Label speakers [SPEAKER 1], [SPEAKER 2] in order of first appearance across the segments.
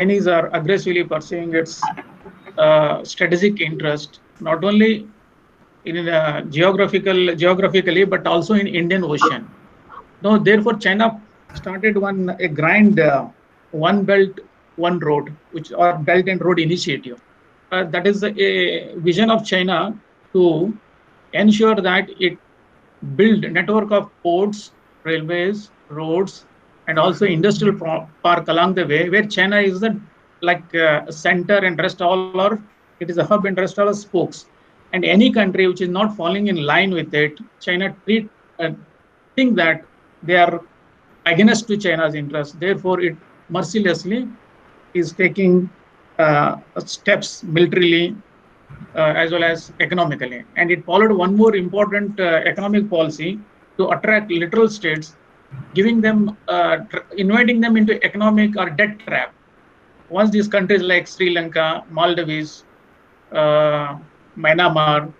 [SPEAKER 1] Chinese are aggressively pursuing its strategic interest, not only in geographically, but also in Indian Ocean. Now, therefore, China started a grand one belt, one road, which or Belt and Road Initiative. That is a vision of China to ensure that it build network of ports, railways, roads, and also industrial park along the way, where China is the center and rest all are it is a hub and rest all are spokes. And any country which is not falling in line with it, China think that they are against to China's interests. Therefore, it mercilessly is taking steps militarily as well as economically. And it followed one more important economic policy to attract littoral states, giving them, inviting them into economic or debt trap. Once these countries like Sri Lanka, Maldives, Myanmar,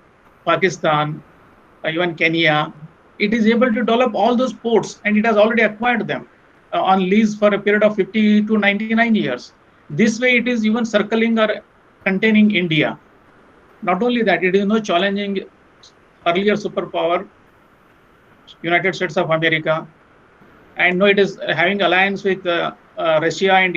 [SPEAKER 1] Pakistan, even Kenya, it is able to develop all those ports, and it has already acquired them on lease for a period of 50 to 99 years. This way, it is even circling or containing India. Not only that, it is no challenging earlier superpower, United States of America, and no, it is having alliance with Russia and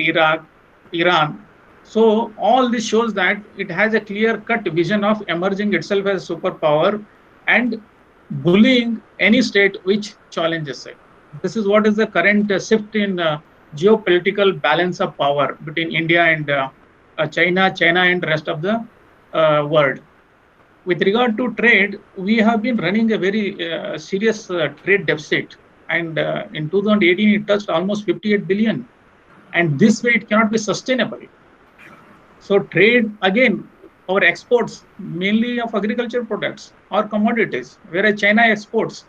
[SPEAKER 1] Iran. So all this shows that it has a clear-cut vision of emerging itself as a superpower and bullying any state which challenges it. This is what is the current shift in geopolitical balance of power between India and China and the rest of the world. With regard to trade, we have been running a very serious trade deficit. And in 2018, it touched almost 58 billion. And this way, it cannot be sustainable. So trade, again, our exports, mainly of agriculture products or commodities, whereas China exports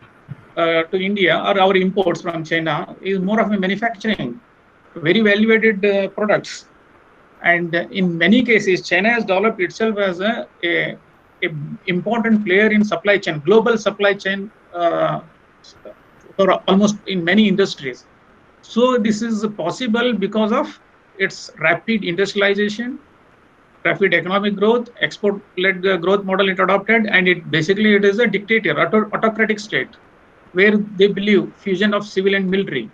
[SPEAKER 1] to India, or our imports from China is more of a manufacturing, very value-added products. And in many cases, China has developed itself as a important player in supply chain, global supply chain for almost in many industries. So this is possible because of its rapid industrialization, rapid economic growth, export-led growth model it adopted, and it is a dictator, autocratic state, where they believe fusion of civil and military.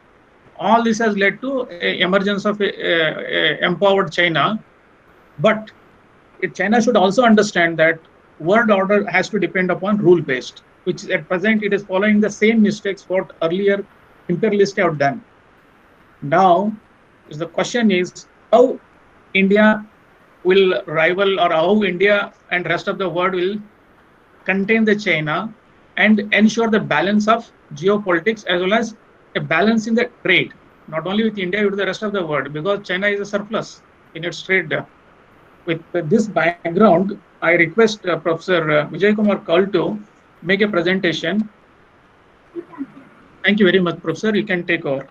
[SPEAKER 1] All this has led to emergence of empowered China. But China should also understand that world order has to depend upon rule-based, which at present it is following the same mistakes what earlier imperialists have done. Now, the question is how India will rival, or how India and rest of the world will contain the China and ensure the balance of geopolitics as well as a balance in the trade, not only with India, but with the rest of the world, because China is a surplus in its trade. With this background, I request Professor Vijay Kaul to make a presentation. Thank you very much, Professor. You can take over.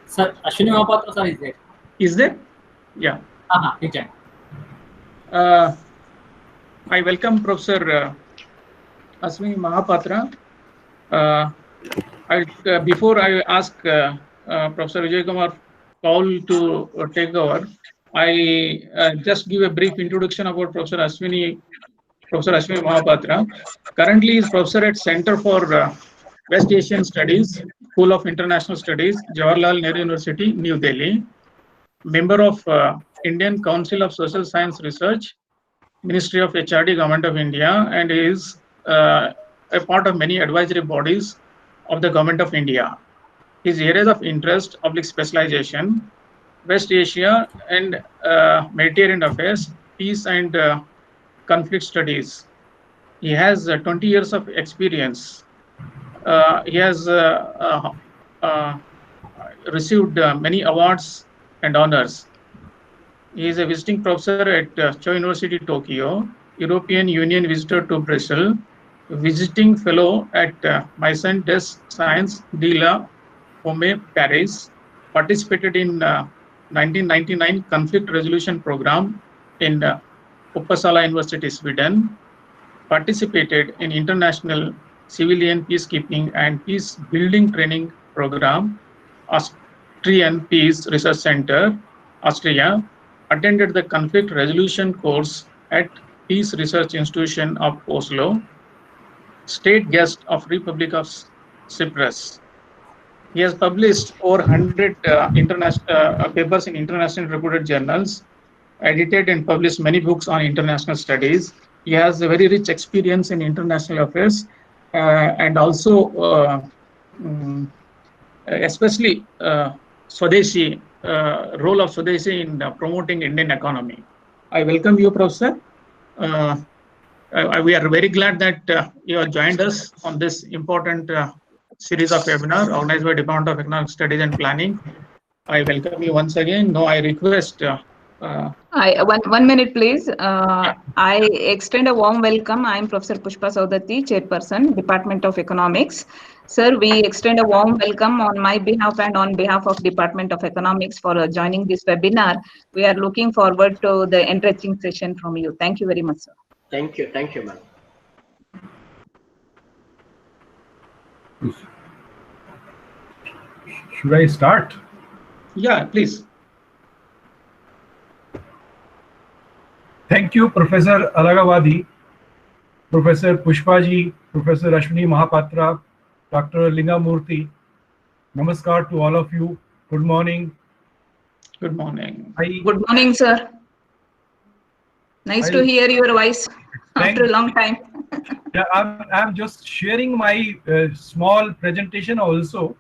[SPEAKER 2] Sir, Ashwini Mohapatra sir is there.
[SPEAKER 1] Is there? Yeah.
[SPEAKER 2] You can.
[SPEAKER 1] I welcome Professor Ashwini Mohapatra. Before I ask Professor Vijay Kaul to take over, I just give a brief introduction about Professor Ashwini Mohapatra. Currently, he is professor at Center for West Asian Studies, School of International Studies, Jawaharlal Nehru University, New Delhi. Member of Indian Council of Social Science Research, Ministry of HRD, Government of India, and is a part of many advisory bodies of the Government of India. His areas of interest, public specialization, West Asia and Mediterranean affairs, peace and conflict studies. He has 20 years of experience. He has received many awards and honors. He is a visiting professor at Cho University, Tokyo, European Union visitor to Brazil, visiting fellow at Maison des Sciences de la Homme, Paris, participated in 1999 conflict resolution program in Uppsala University, Sweden, participated in international civilian peacekeeping and peace building training program, Austrian Peace Research Center, Austria, attended the conflict resolution course at Peace Research Institution of Oslo, state guest of Republic of Cyprus. He has published over 100 papers in international reputed journals, edited and published many books on international studies. He has a very rich experience in international affairs and also mm, especially Swadeshi, role of Swadeshi in promoting Indian economy. I welcome you, Professor. We are very glad that you have joined us on this important series of webinar organized by Department of Economic Studies and Planning. I welcome you once again. Now I request.
[SPEAKER 3] One minute, please. I extend a warm welcome. I am Professor Pushpa Saudati, Chairperson, Department of Economics. Sir, we extend a warm welcome on my behalf and on behalf of Department of Economics for joining this webinar. We are looking forward to the enriching session from you. Thank you very much, sir.
[SPEAKER 4] Thank you, ma'am.
[SPEAKER 5] Should I start?
[SPEAKER 1] Yeah, please.
[SPEAKER 5] Thank you, Professor Alagawadi, Professor Pushpaji, Professor Ashwini Mohapatra, Dr. Lingamurthy. Namaskar to all of you. Good morning.
[SPEAKER 1] Good morning.
[SPEAKER 3] Good morning, sir. Nice to hear your voice after a long time.
[SPEAKER 5] Yeah, I'm just sharing my small presentation also.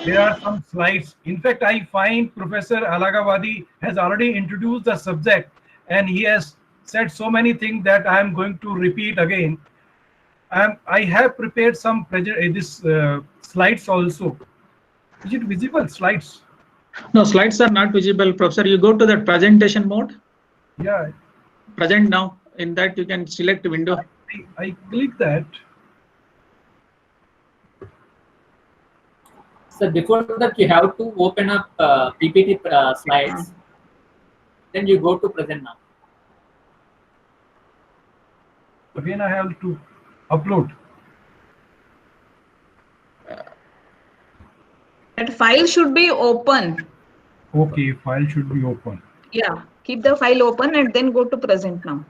[SPEAKER 5] There are some slides. In fact, I find Professor Alagawadi has already introduced the subject and he has said so many things that I am going to repeat again. I have prepared some slides also. Is it visible, slides?
[SPEAKER 1] No, slides are not visible, Professor. You go to the presentation mode.
[SPEAKER 5] Yeah.
[SPEAKER 1] Present now. In that you can select window.
[SPEAKER 5] I click that.
[SPEAKER 2] So before that, you have to open up PPT slides. Then you go to present now.
[SPEAKER 5] Again, I have to upload.
[SPEAKER 3] That file should be open.
[SPEAKER 5] Okay, file should be open.
[SPEAKER 3] Yeah, keep the file open and then go to present now.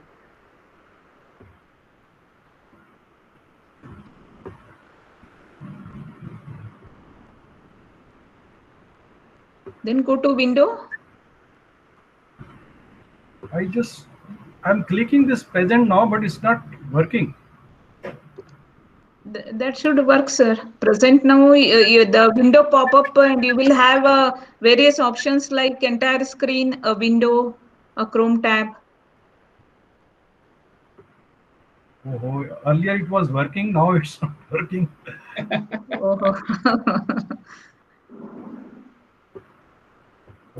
[SPEAKER 3] Then go to window.
[SPEAKER 5] I'm clicking this present now, but it's not working.
[SPEAKER 3] That should work, sir. Present now, the window pop up and you will have various options like entire screen, a window, a Chrome tab.
[SPEAKER 5] Oh, earlier it was working, now it's not working.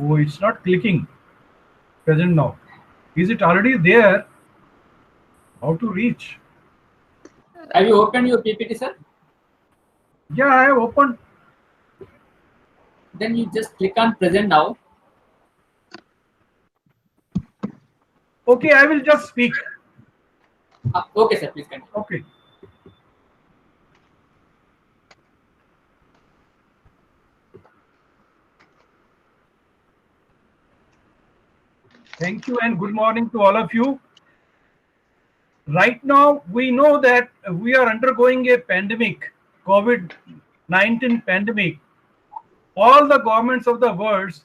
[SPEAKER 5] Oh, it's not clicking. Present now. Is it already there? How to reach?
[SPEAKER 2] Have you opened your PPT, sir?
[SPEAKER 5] Yeah, I have opened.
[SPEAKER 2] Then you just click on present now.
[SPEAKER 5] Okay, I will just speak.
[SPEAKER 2] Okay, sir, please continue.
[SPEAKER 5] Okay. Thank you and good morning to all of you. Right now, we know that we are undergoing a pandemic, COVID-19 pandemic. All the governments of the world,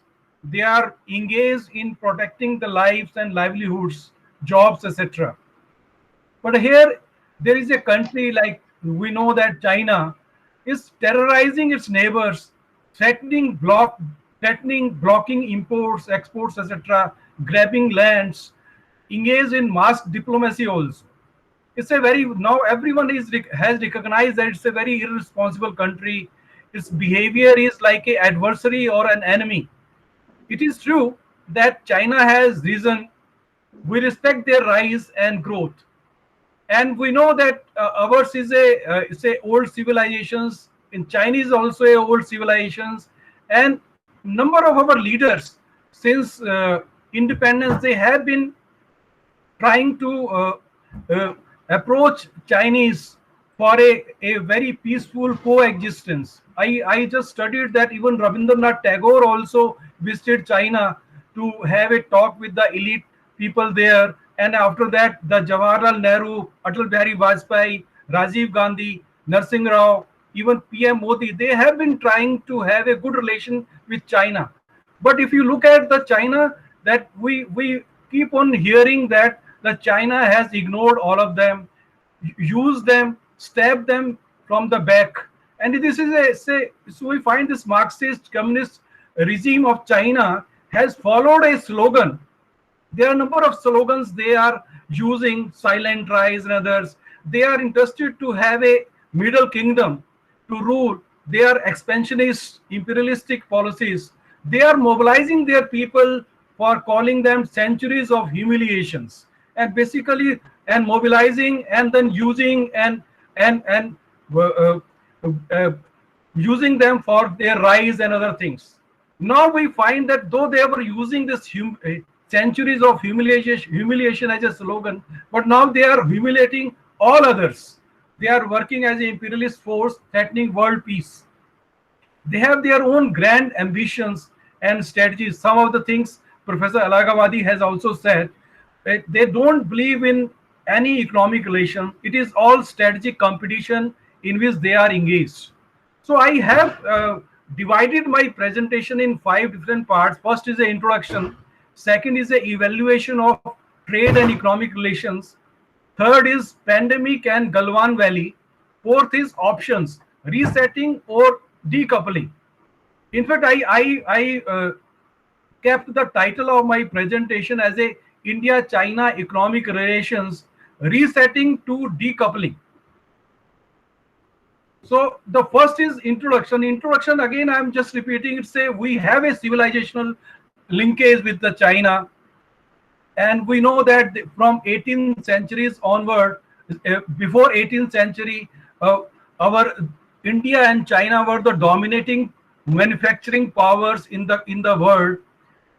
[SPEAKER 5] they are engaged in protecting the lives and livelihoods, jobs, etc. But here, there is a country like we know that China is terrorizing its neighbors, threatening blocking imports, exports, etc., grabbing lands, engaged in mass diplomacy also. It's a now everyone has recognized that it's a very irresponsible country. Its behavior is like an adversary or an enemy. It is true that China has risen. We respect their rise and growth. And we know that ours is a old civilizations. In Chinese also a old civilizations, and number of our leaders since independence, they have been trying to approach Chinese for a very peaceful coexistence. I just studied that even Rabindranath Tagore also visited China to have a talk with the elite people there. And after that, the Jawaharlal Nehru, Atal Bihari Vajpayee, Rajiv Gandhi, Narsingh Rao, even PM Modi, they have been trying to have a good relation with China. But if you look at the China, that we keep on hearing that the China has ignored all of them, use them, stab them from the back. And this is so we find this Marxist communist regime of China has followed a slogan. There are a number of slogans they are using, silent rise and others. They are interested to have a middle kingdom to rule. They are expansionist, imperialistic policies. They are mobilizing their people for calling them centuries of humiliations, and basically and mobilizing and then using and uh, uh, uh, using them for their rise and other things. Now we find that though they were using this centuries of humiliation as a slogan, but now they are humiliating all others. They are working as an imperialist force threatening world peace. They have their own grand ambitions and strategies. Some of the things Professor Alagawadi has also said, they don't believe in any economic relation. It is all strategic competition in which they are engaged. So I have divided my presentation in 5 different parts. First is the introduction. Second is the evaluation of trade and economic relations. Third is pandemic and Galwan Valley. Fourth is options, resetting or decoupling. In fact, I kept the title of my presentation as a India-China economic relations, resetting to decoupling. So the first is introduction. Introduction, again, I'm just repeating it. Say we have a civilizational linkage with the China, and we know that from 18th centuries onward, before 18th century, our India and China were the dominating manufacturing powers in the world.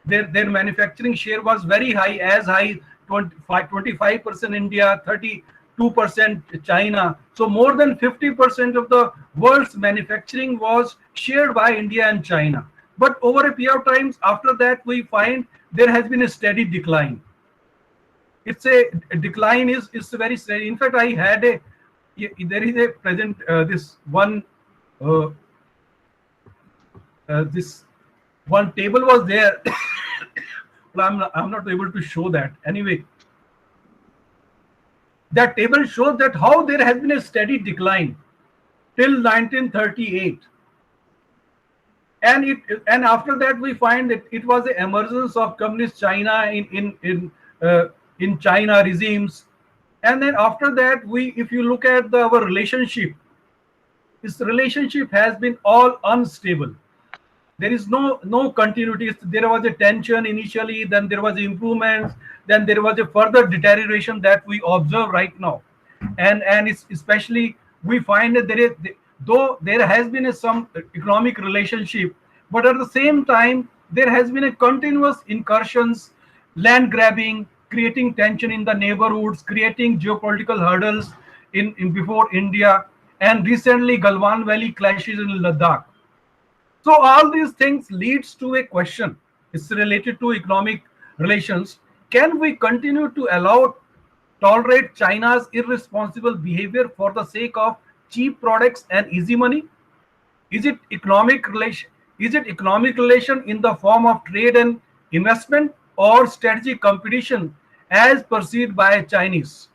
[SPEAKER 5] Their manufacturing share was very high, as high 25% India, 32% China. So more than 50% of the world's manufacturing was shared by India and China. But over a period of times after that, we find there has been a steady decline. It's a decline is very steady. In fact, I had there is a present this one this one table was there. Well, I'm not able to show that. Anyway, that table shows that how there has been a steady decline till 1938. And after that we find that it was the emergence of communist China in China regimes. And then after that, if you look at our relationship, this relationship has been all unstable. There is no continuity. There was a tension initially, then there was improvements, then there was a further deterioration that we observe right now. And it's especially we find that though there has been some economic relationship, but at the same time there has been a continuous incursions, land grabbing, creating tension in the neighborhoods, creating geopolitical hurdles in before India, and recently Galwan Valley clashes in Ladakh. So all these things leads to a question. It's related to economic relations. Can we continue to tolerate China's irresponsible behavior for the sake of cheap products and easy money? Is it economic relation? Is it economic relation in the form of trade and investment, or strategic competition as perceived by Chinese?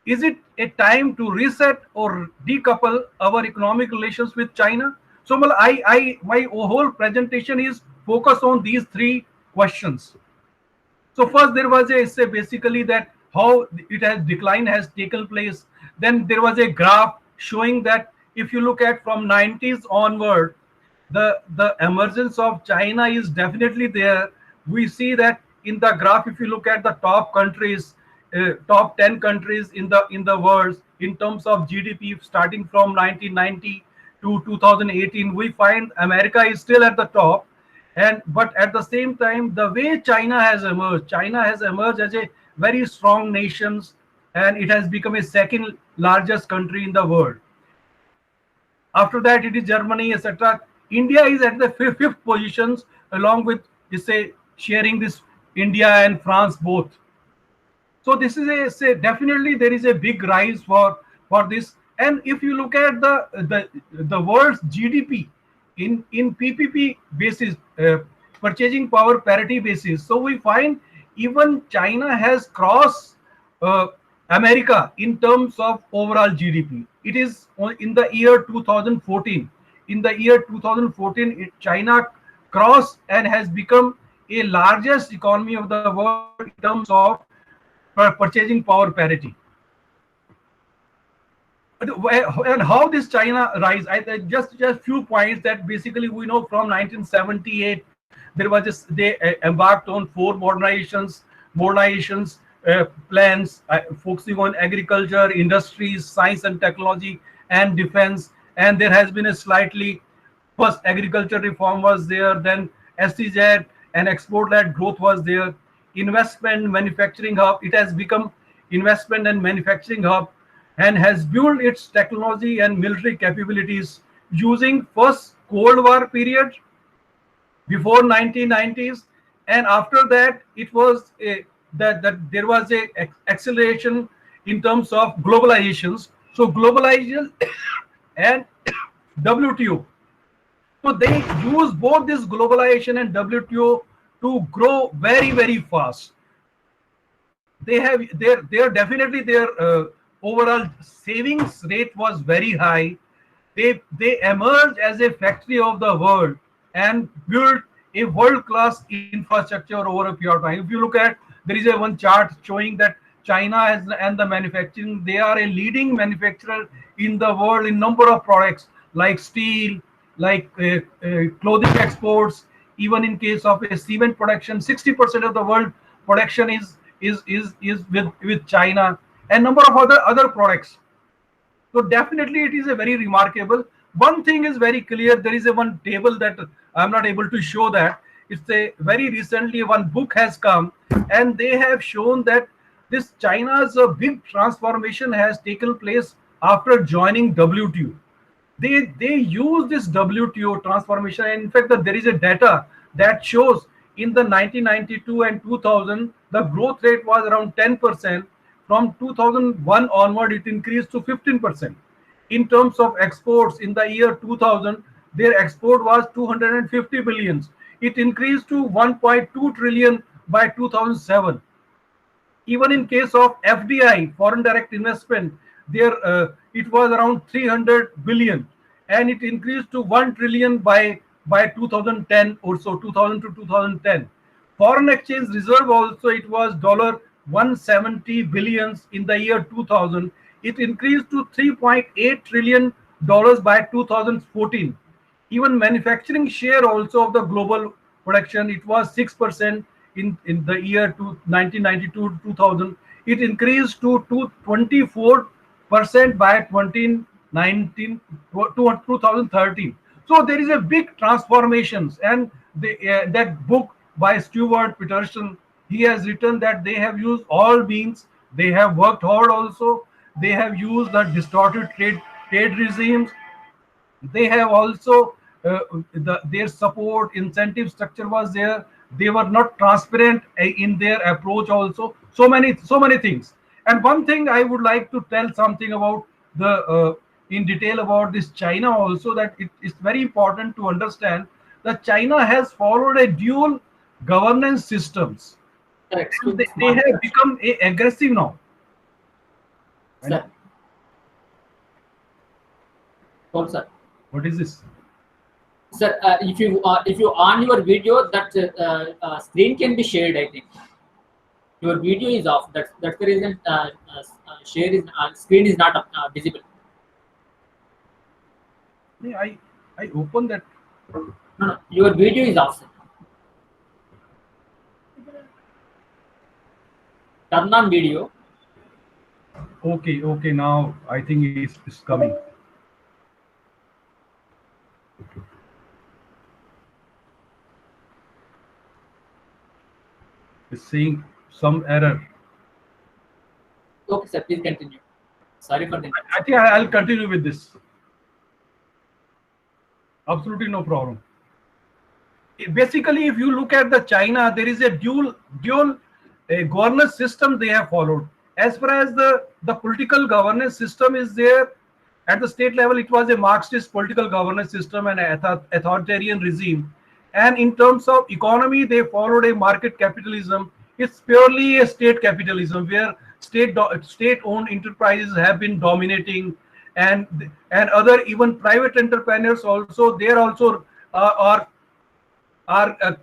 [SPEAKER 5] Is it a time to reset or decouple our economic relations with China? So my whole presentation is focused on these three questions. So first there was say basically that how it has decline has taken place. Then there was a graph showing that if you look at from 90s onward, the emergence of China is definitely there. We see that in the graph, if you look at the top countries, top 10 countries in the world in terms of GDP, starting from 1990 to 2018, we find America is still at the top. But at the same time, the way China has emerged as a very strong nation, and it has become a second largest country in the world. After that, it is Germany, etc. India is at the fifth positions, along with, you say, sharing this India and France both. So this is a, say, definitely there is a big rise for this. And if you look at the world's GDP in PPP basis, purchasing power parity basis, so we find even China has crossed uh, America in terms of overall GDP. It is in the year 2014. In the year 2014, China crossed and has become a largest economy of the world in terms of purchasing power parity. And how this China rise? Just few points that basically we know from 1978 there was just they embarked on four modernizations plans focusing on agriculture, industries, science and technology, and defense. And there has been a slightly first agriculture reform was there, then STZ and export-led growth was there. Investment manufacturing hub, it has become investment and manufacturing hub, and has built its technology and military capabilities using first Cold War period before 1990s, and after that it was that there was a acceleration in terms of globalizations. So globalization and WTO. So they use both this globalization and WTO to grow very fast. They have their definitely their overall savings rate was very high. They emerged as a factory of the world and built a world class infrastructure over a period of time. If you look at, there is a one chart showing that China has, and the manufacturing, they are a leading manufacturer in the world in number of products like steel, like clothing exports. Even in case of a cement production, 60% of the world production is with China, and number of other products. So definitely it is a very remarkable. One thing is very clear. There is a one table that I'm not able to show that. It's a very recently one book has come, and they have shown that this China's big transformation has taken place after joining WTO. They use this WTO transformation. And in fact, that there is a data that shows in the 1992 and 2000 the growth rate was around 10%. From 2001 onward, it increased to 15%. In terms of exports, in the year 2000, their export was 250 billions. It increased to 1.2 trillion by 2007. Even in case of FDI, foreign direct investment, there it was around 300 billion, and it increased to 1 trillion by 2010 or so, 2000 to 2010. Foreign exchange reserve also, it was dollar 170 billions in the year 2000. It increased to 3.8 trillion dollars by 2014. Even manufacturing share also of the global production, it was 6% in the year 1992 to 2000. It increased to 24% by 2019 to 2013. So there is a big transformations. And that book by Stuart Peterson, he has written that they have used all means. They have worked hard also. They have used the distorted trade regimes. They have also their support incentive structure was there. They were not transparent in their approach also. So many things. And one thing I would like to tell something about the in detail about this China also, that it is very important to understand that China has followed a dual governance systems.
[SPEAKER 2] Correct.
[SPEAKER 5] They have become aggressive now.
[SPEAKER 2] Sir. Kaul, sir.
[SPEAKER 5] What is this?
[SPEAKER 2] Sir, if you on your video, that screen can be shared. I think your video is off. That's the reason share is screen is not visible.
[SPEAKER 5] I opened that.
[SPEAKER 2] No, your video is off, sir. Turn on video.
[SPEAKER 5] Okay. Now I think it's coming. It's saying some error.
[SPEAKER 2] Okay, sir, please continue. Sorry for the.
[SPEAKER 5] I think I'll continue with this. Absolutely no problem. Basically, if you look at the China, there is a dual governance system they have followed. As far as the political governance system is there, at the state level, it was a Marxist political governance system and authoritarian regime. And in terms of economy, they followed a market capitalism. It's purely a state capitalism where state-owned enterprises have been dominating, and other even private entrepreneurs also, they are also are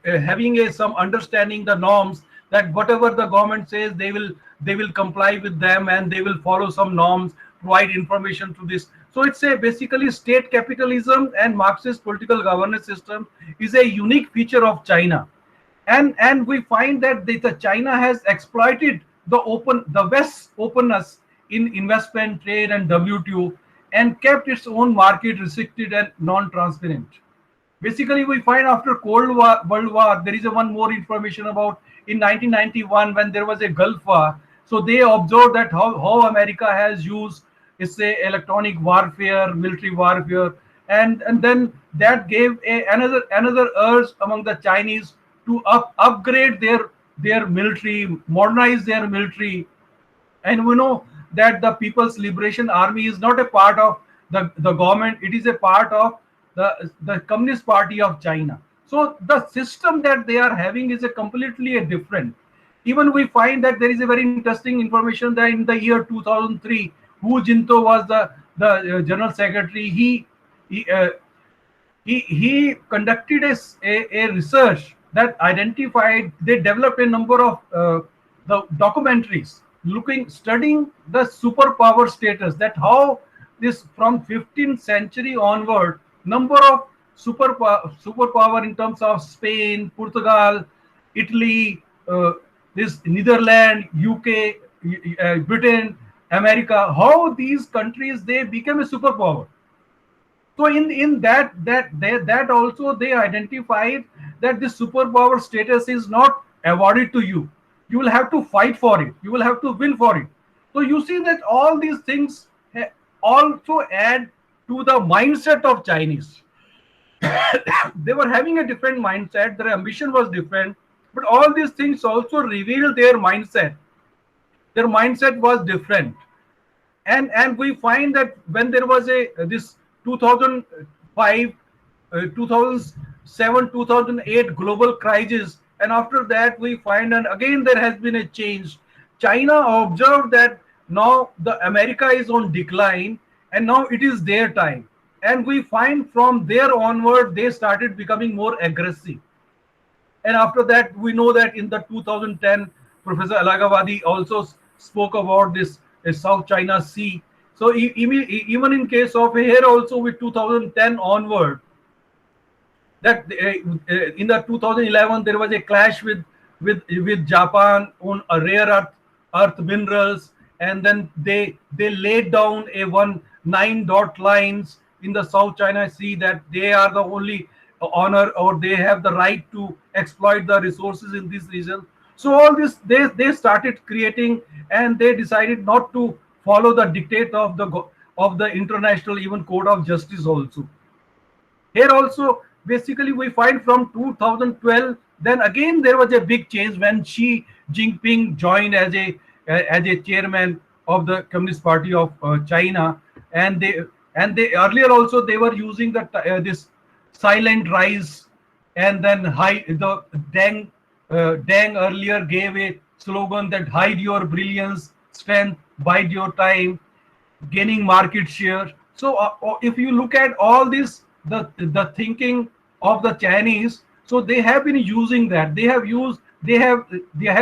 [SPEAKER 5] having some understanding the norms, that whatever the government says, they will comply with them, and they will follow some norms, provide information to this. So it's a basically state capitalism, and Marxist political governance system is a unique feature of China. And we find that the China has exploited the West's openness in investment, trade, and WTO, and kept its own market restricted and non-transparent. Basically, we find after World War, there is one more information about in 1991 when there was a Gulf War. So they observed that how America has used, say, electronic warfare, military warfare, and then that gave another urge among the Chinese to upgrade their military, modernize their military. And we know that the People's Liberation Army is not a part of the government, it is a part of the Communist Party of China. So the system that they are having is a completely different. Even we find that there is a very interesting information that in the year 2003, Hu Jintao was the general secretary. He conducted a research that identified, they developed a number of the documentaries studying the superpower status, that how this from 15th century onward, number of superpower in terms of Spain, Portugal, Italy, this Netherlands, UK, Britain, America, how these countries they became a superpower. So in that also they identified that the superpower status is not awarded to you. You will have to fight for it. You will have to win for it. So you see that all these things also add to the mindset of Chinese. They were having a different mindset. Their ambition was different, but all these things also reveal their mindset. Their mindset was different, and we find that when there was this 2005, 2007, 2008 global crisis, and after that we find, and again there has been a change. China observed that now the America is on decline, and now it is their time. And we find from there onward, they started becoming more aggressive. And after that, we know that in the 2010, Professor Alagawadi also spoke about this South China Sea. So even in case of here also with 2010 onward, that in the 2011 there was a clash with Japan on a rare earth minerals, and then they laid down a 9 dot lines in the South China Sea, that they are the only honor, or they have the right to exploit the resources in this region. So all this they started creating, and they decided not to follow the dictate of the international even code of justice also. Here also basically we find from 2012, then again there was a big change when Xi Jinping joined as a chairman of the Communist Party of China, and they earlier also they were using this silent rise, and then the Deng earlier gave a slogan that hide your brilliance, strength, bide your time, gaining market share. So if you look at all this, the thinking of the Chinese, so they have been using that. They have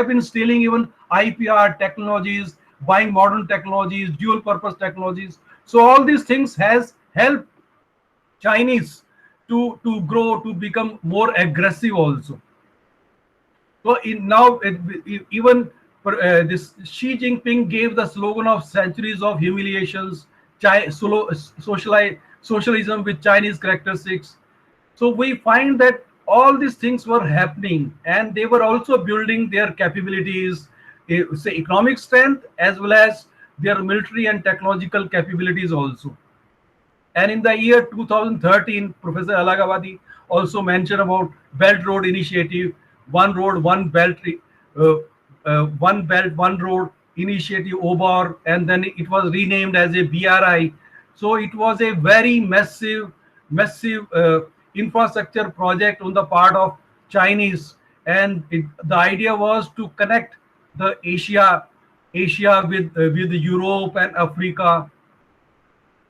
[SPEAKER 5] been stealing even IPR technologies, buying modern technologies, dual purpose technologies. So all these things has helped Chinese to grow, to become more aggressive also. So even this Xi Jinping gave the slogan of centuries of humiliations, socialism with Chinese characteristics. So we find that all these things were happening, and they were also building their capabilities, say economic strength as well as their military and technological capabilities also. And in the year 2013, Professor Alagawadi also mentioned about Belt Road Initiative, One Road, One Belt, One Belt, One Road Initiative, OBOR, and then it was renamed as a BRI. So it was a very massive infrastructure project on the part of Chinese, and the idea was to connect the Asia with Europe and Africa.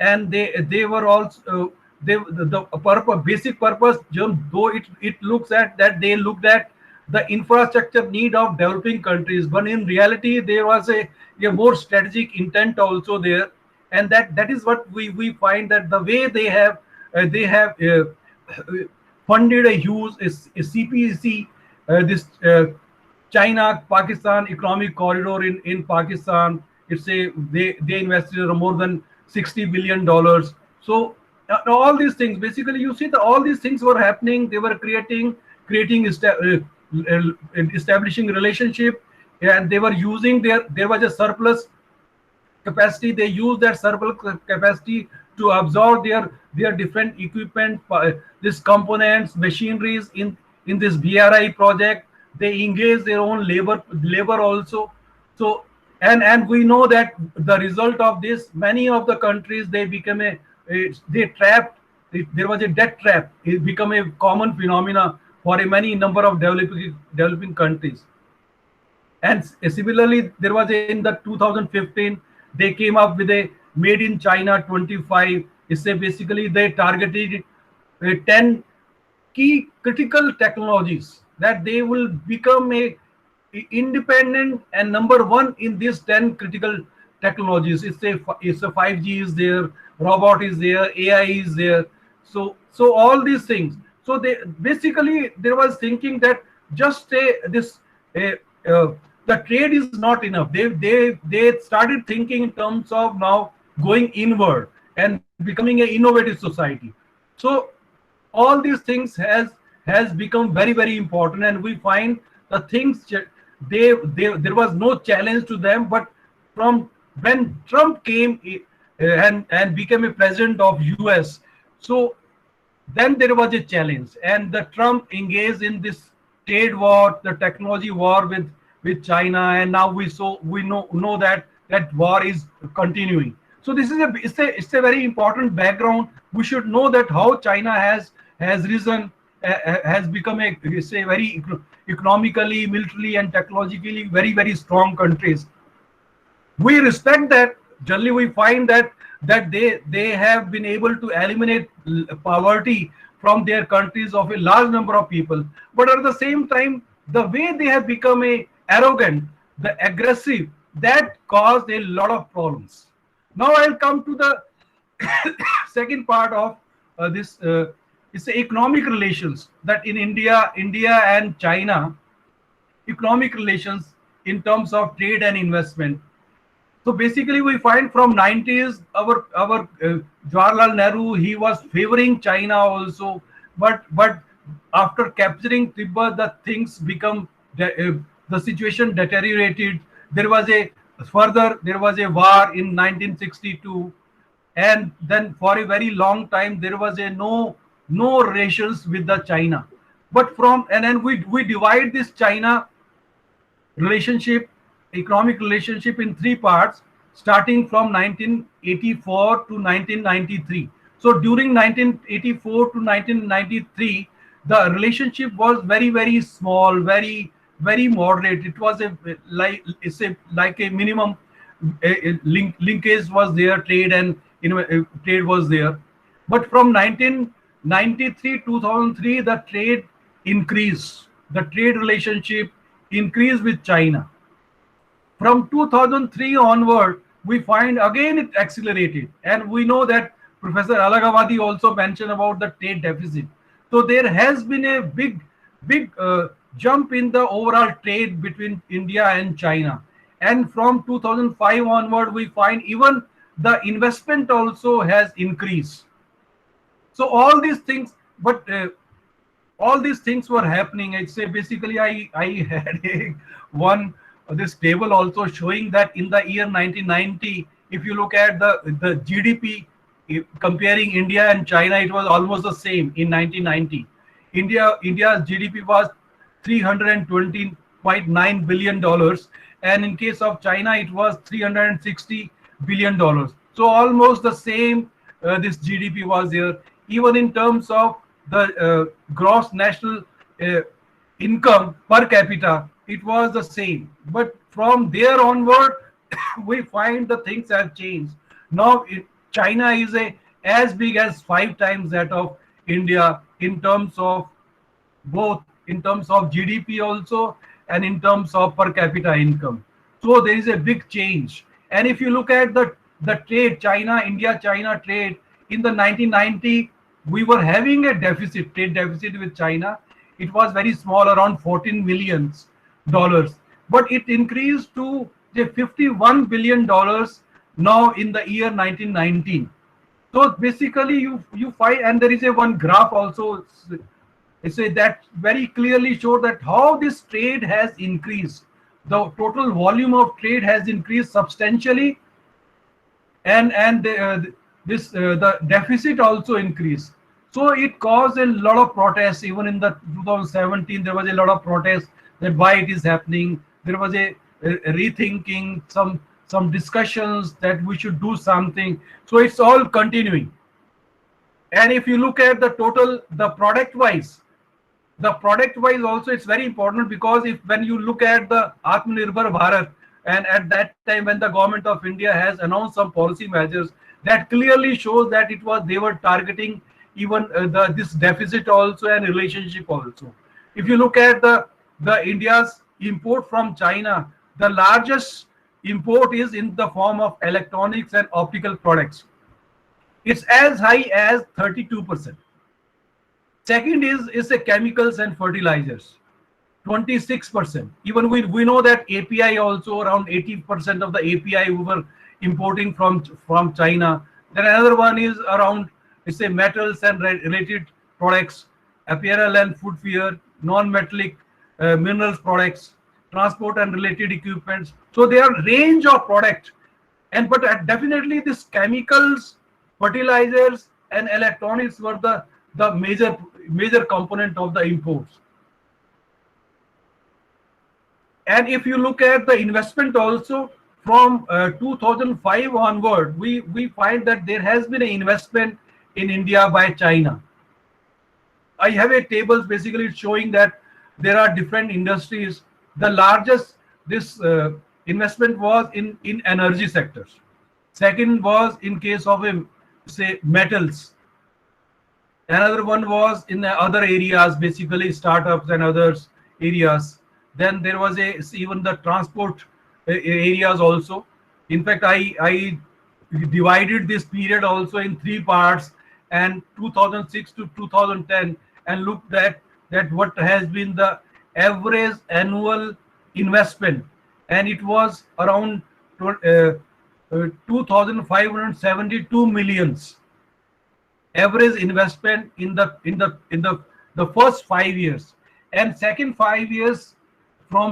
[SPEAKER 5] And they were also the purpose, basic purpose, though it looks at that they looked at the infrastructure need of developing countries, but in reality there was a more strategic intent also there. And that is what we find, that the way they have funded a huge CPEC, this China Pakistan economic corridor in Pakistan. It's a they invested more than $60 billion. So all these things, basically, you see, all these things were happening. They were establishing relationship, and they were using there was a surplus capacity. They use that surplus capacity to absorb their different equipment, these components, machineries in this BRI project. They engage their own labor also. So and we know that the result of this, many of the countries, they become they trapped. There was a debt trap. It became a common phenomena for a many number of developing countries. And similarly, there was in the 2015, they came up with a Made in China 25. It's a basically they targeted 10 key critical technologies that they will become a independent and number one in these 10 critical technologies. It's a 5G is there, robot is there, AI is there. So all these things. So they basically there was thinking that just the trade is not enough. They started thinking in terms of now going inward and becoming an innovative society. So all these things has become very important, and we find the things there was no challenge to them. But from when Trump came and became a president of US, so then there was a challenge, and the Trump engaged in this trade war, the technology war with China, and now we know that that war is continuing. So this is it's a very important background. We should know that how China has risen, has become a very economically, militarily, and technologically very strong countries. We respect that. Generally, we find that they have been able to eliminate poverty from their countries of a large number of people. But at the same time, the way they have become a arrogant, the aggressive, that caused a lot of problems. Now I'll come to the second part of this. It's the economic relations, that in India and China, economic relations in terms of trade and investment. So basically, we find from 90s, our Jawaharlal Nehru, he was favoring China also, but after capturing Tibet, the things become the situation deteriorated. There was a war in 1962, and then for a very long time there was a no relations with the China. But and then we divide this China relationship, economic relationship, in three parts, starting from 1984 to 1993. So during 1984 to 1993, the relationship was very small, very moderate. It was like a minimum linkage was there, trade and trade was there. But from 1993 2003, the trade increased. The trade relationship increased with China. From 2003 onward, we find again it accelerated, and we know that Professor Alagawadi also mentioned about the trade deficit. So there has been a big jump in the overall trade between India and China. And from 2005 onward, we find even the investment also has increased. So all these things, but all these things were happening. I'd say basically I had one this table also showing that in the year 1990, if you look at the GDP, comparing India and China, it was almost the same in 1990. India's GDP was $320.9 billion, and in case of China, it was $360 billion. So almost the same. This GDP was there. Even in terms of the gross national income per capita, it was the same. But from there onward, we find the things have changed. Now China is as big as 5 times that of India in terms of both in terms of GDP also and in terms of per capita income. So there is a big change. And if you look at the trade, India-China trade in the 1990, we were having a trade deficit with China. It was very small, around $14 million, but it increased to $51 billion now in the year 1919. So basically, you find, and there is one graph also. It's that very clearly show that how this trade has increased. The total volume of trade has increased substantially, and the deficit also increased. So it caused a lot of protests. Even in the 2017, there was a lot of protests that why it is happening. There was a rethinking, some discussions that we should do something. So it's all continuing. And if you look at the total, the product wise also, it's very important, because when you look at the Atmanirbhar Bharat, and at that time when the government of India has announced some policy measures, that clearly shows that they were targeting even this deficit also and relationship also. If you look at the India's import from China, the largest import is in the form of electronics and optical products. It's as high as 32%. Second is the chemicals and fertilizers, 26%. Even we know that API also, around 80% of the API we were importing from China. Then another one is around, metals and related products, apparel and footwear, non-metallic minerals products, transport and related equipments. So there are range of products, but definitely this chemicals, fertilizers and electronics were the major component of the imports. And if you look at the investment also, from 2005 onward, we find that there has been an investment in India by China. I have a table basically showing that there are different industries. The largest investment was in energy sectors. Second was in case of metals. Another one was in the other areas, basically startups and others areas. Then there was even the transport areas also. In fact, I divided this period also in 3 parts, and 2006 to 2010, and looked at what has been the average annual investment, and it was around 2,572 millions average investment in the first 5 years. And second 5 years,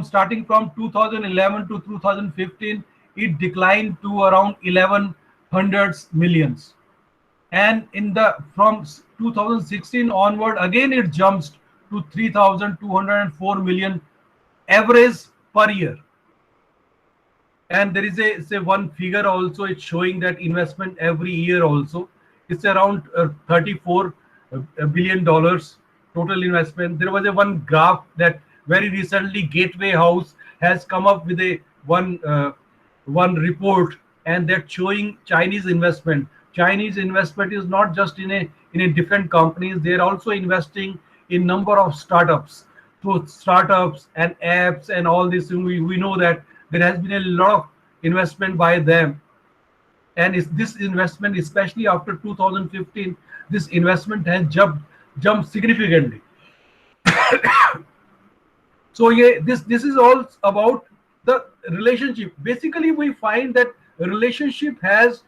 [SPEAKER 5] starting from 2011 to 2015, it declined to around 1,100 millions. And from 2016 onward, again it jumps to 3,204 million average per year. And there is one figure also, it's showing that investment every year also. It's around $34 billion total investment. There was one graph that very recently Gateway House has come up with one report, and that's showing Chinese investment. Chinese investment is not just in a different companies. They're also investing in number of startups. So startups and apps and all this, we know that there has been a lot of investment by them. And this investment, especially after 2015, this investment has jumped significantly. So yeah, this is all about the relationship. Basically, we find that relationship has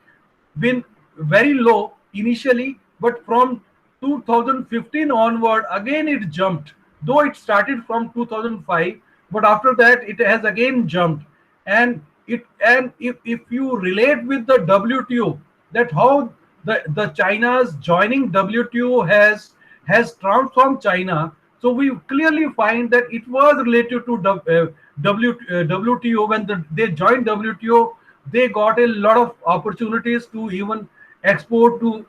[SPEAKER 5] been very low initially, but from 2015 onward, again it jumped. Though it started from 2005, but after that it has again jumped. And if you relate with the WTO, that how the China's joining WTO has transformed China. So we clearly find that it was related to WTO. When they joined WTO, they got a lot of opportunities to even export to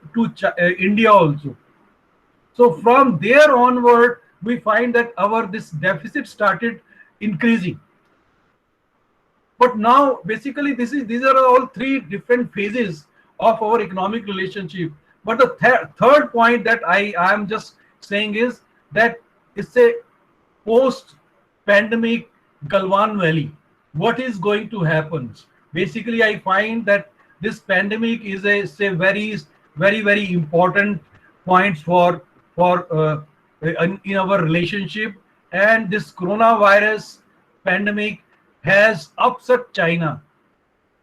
[SPEAKER 5] India also. So from there onward, we find that our this deficit started increasing. But now, basically, these are all three different phases of our economic relationship. But the third point that I am just saying is that it's a post-pandemic Galwan Valley. What is going to happen? Basically, I find that this pandemic is a say very important points in our relationship, and this coronavirus pandemic has upset China,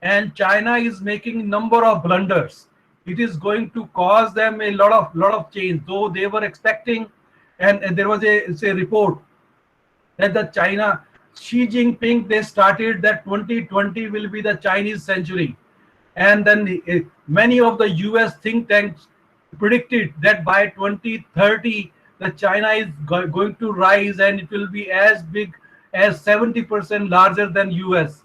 [SPEAKER 5] and China is making number of blunders. It is going to cause them a lot of change. Though they were expecting, and there was a report that the China Xi Jinping, they started that 2020 will be the Chinese century, and then many of the US think tanks predicted that by 2030 the China is going to rise and it will be as big as 70% larger than US.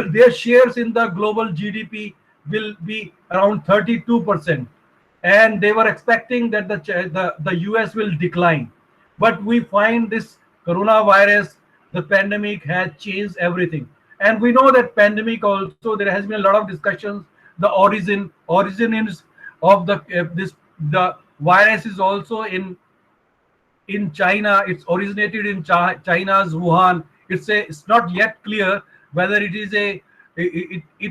[SPEAKER 5] Their shares in the global GDP will be around 32%, and they were expecting that the US will decline. But we find this coronavirus, the pandemic has changed everything. And we know that pandemic also, there has been a lot of discussions. The origin is of the virus is also in China. It's originated in China's Wuhan. It's not yet clear whether it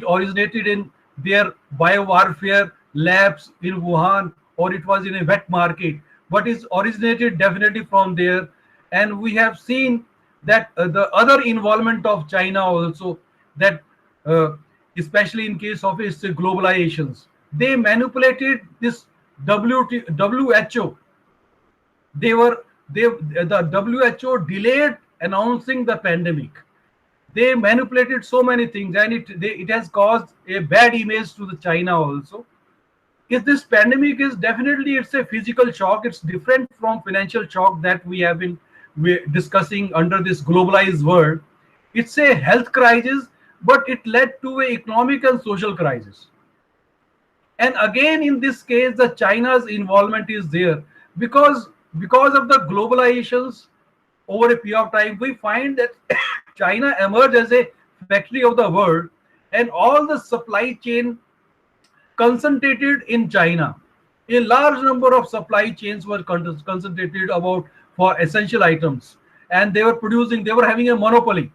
[SPEAKER 5] originated in their biowarfare labs in Wuhan or it was in a wet market, but it's originated definitely from there. And we have seen that the other involvement of China also, that especially in case of its globalizations, they manipulated this WHO. The WHO delayed announcing the pandemic. They manipulated so many things, and it has caused a bad image to the China also. If this pandemic is definitely, it's a physical shock. It's different from financial shock that we have been discussing under this globalized world. It's a health crisis, but it led to an economic and social crisis. And again, in this case, the China's involvement is there because of the globalizations over a period of time. We find that China emerged as a factory of the world, and all the supply chain concentrated in China. A large number of supply chains were concentrated about for essential items, and they were having a monopoly.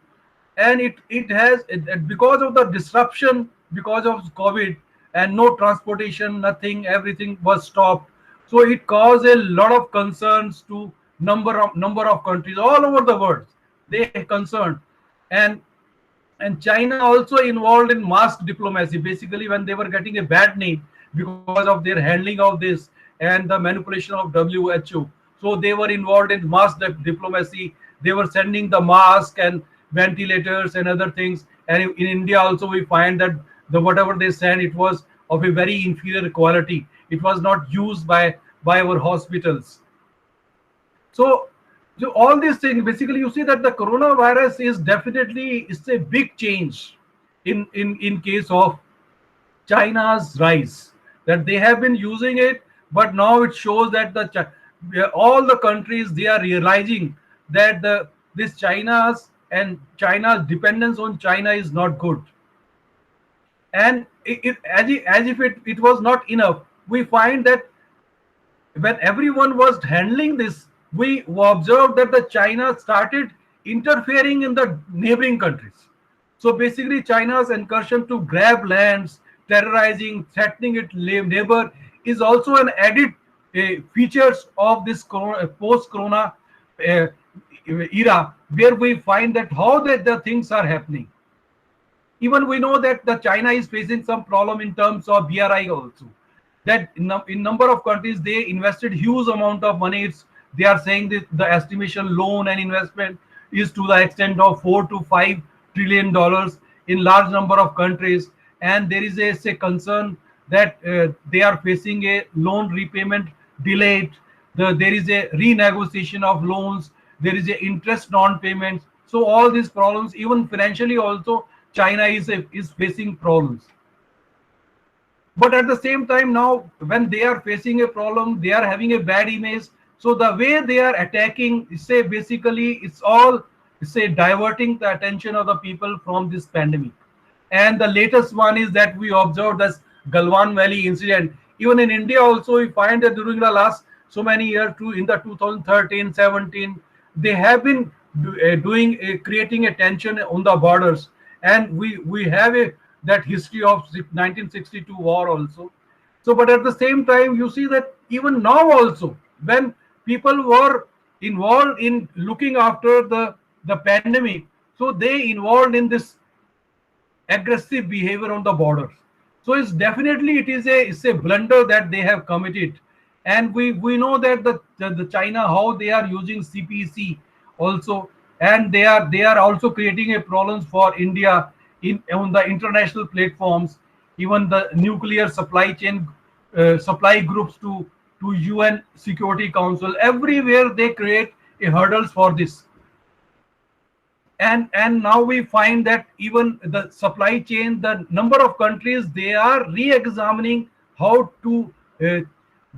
[SPEAKER 5] And it has, because of the disruption, because of COVID, and no transportation, nothing, everything was stopped. So it caused a lot of concerns to number of countries all over the world. They are concerned, and China also involved in mask diplomacy. Basically, when they were getting a bad name because of their handling of this and the manipulation of WHO, so they were involved in mask diplomacy. They were sending the mask and ventilators and other things. And in India also, we find that whatever they sent, it was of a very inferior quality. It was not used by our hospitals. So all these things, basically, you see that the coronavirus is definitely, it's a big change in case of China's rise, that they have been using it, but now it shows that all the countries, they are realizing that this China's dependence on China is not good. And as if it was not enough, we find that when everyone was handling this, we observed that the China started interfering in the neighboring countries. So basically, China's incursion to grab lands, terrorizing, threatening its neighbor is also an added features of this post-corona era, where we find that how the things are happening. Even we know that the China is facing some problem in terms of BRI also. That in number of countries, they invested huge amount of money. They are saying that the estimation loan and investment is to the extent of $4 to $5 trillion in large number of countries, and there is a say concern that they are facing a loan repayment delayed. There is a renegotiation of loans. There is a interest non-payments. So all these problems, even financially also, China is facing problems. But at the same time, now when they are facing a problem, they are having a bad image. So the way they are attacking, say basically it's all say diverting the attention of the people from this pandemic. And the latest one is that we observed this Galwan Valley incident. Even in India also, we find that during the last so many years, in the 2013, 17, they have been creating a tension on the borders, and we have a that history of 1962 war also. So, but at the same time, you see that even now also, when people were involved in looking after the pandemic, so they involved in this aggressive behavior on the borders. So it's definitely it's a blunder that they have committed, and we know that the China, how they are using CPC also, and they are also creating a problems for India in on the international platforms. Even the nuclear supply chain supply groups to UN Security Council, everywhere they create a hurdles for this. And now we find that even the supply chain, the number of countries, they are re-examining how to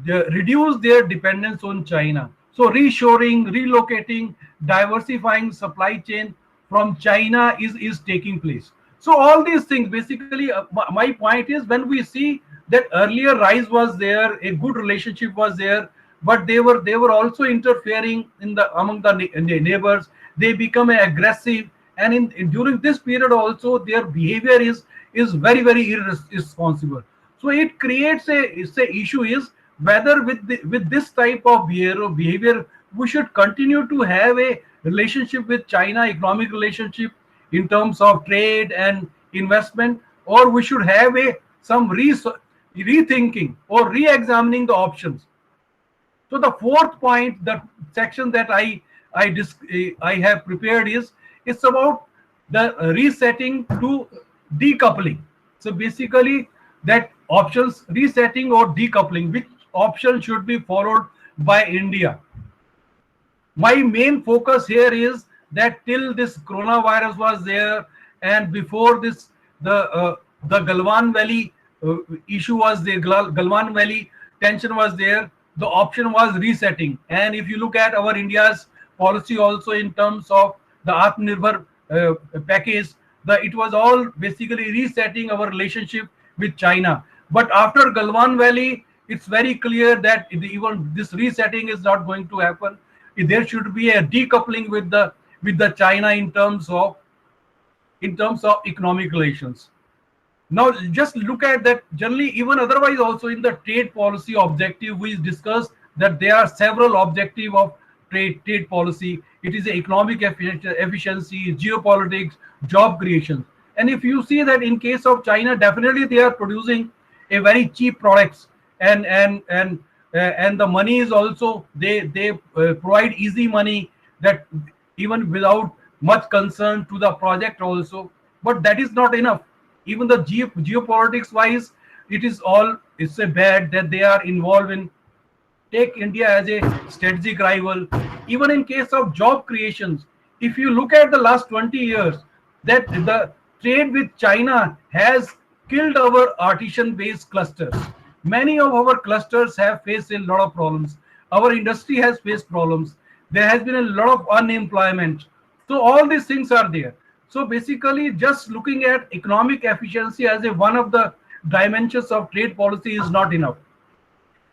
[SPEAKER 5] reduce their dependence on China. So reshoring, relocating, diversifying supply chain from China is taking place. So all these things basically, my point is, when we see that earlier rise was there, a good relationship was there, but they were also interfering in the among the neighbors. They become aggressive, and in during this period also their behavior is very irresponsible. So it creates a issue is whether with this type of behavior we should continue to have a relationship with China, economic relationship in terms of trade and investment, or we should have a some rethinking or re-examining the options. So the fourth point, the section that I have prepared is it's about the resetting to decoupling. So basically that options resetting or decoupling, which option should be followed by India. My main focus here is that till this coronavirus was there, and before this the Galwan Valley issue was there, Galwan Valley tension was there, the option was resetting. And if you look at our India's policy also in terms of the Atmanirbhar package, it was all basically resetting our relationship with China. But after Galwan Valley, it's very clear that even this resetting is not going to happen. There should be a decoupling with the China in terms of economic relations. Now, just look at that generally, even otherwise also in the trade policy objective, we discussed that there are several objectives of trade policy. It is economic efficiency, geopolitics, job creation. And if you see that in case of China, definitely they are producing a very cheap products, and the money is also they provide easy money, that even without much concern to the project also. But that is not enough. Even the geopolitics wise, it's a bad that they are involved in take India as a strategic rival. Even in case of job creations, if you look at the last 20 years, that the trade with China has killed our artisan-based clusters. Many of our clusters have faced a lot of problems. Our industry has faced problems. There has been a lot of unemployment. So all these things are there. So basically, just looking at economic efficiency as one of the dimensions of trade policy is not enough.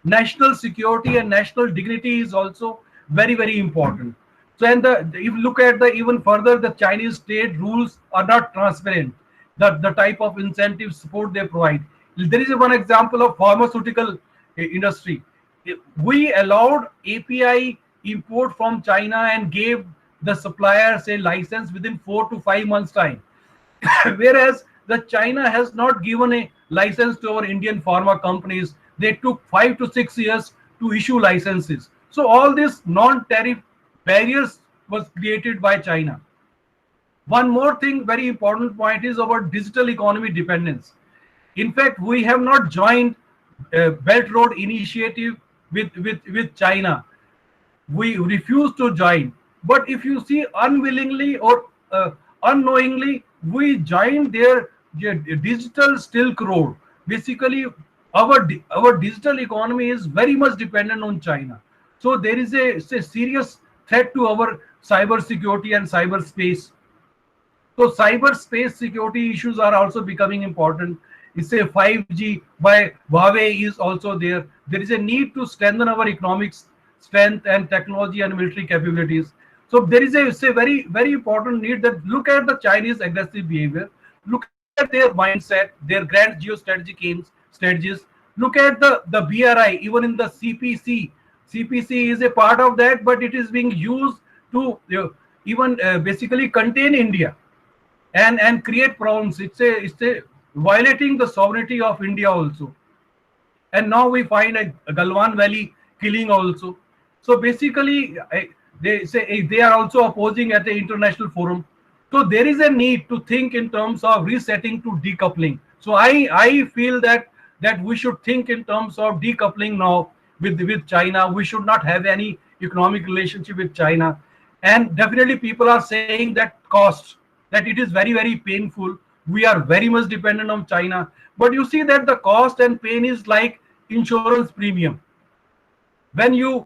[SPEAKER 5] National security and national dignity is also very important. So, and if you look at the even further, the Chinese trade rules are not transparent. The type of incentive support they provide. There is one example of pharmaceutical industry. We allowed API import from China and gave the suppliers a license within 4 to 5 months time, whereas the China has not given a license to our Indian pharma companies. They took 5 to 6 years to issue licenses. So all these non-tariff barriers was created by China. One more thing, very important point, is about digital economy dependence. In fact, we have not joined Belt Road Initiative with China. We refuse to join. But if you see, unwillingly or unknowingly, we joined their digital Silk Road. Basically, our digital economy is very much dependent on China. So there is a serious threat to our cyber security and cyberspace. So cyberspace security issues are also becoming important. It's a 5G by Huawei is also there. There is a need to strengthen our economics strength and technology and military capabilities. So there is a very, very important need that look at the Chinese aggressive behavior, look at their mindset, their grand geostrategic aims, strategies. Look at the BRI, even in the CPC. CPC is a part of that, but it is being used to even basically contain India and create problems. It's a violating the sovereignty of India also. And now we find a Galwan Valley killing also. So basically, they say they are also opposing at the international forum. So there is a need to think in terms of resetting to decoupling. So I feel that we should think in terms of decoupling now with China. We should not have any economic relationship with China. And definitely people are saying that cost, that it is very, very painful. We are very much dependent on China. But you see that the cost and pain is like insurance premium. When you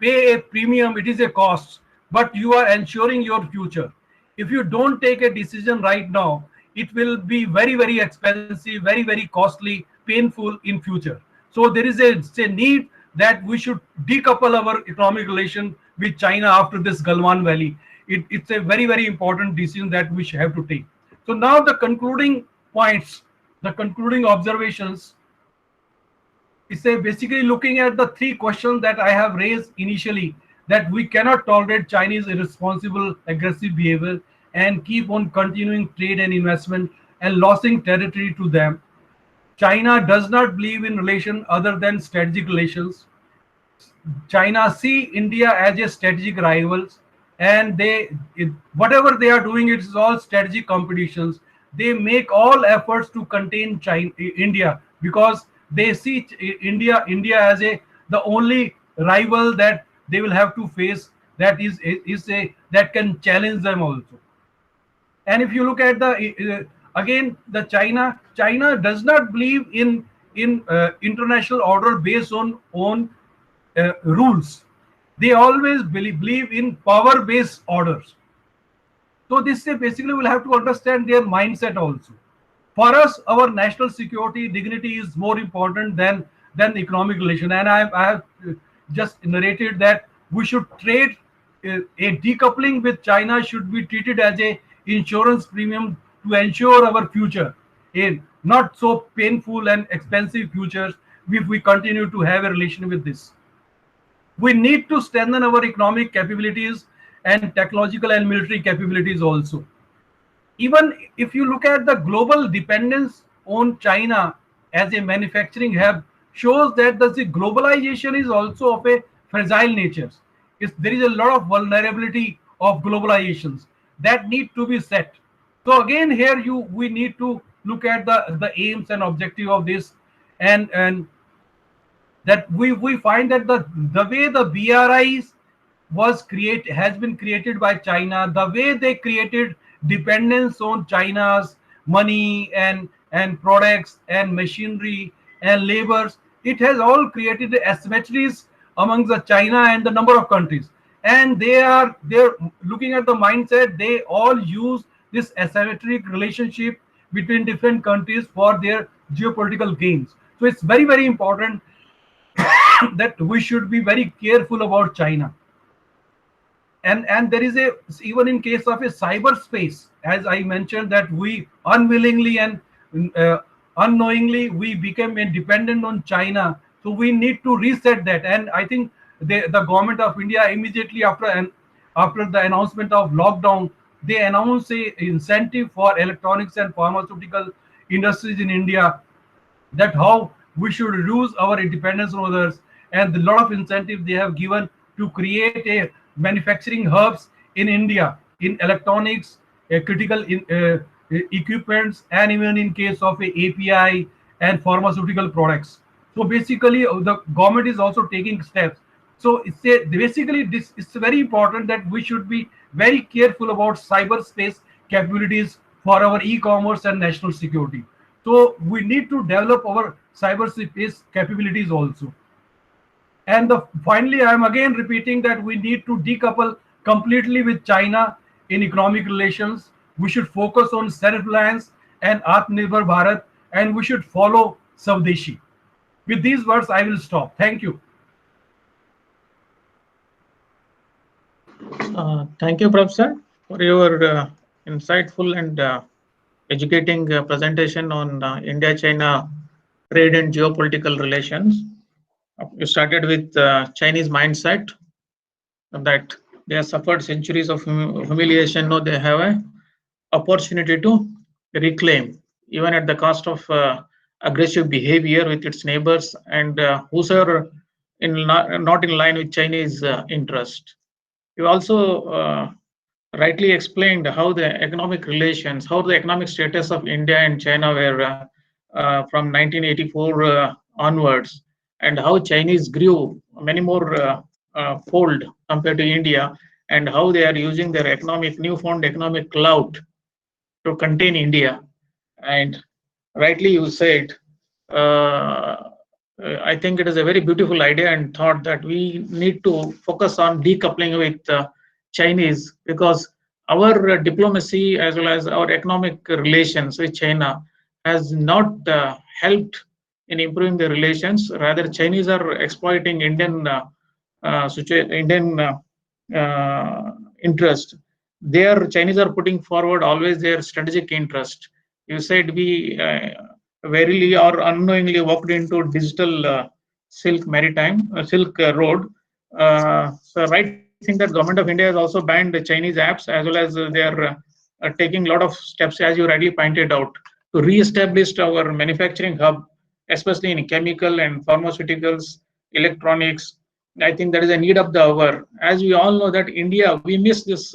[SPEAKER 5] pay a premium, it is a cost, but you are ensuring your future. If you don't take a decision right now, it will be very, very expensive, very, very costly, painful in future. So there is a need that we should decouple our economic relation with China after this Galwan Valley. It's a very, very important decision that we should have to take. So now the concluding points, the concluding observations, is basically looking at the three questions that I have raised initially, that we cannot tolerate Chinese irresponsible, aggressive behavior and keep on continuing trade and investment and losing territory to them. China does not believe in relation other than strategic relations. China see India as a strategic rivals, and whatever they are doing, it is all strategic competitions. They make all efforts to contain India, because they see India as the only rival that they will have to face, that that can challenge them also. And if you look at the again the China does not believe in international order based on rules. They always believe in power based orders. So this basically will have to understand their mindset also. For us, our national security dignity is more important than economic relation. And I have just narrated that we should trade a decoupling with China should be treated as a insurance premium to ensure our future, a not so painful and expensive futures if we continue to have a relation with this. We need to strengthen our economic capabilities and technological and military capabilities also. Even if you look at the global dependence on China as a manufacturing hub, shows that the globalization is also of a fragile nature. There is a lot of vulnerability of globalizations that need to be set. So again, here we need to look at the aims and objective of this, and that we find that the way the BRIs has been created by China, the way they created dependence on China's money and products and machinery and labors, it has all created asymmetries amongst the China and the number of countries. And they're looking at the mindset, they all use this asymmetric relationship between different countries for their geopolitical gains. So it's very, very important that we should be very careful about China. And there is even in case of a cyberspace, as I mentioned, that we unwillingly and unknowingly we became dependent on China. So we need to reset that. And I think the government of India immediately after the announcement of lockdown, they announced a incentive for electronics and pharmaceutical industries in India, that how we should reduce our dependence on others, and a lot of incentive they have given to create a manufacturing hubs in India in electronics, critical equipments, and even in case of a API and pharmaceutical products. So basically, the government is also taking steps. So basically, this is very important that we should be very careful about cyberspace capabilities for our e-commerce and national security. So we need to develop our cyberspace capabilities also. And finally, I am again repeating that we need to decouple completely with China in economic relations. We should focus on self-reliance and Atmanirbhar Bharat, and we should follow Swadeshi. With these words, I will stop. Thank you.
[SPEAKER 1] Thank you, Professor, for your insightful and educating presentation on India-China trade and geopolitical relations. You started with Chinese mindset that they have suffered centuries of humiliation. Now they have an opportunity to reclaim, even at the cost of aggressive behavior with its neighbors and whosoever not in line with Chinese interest. You also rightly explained how the economic relations, how the economic status of India and China were from 1984 onwards, and how Chinese grew many more fold compared to India, and how they are using their newfound economic clout to contain India. And rightly you said, I think it is a very beautiful idea and thought that we need to focus on decoupling with Chinese, because our diplomacy as well as our economic relations with China has not helped in improving the relations. Rather, Chinese are exploiting Indian interest. Their Chinese are putting forward always their strategic interest. You said we verily or unknowingly walked into digital silk road. So right thing that government of India has also banned the Chinese apps, as well as they are taking a lot of steps, as you rightly pointed out, to re-establish our manufacturing hub, especially in chemical and pharmaceuticals, electronics. I think that is a need of the hour. As we all know that India, we miss this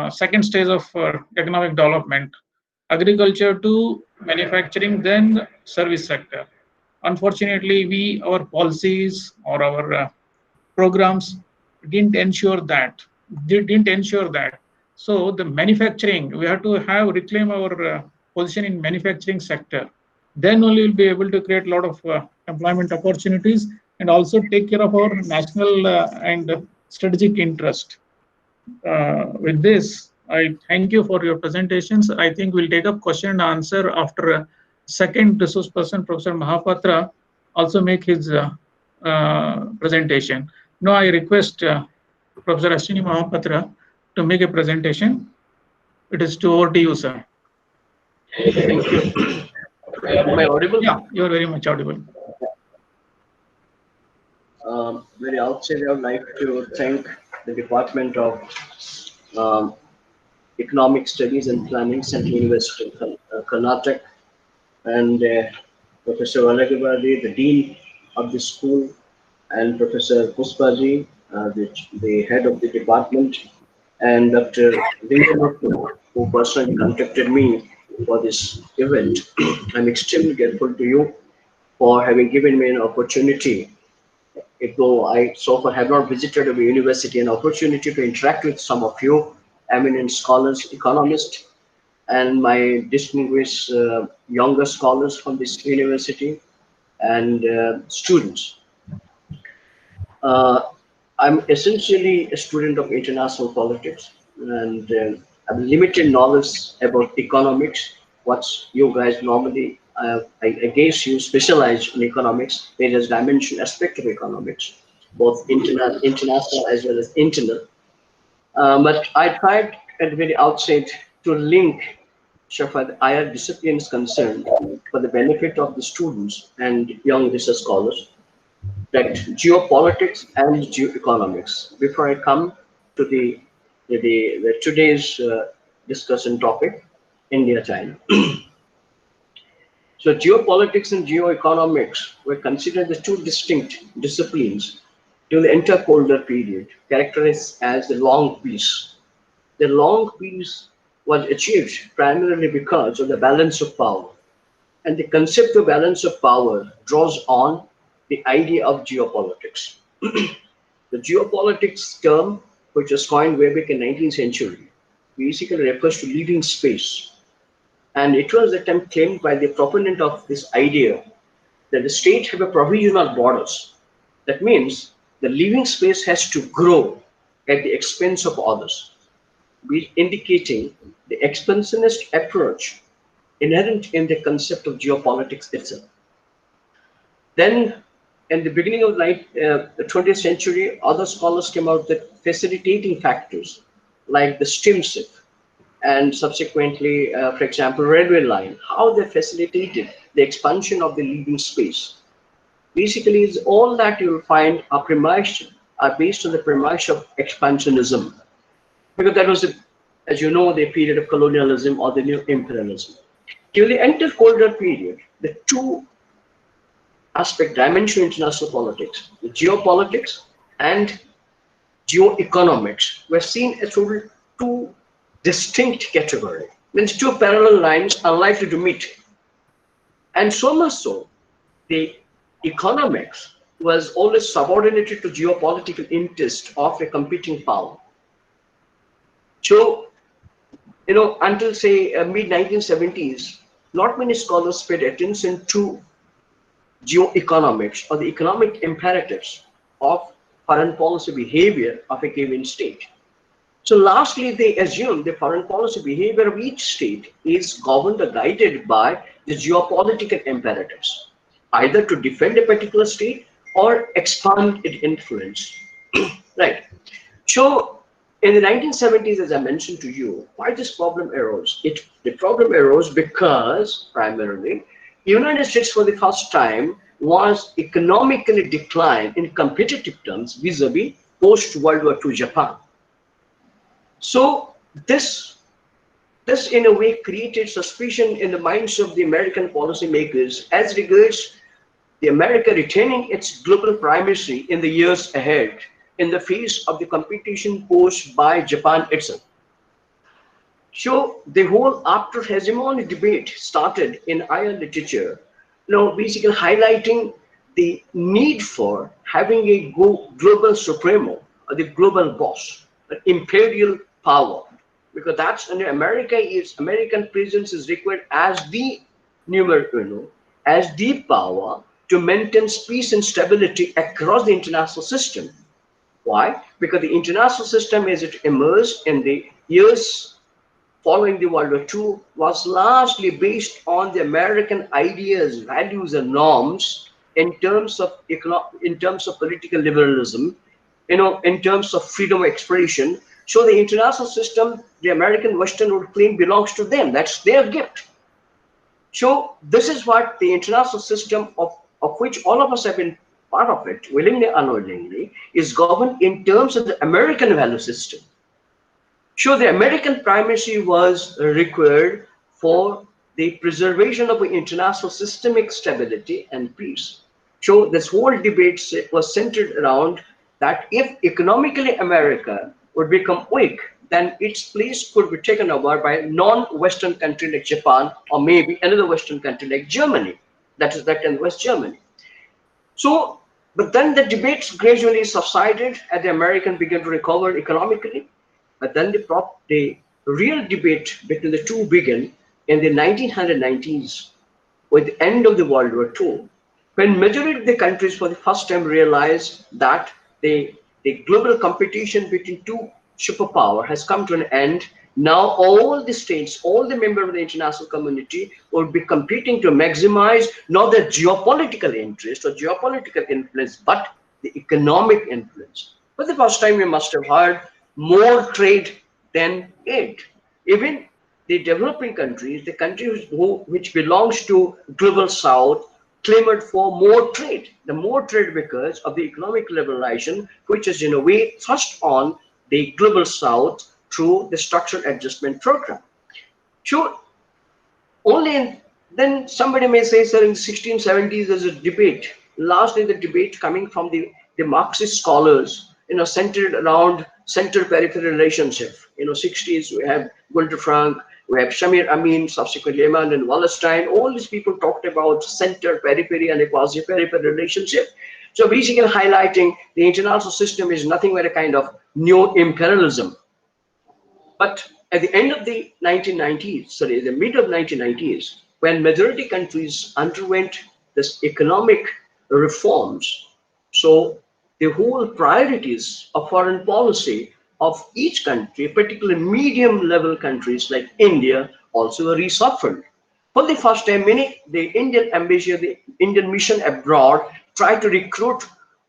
[SPEAKER 1] second stage of economic development, agriculture to manufacturing, then service sector. Unfortunately, our policies or our programs didn't ensure that. So the manufacturing, we have to reclaim our position in manufacturing sector. Then only we'll be able to create a lot of employment opportunities and also take care of our national and strategic interest. With this, I thank you for your presentations. I think we'll take up question and answer after a second resource person, Professor Mohapatra, also make his presentation. Now I request Professor Ashwini Mohapatra to make a presentation. It is over to you, sir.
[SPEAKER 4] Thank you. Am I audible?
[SPEAKER 1] Yeah, you are very much audible.
[SPEAKER 4] Very outset, I would like to thank the Department of Economic Studies and Planning, Central University of Karnataka, and Professor Valagabadi, the Dean of the school, and Professor Puspaji, the head of the department, and Dr. Vijay, who personally contacted me for this event. I'm extremely grateful to you for having given me an opportunity. Though I so far have not visited a university, an opportunity to interact with some of you eminent scholars, economists, and my distinguished younger scholars from this university and students. I'm essentially a student of international politics, and I have limited knowledge about economics. What's you guys normally, I guess you specialize in economics, various dimension aspect of economics, both international as well as internal. But I tried at the very outset to link so far the higher disciplines concerned for the benefit of the students and young research scholars, that geopolitics and geoeconomics. Before I come to the today's discussion topic, India-China. So geopolitics and geoeconomics were considered the two distinct disciplines during the intercolder period, characterized as the long peace. The long peace was achieved primarily because of the balance of power. And the concept of balance of power draws on the idea of geopolitics. The geopolitics term, which was coined way back in 19th century, basically refers to living space. And it was the term claimed by the proponent of this idea that the state have a provisional borders. That means the living space has to grow at the expense of others, indicating the expansionist approach inherent in the concept of geopolitics itself. Then, in the beginning of the 20th century, other scholars came out with facilitating factors like the steamship and subsequently, for example, railway line, how they facilitated the expansion of the living space. Basically, is all that you will find are based on the premise of expansionism, because that was, as you know, the period of colonialism or the new imperialism. During the intercolder period, the two aspect dimension of international politics, the geopolitics and geoeconomics, were seen as two distinct categories. Means two parallel lines unlikely to meet. And so much so, the economics was always subordinated to geopolitical interest of a competing power. So, until say mid 1970s, not many scholars paid attention to geoeconomics or the economic imperatives of foreign policy behavior of a given state. So lastly, they assume the foreign policy behavior of each state is governed or guided by the geopolitical imperatives, either to defend a particular state or expand its influence. Right. So in the 1970s, as I mentioned to you, why this problem arose? The problem arose because primarily United States for the first time was economically declined in competitive terms vis-a-vis post-World War II Japan. So this in a way created suspicion in the minds of the American policymakers as regards the America retaining its global primacy in the years ahead in the face of the competition posed by Japan itself. So the whole after hegemony debate started in higher literature, basically highlighting the need for having a global supremo or the global boss, an imperial power, because that's American presence is required as the as the power to maintain peace and stability across the international system. Why? Because the international system, as it emerged in the years following the World War II, was largely based on the American ideas, values, and norms in terms of political liberalism, in terms of freedom of expression. So the international system, the American Western would claim belongs to them. That's their gift. So this is what the international system of which all of us have been part of it, willingly or unwillingly, is governed in terms of the American value system. So the American primacy was required for the preservation of international systemic stability and peace. So this whole debate was centered around that if economically America would become weak, then its place could be taken over by a non-Western country like Japan, or maybe another Western country like Germany, that in West Germany. So, but then the debates gradually subsided as the Americans began to recover economically. But then the real debate between the two began in the 1990s with the end of the World War II, when majority of the countries for the first time realized that the global competition between two superpower has come to an end. Now all the states, all the members of the international community will be competing to maximize not the geopolitical interest or geopolitical influence, but the economic influence. For the first time, you must have heard more trade than aid. Even the developing countries, the countries which belongs to global south, clamored for more trade. The more trade because of the economic liberalization, which is in a way thrust on the global south through the structural adjustment program. So then somebody may say, sir, in the 1670s there's a debate. Lastly, the debate coming from the the Marxist scholars, centered around center-periphery relationship. 60s, we have Gunter Frank, we have Shamir Amin, subsequently Eman and Wallerstein. All these people talked about center-periphery and a quasi-periphery relationship. So basically highlighting the international system is nothing but a kind of neo-imperialism. But at the end of the 1990s, sorry, the mid of 1990s, when majority countries underwent this economic reforms, so the whole priorities of foreign policy of each country, particularly medium-level countries like India, also were reshuffled. For the first time, the Indian embassy, the Indian mission abroad, tried to recruit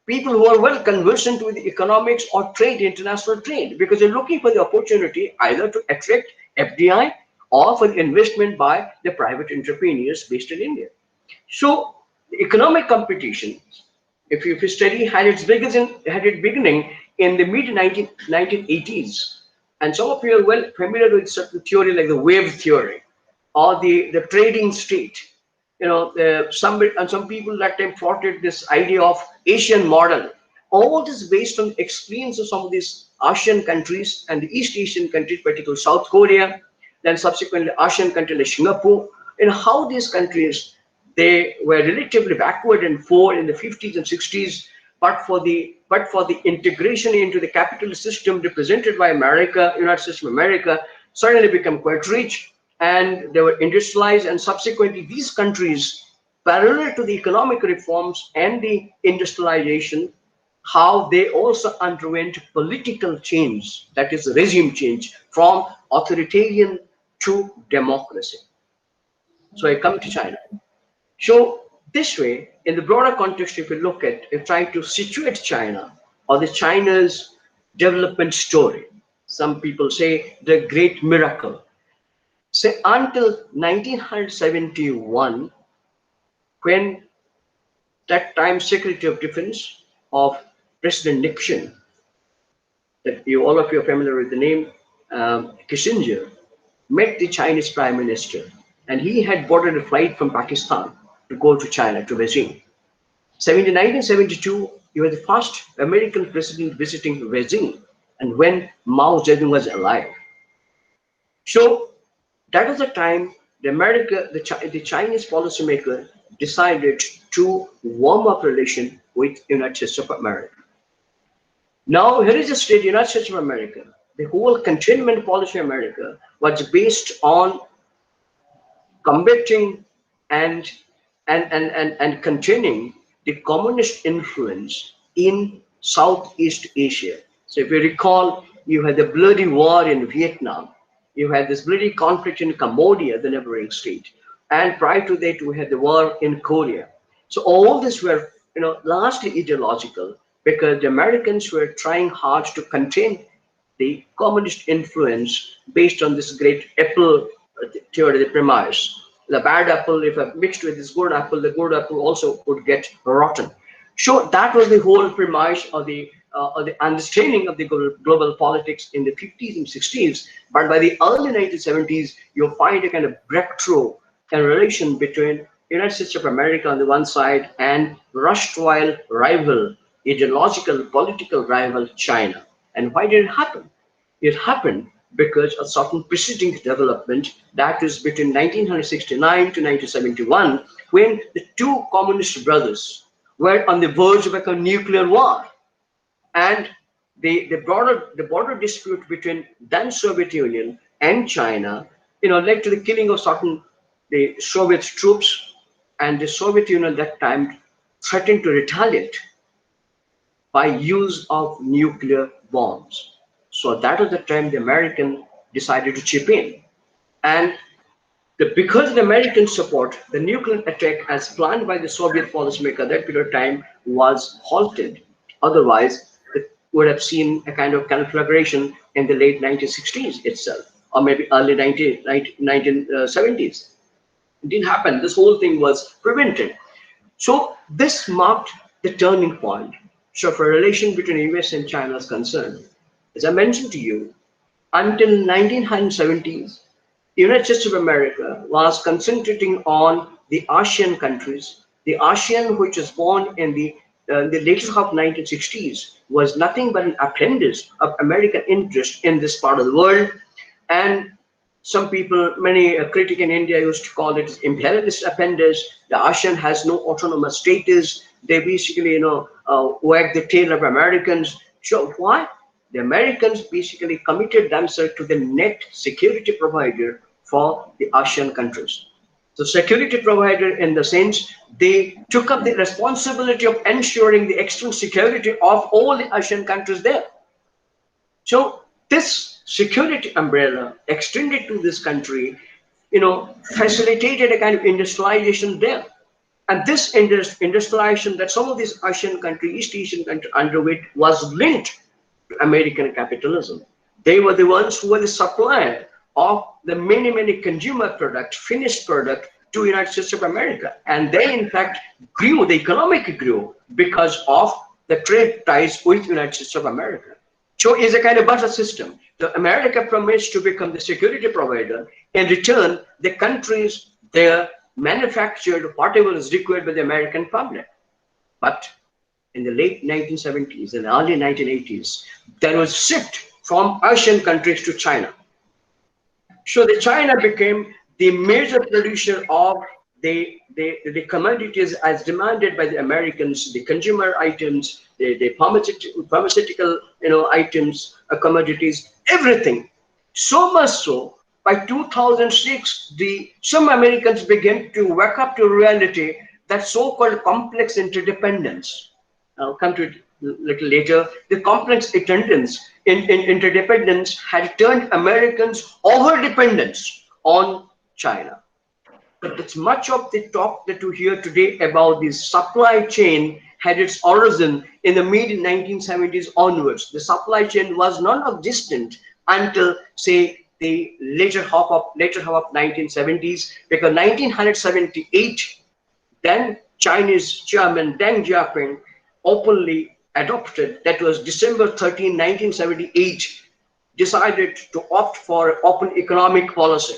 [SPEAKER 4] people who are well conversant with economics or trade, international trade, because they're looking for the opportunity either to attract FDI or for investment by the private entrepreneurs based in India. So the economic competition, if you study, had its beginning in the mid 1980s. And some of you are well familiar with certain theory like the wave theory or the trading state. Some people that time floated this idea of Asian model. All this based on experience of some of these Asian countries and the East Asian countries, particularly South Korea, then subsequently Asian countries like Singapore, and how these countries, they were relatively backward and forward in the 50s and 60s, but for the integration into the capitalist system represented by America, United States of America, suddenly become quite rich, and they were industrialized, and subsequently these countries, parallel to the economic reforms and the industrialization, how they also underwent political change, that is regime change, from authoritarian to democracy. So I come to China. So this way, in the broader context, if you look at, if trying to situate China or the China's development story, some people say the great miracle. Say until 1971, when that time Secretary of Defense of President Nixon, that all of you are familiar with the name, Kissinger, met the Chinese Prime Minister, and he had boarded a flight from Pakistan to go to China, to Beijing. 1972, he was the first American president visiting Beijing, and when Mao Zedong was alive. So that was the time the Chinese policymaker decided to warm up relation with United States of America. Now, here is the state, United States of America. The whole containment policy of America was based on combating and containing the communist influence in Southeast Asia. So if you recall, you had the bloody war in Vietnam. You had this bloody conflict in Cambodia, the neighboring state. And prior to that, we had the war in Korea. So all this were, largely ideological, because the Americans were trying hard to contain the communist influence based on this great apple theory, the premise. The bad apple, if mixed with this good apple, the good apple also would get rotten. So that was the whole premise of the understanding of the global politics in the 50s and 60s. But by the early 1970s, you'll find a kind of breakthrough in relation between United States of America on the one side and erstwhile rival, ideological, political rival China. And why did it happen? It happened because of certain preceding development, that is between 1969 to 1971, when the two communist brothers were on the verge of a nuclear war. And the border dispute between then Soviet Union and China, led to the killing of the Soviet troops, and the Soviet Union at that time threatened to retaliate by use of nuclear bombs. So that was the time the American decided to chip in. And because the American support, the nuclear attack as planned by the Soviet policymaker at that period of time was halted. Otherwise, it would have seen a kind of conflagration in the late 1960s itself, or maybe early 1970s. It didn't happen. This whole thing was prevented. So this marked the turning point. So for relation between US and China is concerned, as I mentioned to you, until 1970s, the United States of America was concentrating on the ASEAN countries, the ASEAN which was born in the the later half of 1960s was nothing but an appendix of American interest in this part of the world. And some people, many critics in India used to call it imperialist appendix. The ASEAN has no autonomous status. They basically, wag the tail of Americans. So why? The Americans basically committed themselves to the net security provider for the ASEAN countries. So security provider in the sense they took up the responsibility of ensuring the external security of all the ASEAN countries there. So this security umbrella extended to this country, facilitated a kind of industrialization there. And this industrialization that some of these Asian countries, East Asian countries underwent was linked to American capitalism. They were the ones who were the supplier of the many, many consumer product, finished product to United States of America. And they in fact grew, the economic grew because of the trade ties with United States of America. So it's a kind of barter system. The America promised to become the security provider. In return, the countries there manufactured whatever is required by the American public. But in the late 1970s and early 1980s, there was a shift from Asian countries to China. So the China became the major producer of the commodities as demanded by the Americans, the consumer items, the pharmaceutical items, commodities, everything. So much so, by 2006, some Americans began to wake up to reality that so-called complex interdependence. I'll come to it a little later. The complex interdependence had turned Americans over-dependence on China. But it's much of the talk that you hear today about the supply chain had its origin in the mid-1970s onwards. The supply chain was non-existent until, say, the later half of 1970s, because 1978, then Chinese Chairman Deng Xiaoping openly adopted, that was December 13, 1978, decided to opt for open economic policy.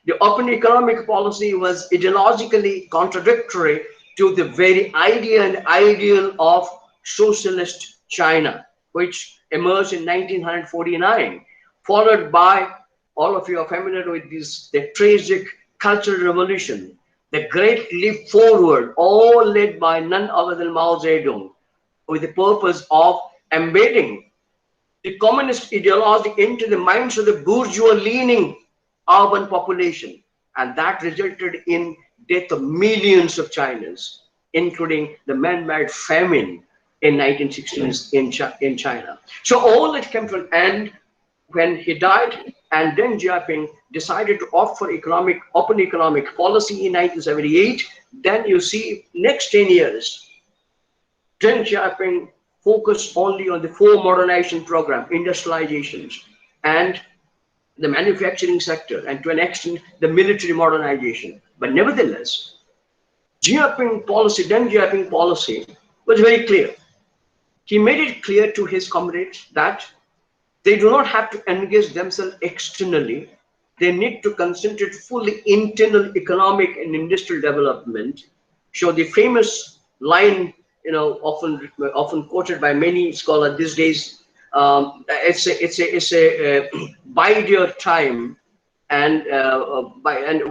[SPEAKER 4] The open economic policy was ideologically contradictory to the very idea and ideal of socialist China, which emerged in 1949, followed by, all of you are familiar with this, the tragic Cultural Revolution, the Great Leap Forward, all led by none other than Mao Zedong, with the purpose of embedding the communist ideology into the minds of the bourgeois-leaning urban population, and that resulted in death of millions of Chinese, including the man-made famine in 1960s in China. So all that came to an end when he died, and Deng Xiaoping decided to opt for open economic policy in 1978. Then you see next 10 years, Deng Xiaoping focused only on the 4 modernization program, industrializations, and the manufacturing sector, and to an extent, the military modernization. But nevertheless, Deng Xiaoping policy was very clear. He made it clear to his comrades that they do not have to engage themselves externally. They need to concentrate fully internal economic and industrial development. So the famous line, often quoted by many scholars these days, it's a bide your time and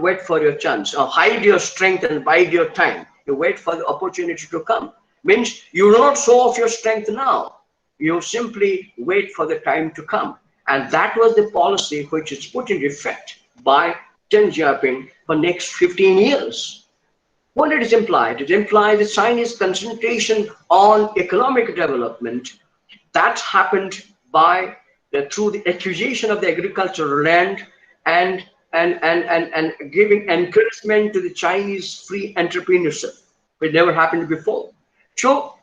[SPEAKER 4] wait for your chance, or hide your strength and bide your time. You wait for the opportunity to come. Means you do not show off your strength now. You simply wait for the time to come. And that was the policy which is put in effect by Deng Xiaoping for next 15 years. What did it imply? It implied the Chinese concentration on economic development. That happened through the acquisition of the agricultural land and giving encouragement to the Chinese free entrepreneurship, which never happened before. So,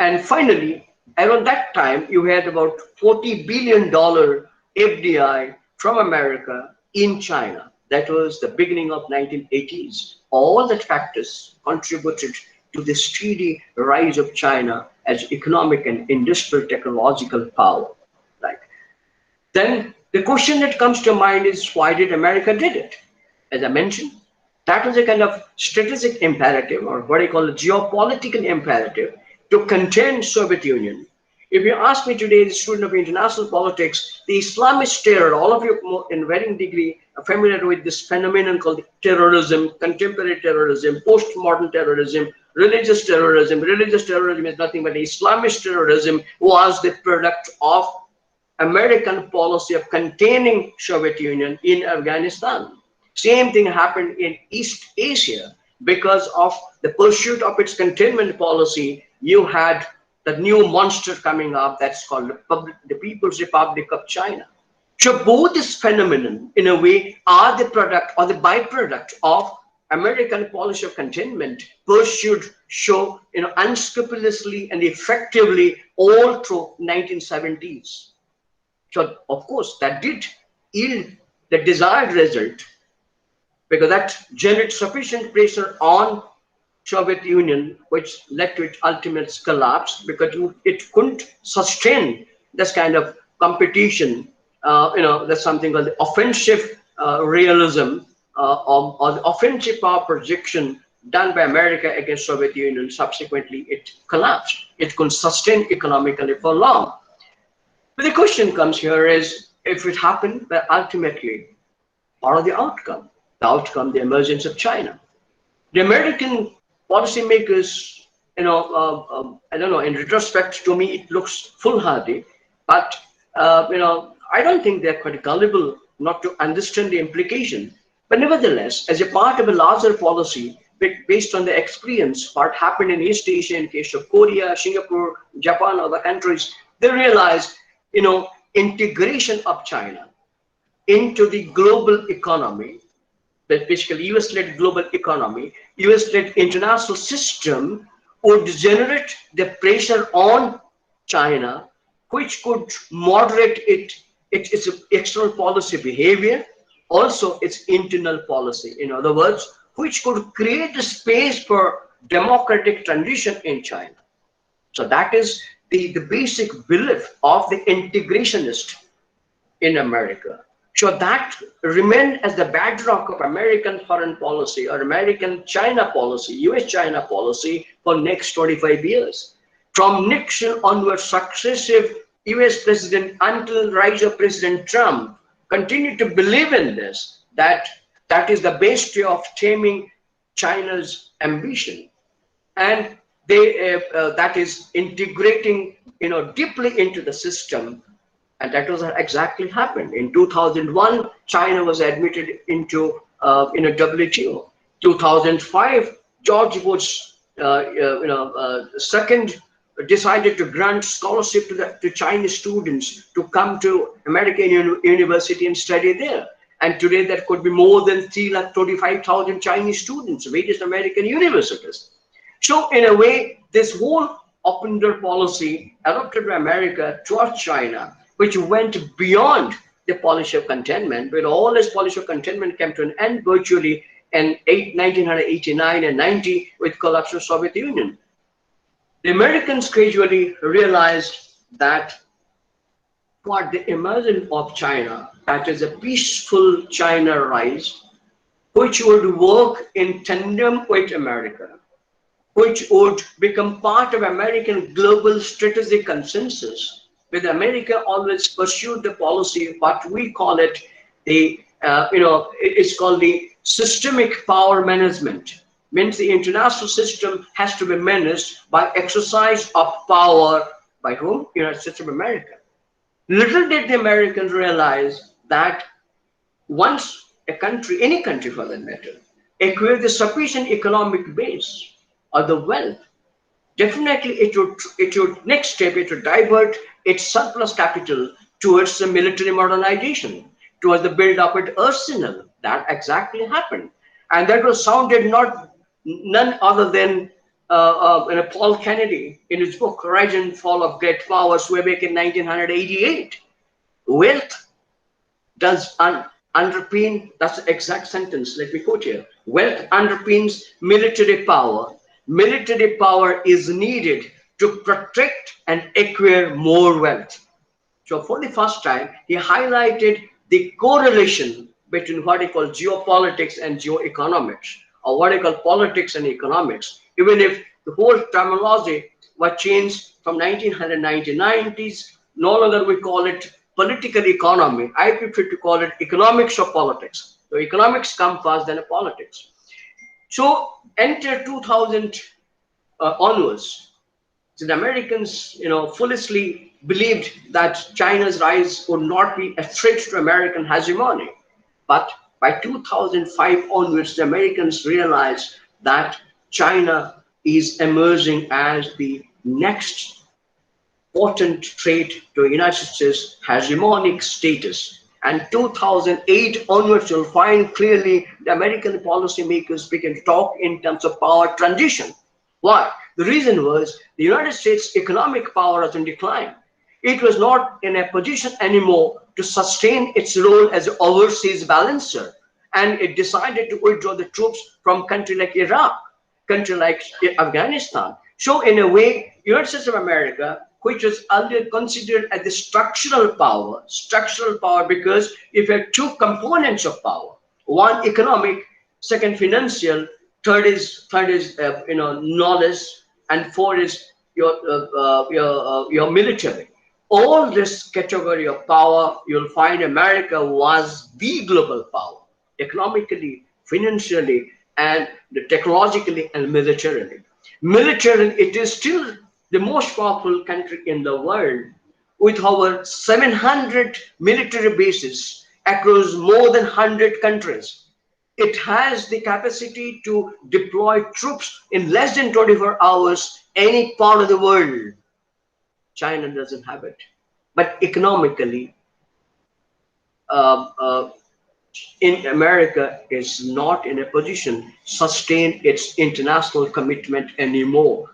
[SPEAKER 4] and finally, around that time, you had about $40 billion FDI from America in China. That was the beginning of 1980s. All that factors contributed to the steady rise of China as economic and industrial technological power. Right. Then the question that comes to mind is, why did America did it? As I mentioned, that was a kind of strategic imperative, or what I call a geopolitical imperative. to contain Soviet Union. If you ask me today, the student of international politics, the Islamist terror, all of you in varying degree are familiar with this phenomenon called terrorism, contemporary terrorism, postmodern terrorism, religious terrorism. Religious terrorism is nothing but Islamist terrorism was the product of American policy of containing Soviet Union in Afghanistan. Same thing happened in East Asia. Because of the pursuit of its containment policy, you had the new monster coming up that's called the People's Republic of China. So both this phenomenon, in a way, are the product or the byproduct of American policy of containment pursued unscrupulously and effectively all through 1970s. So of course that did yield the desired result, because that generated sufficient pressure on Soviet Union, which led to its ultimate collapse, because it couldn't sustain this kind of competition. There's something called the offensive realism or the offensive power projection done by America against Soviet Union. Subsequently, it collapsed. It couldn't sustain economically for long. But the question comes here is, if it happened, but ultimately, what are the outcome? The outcome, the emergence of China. The American policymakers, I don't know, in retrospect, to me, it looks foolhardy, but, I don't think they're quite gullible not to understand the implication. But nevertheless, as a part of a larger policy, based on the experience, what happened in East Asia in case of Korea, Singapore, Japan, other countries, they realized, integration of China into the global economy, that basically US-led global economy, US-led international system would generate the pressure on China, which could moderate its external policy behavior, also its internal policy. In other words, which could create a space for democratic transition in China. So that is the basic belief of the integrationist in America. So that remained as the bedrock of American foreign policy or American China policy, US-China policy for next 25 years. From Nixon onward, successive US president until rise of President Trump continued to believe in this, that is the best way of taming China's ambition. And they that is integrating deeply into the system. And that was exactly happened. In 2001, China was admitted into WTO. 2005, George Bush, second, decided to grant scholarship to Chinese students to come to American university and study there. And today, there could be more than 325,000 Chinese students, various American universities. So, in a way, this whole open door policy adopted by America towards China, which went beyond the policy of containment, but all this policy of containment came to an end virtually in 1989 and 90 with collapse of Soviet Union. The Americans gradually realized that what the emergence of China, that is a peaceful China rise, which would work in tandem with America, which would become part of American global strategic consensus. With America always pursued the policy, what we call it, it's called the systemic power management. Means the international system has to be managed by exercise of power by whom? United States of America. Little did the Americans realize that once a country, any country for that matter, acquires the sufficient economic base or the wealth, definitely it would next step, it would divert its surplus capital towards the military modernization, towards the build up its arsenal. That exactly happened. And that was sounded none other than Paul Kennedy in his book, Rise and Fall of Great Powers, way back in 1988. Wealth does underpin, that's the exact sentence, let me quote here. Wealth underpins military power. Military power is needed to protect and acquire more wealth. So for the first time, he highlighted the correlation between what he called geopolitics and geoeconomics, or what he called politics and economics. Even if the whole terminology were changed from 1990s. No longer we call it political economy. I prefer to call it economics of politics. So economics come first, then politics. So enter 2000 onwards, so the Americans, foolishly believed that China's rise would not be a threat to American hegemony. But by 2005 onwards, the Americans realized that China is emerging as the next potent threat to the United States hegemonic status. And 2008 onwards, you'll find clearly the American policymakers began to talk in terms of power transition. Why? The reason was the United States economic power was in decline. It was not in a position anymore to sustain its role as an overseas balancer. And it decided to withdraw the troops from country like Iraq, country like Afghanistan. So in a way, United States of America, which was earlier considered as the structural power because if you have two components of power, one economic, second financial, third is knowledge, and fourth is your military. All this category of power, you'll find America was the global power, economically, financially, and technologically and militarily. Militarily, it is still the most powerful country in the world with over 700 military bases across more than 100 countries. It has the capacity to deploy troops in less than 24 hours any part of the world. China doesn't have it. But economically, in America is not in a position to sustain its international commitment anymore.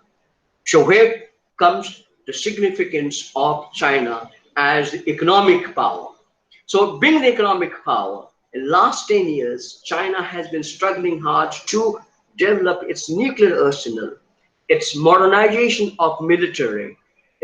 [SPEAKER 4] So where comes the significance of China as the economic power? So being the economic power, in the last 10 years, China has been struggling hard to develop its nuclear arsenal, its modernization of military.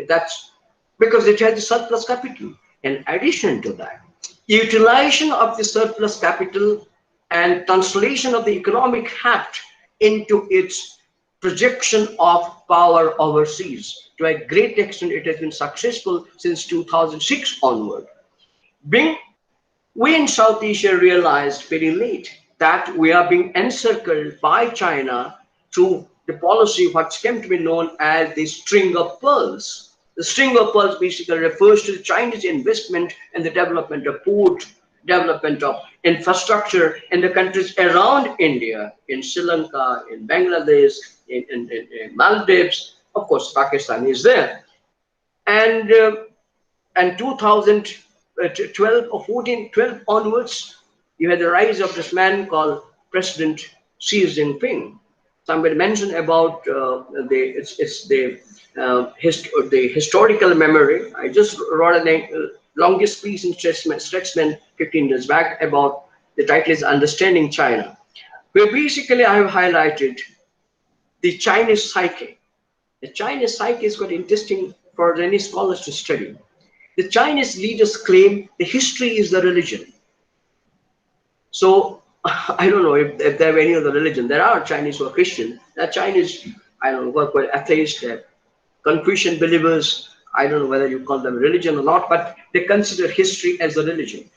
[SPEAKER 4] That's because it has the surplus capital. In addition to that, utilization of the surplus capital and translation of the economic heft into its projection of power overseas. To a great extent, it has been successful since 2006 onward. We in South Asia realized very late that we are being encircled by China through the policy what came to be known as the string of pearls. The string of pearls basically refers to the Chinese investment in the development of port, development of infrastructure in the countries around India, in Sri Lanka, in Bangladesh, in Maldives. Of course, Pakistan is there. And 2012 or 12 onwards, you had the rise of this man called President Xi Jinping. Somebody mentioned about the historical memory. I just wrote a longest piece in Statesman 15 years back about the title is Understanding China, where basically I have highlighted the Chinese psyche. The Chinese psyche is quite interesting for any scholars to study. The Chinese leaders claim the history is the religion. So I don't know if they have any other religion. There are Chinese who are Christian. There are Chinese, I don't know, who are called atheists, Confucian believers. I don't know whether you call them religion or not, but they consider history as a religion.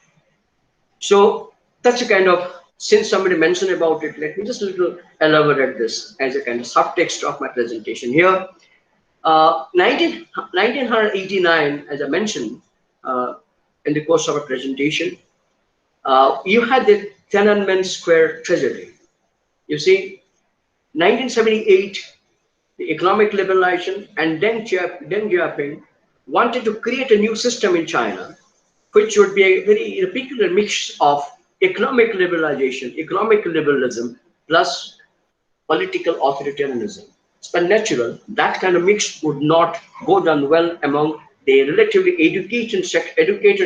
[SPEAKER 4] So that's a kind of, since somebody mentioned about it, let me just a little elaborate this as a kind of subtext of my presentation here. 1989, as I mentioned in the course of a presentation, you had the Tiananmen Square tragedy. You see, 1978, the economic liberalization, and Deng Xiaoping wanted to create a new system in China, which would be a very peculiar mix of economic liberalism, plus political authoritarianism. It's but natural that kind of mix would not go down well among the relatively educated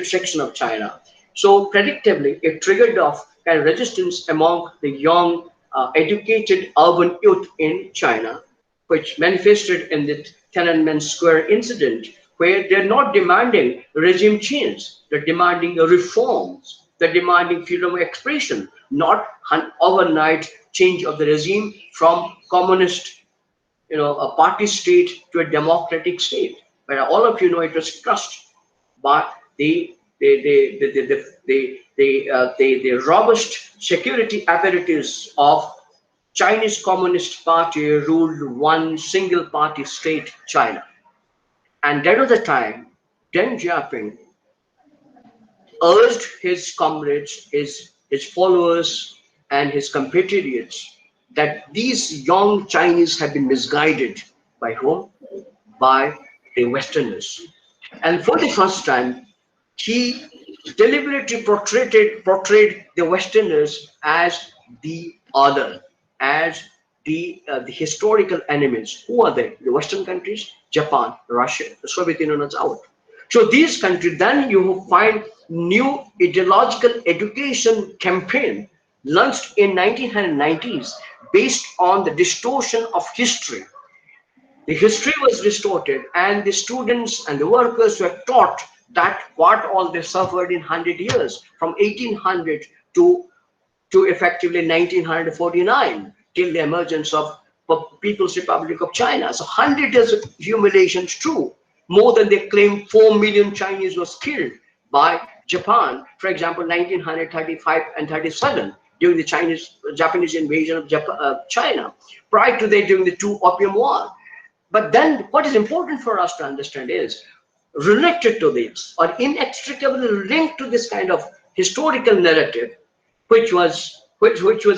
[SPEAKER 4] section of China. So predictably, it triggered off kind of resistance among the young, educated urban youth in China, which manifested in the Tiananmen Square incident, where they're not demanding regime change, they're demanding reforms, they're demanding freedom of expression, not an overnight change of the regime from communist a party state to a democratic state. But all of you know it was crushed by the robust security apparatus of Chinese Communist Party ruled one single party state, China. And that was the time Deng Xiaoping urged his comrades, his followers, and his compatriots that these young Chinese have been misguided by whom? By the Westerners. And for the first time, he deliberately portrayed the Westerners as the other, as the historical enemies. Who are they? The Western countries, Japan, Russia, the Soviet Union is out. So these countries, then you find new ideological education campaign launched in 1990s based on the distortion of history. The history was distorted, and the students and the workers were taught that what all they suffered in 100 years, from 1800 to effectively 1949, till the emergence of People's Republic of China. So 100 years of humiliations, true. More than they claim 4 million Chinese was killed by Japan, for example, 1935 and 37, during the Japanese invasion of China. Prior to that, during the two Opium War. But then what is important for us to understand is, related to this, or inextricably linked to this kind of historical narrative, which was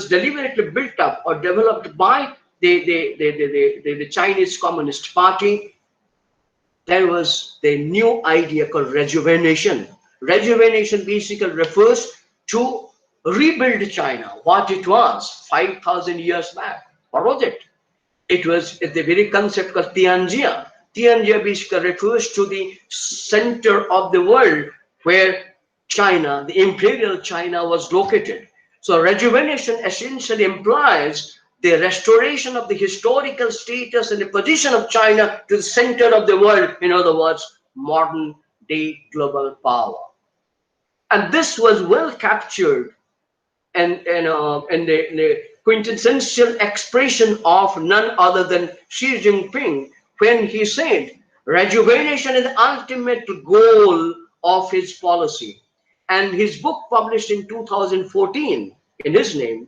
[SPEAKER 4] deliberately built up or developed by the Chinese Communist Party, there was the new idea called rejuvenation. Rejuvenation basically refers to rebuild China, what it was 5,000 years back. What was it? It was the very concept called Tianjia. Tianjia basically refers to the center of the world where China, the imperial China, was located. So rejuvenation essentially implies the restoration of the historical status and the position of China to the center of the world. In other words, modern day global power. And this was well captured in the quintessential expression of none other than Xi Jinping when he said, rejuvenation is the ultimate goal of his policy. And his book, published in 2014 in his name,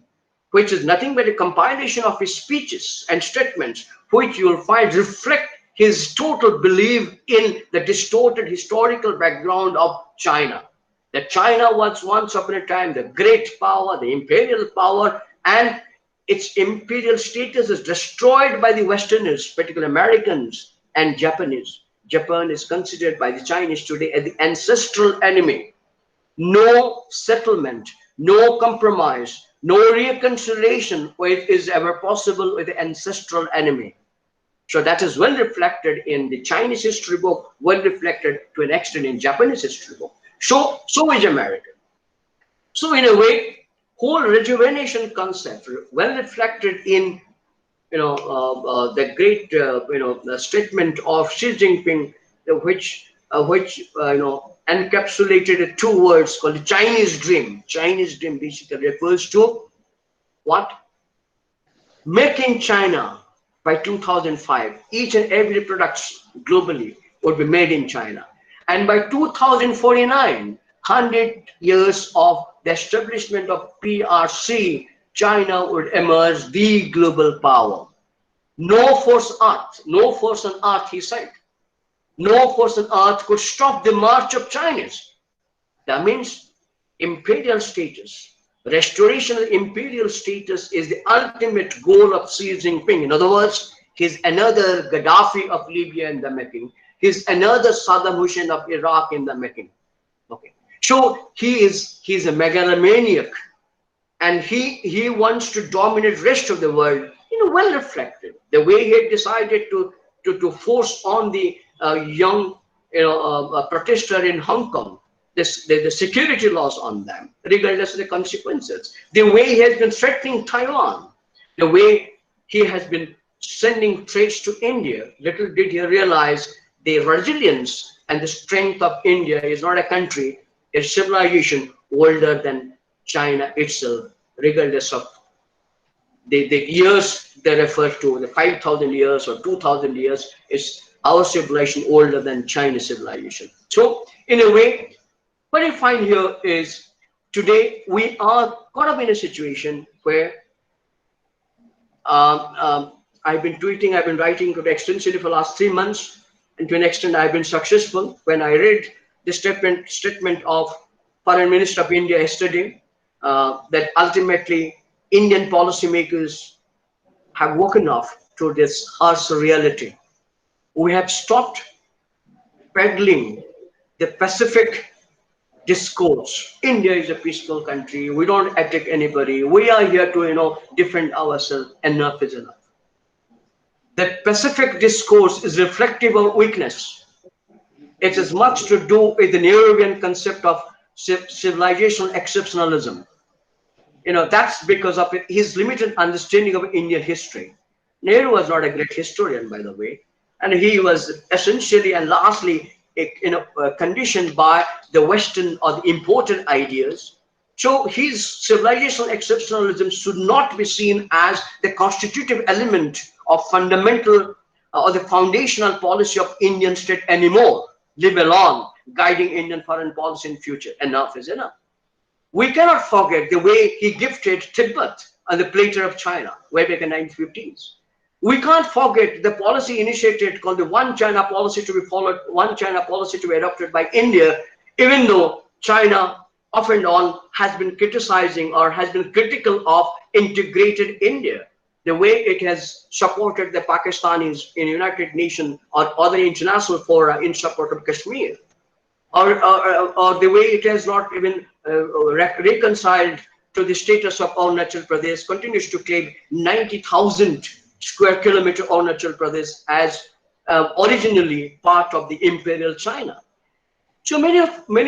[SPEAKER 4] which is nothing but a compilation of his speeches and statements, which you will find reflect his total belief in the distorted historical background of China. That China was once upon a time the great power, the imperial power, and its imperial status is destroyed by the Westerners, particularly Americans and Japanese. Japan is considered by the Chinese today as the ancestral enemy. No settlement, no compromise, no reconciliation is ever possible with the ancestral enemy. So that is well reflected in the Chinese history book, well reflected to an extent in Japanese history book. So is America. So in a way, whole rejuvenation concept, well reflected in the great the statement of Xi Jinping, which encapsulated two words called the Chinese dream. Chinese dream basically refers to what? Making China by 2005. Each and every product globally would be made in China. And by 2049, 100 years of the establishment of PRC, China would emerge the global power. No force on earth, he said, no force on earth could stop the march of Chinese. That means imperial status, restoration of imperial status is the ultimate goal of Xi Jinping. In other words, he's another Gaddafi of Libya in the making. He's another Saddam Hussein of Iraq in the making. Okay. So he's a megalomaniac, and he wants to dominate rest of the world. Well reflected the way he had decided to force on the young protester in Hong Kong the security laws on them, regardless of the consequences. The way he has been threatening Taiwan, the way he has been sending trades to India. Little did he realize the resilience and the strength of India is not a country, a civilization older than China itself, regardless of the years they refer to, the 5,000 years or 2,000 years, is our civilization older than China's civilization. So in a way, what you find here is today we are caught up in a situation where I've been tweeting, I've been writing extensively for the last 3 months, and to an extent I've been successful. When I read the statement of Foreign Minister of India yesterday, that ultimately Indian policymakers have woken up to this harsh reality. We have stopped peddling the Pacific discourse. India is a peaceful country. We don't attack anybody. We are here to, defend ourselves. Enough is enough. The Pacific discourse is reflective of weakness. It has much to do with the Nehruvian concept of civilizational exceptionalism. That's because of his limited understanding of Indian history. Nehru was not a great historian, by the way, and he was essentially and lastly conditioned by the Western or the imported ideas. So his civilizational exceptionalism should not be seen as the constitutive element of fundamental or the foundational policy of Indian state anymore, live along, guiding Indian foreign policy in future. Enough is enough. We cannot forget the way he gifted Tibet on the platter of China way back in the 1950s. We can't forget the policy initiated called the One China policy to be followed, One China policy to be adopted by India, even though China off and on has been criticizing or has been critical of integrated India, the way it has supported the Pakistanis in United Nations or other international fora in support of Kashmir, or the way it has not even reconciled to the status of Arunachal Pradesh, continues to claim 90,000 square kilometer Arunachal Pradesh as originally part of the imperial China. So many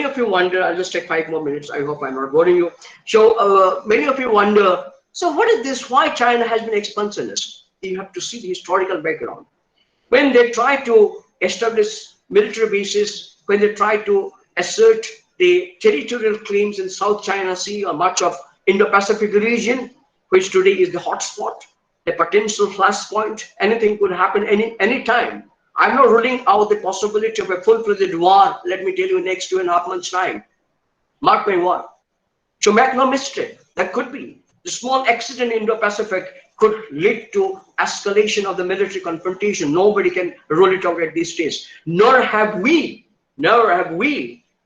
[SPEAKER 4] of you wonder, I'll just take 5 more minutes, I hope I'm not boring you. So many of you wonder, so what is this, why China has been expansionist? You have to see the historical background. When they try to establish military bases, when they try to assert the territorial claims in South China Sea or much of Indo-Pacific region, which today is the hotspot, the potential flashpoint, anything could happen any time. I'm not ruling out the possibility of a full-fledged war, let me tell you, next 2.5 months' time. Mark my word. So make no mistake, that could be. The small accident in Indo-Pacific could lead to escalation of the military confrontation. Nobody can rule it out at this stage. Nor have we,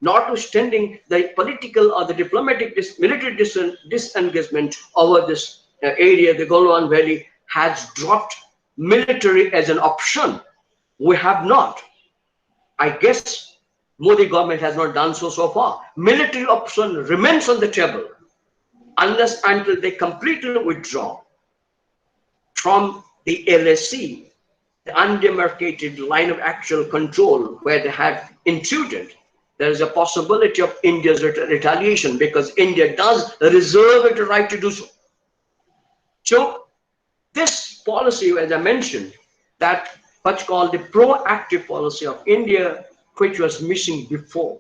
[SPEAKER 4] notwithstanding the political or the diplomatic military disengagement over this area, the Golwan Valley, has dropped military as an option. We have not. I guess Modi government has not done so far. Military option remains on the table unless until they completely withdraw from the LAC, the undemarcated line of actual control where they had intruded. There is a possibility of India's retaliation because India does reserve its right to do so. So this policy, as I mentioned, that what's called the proactive policy of India, which was missing before.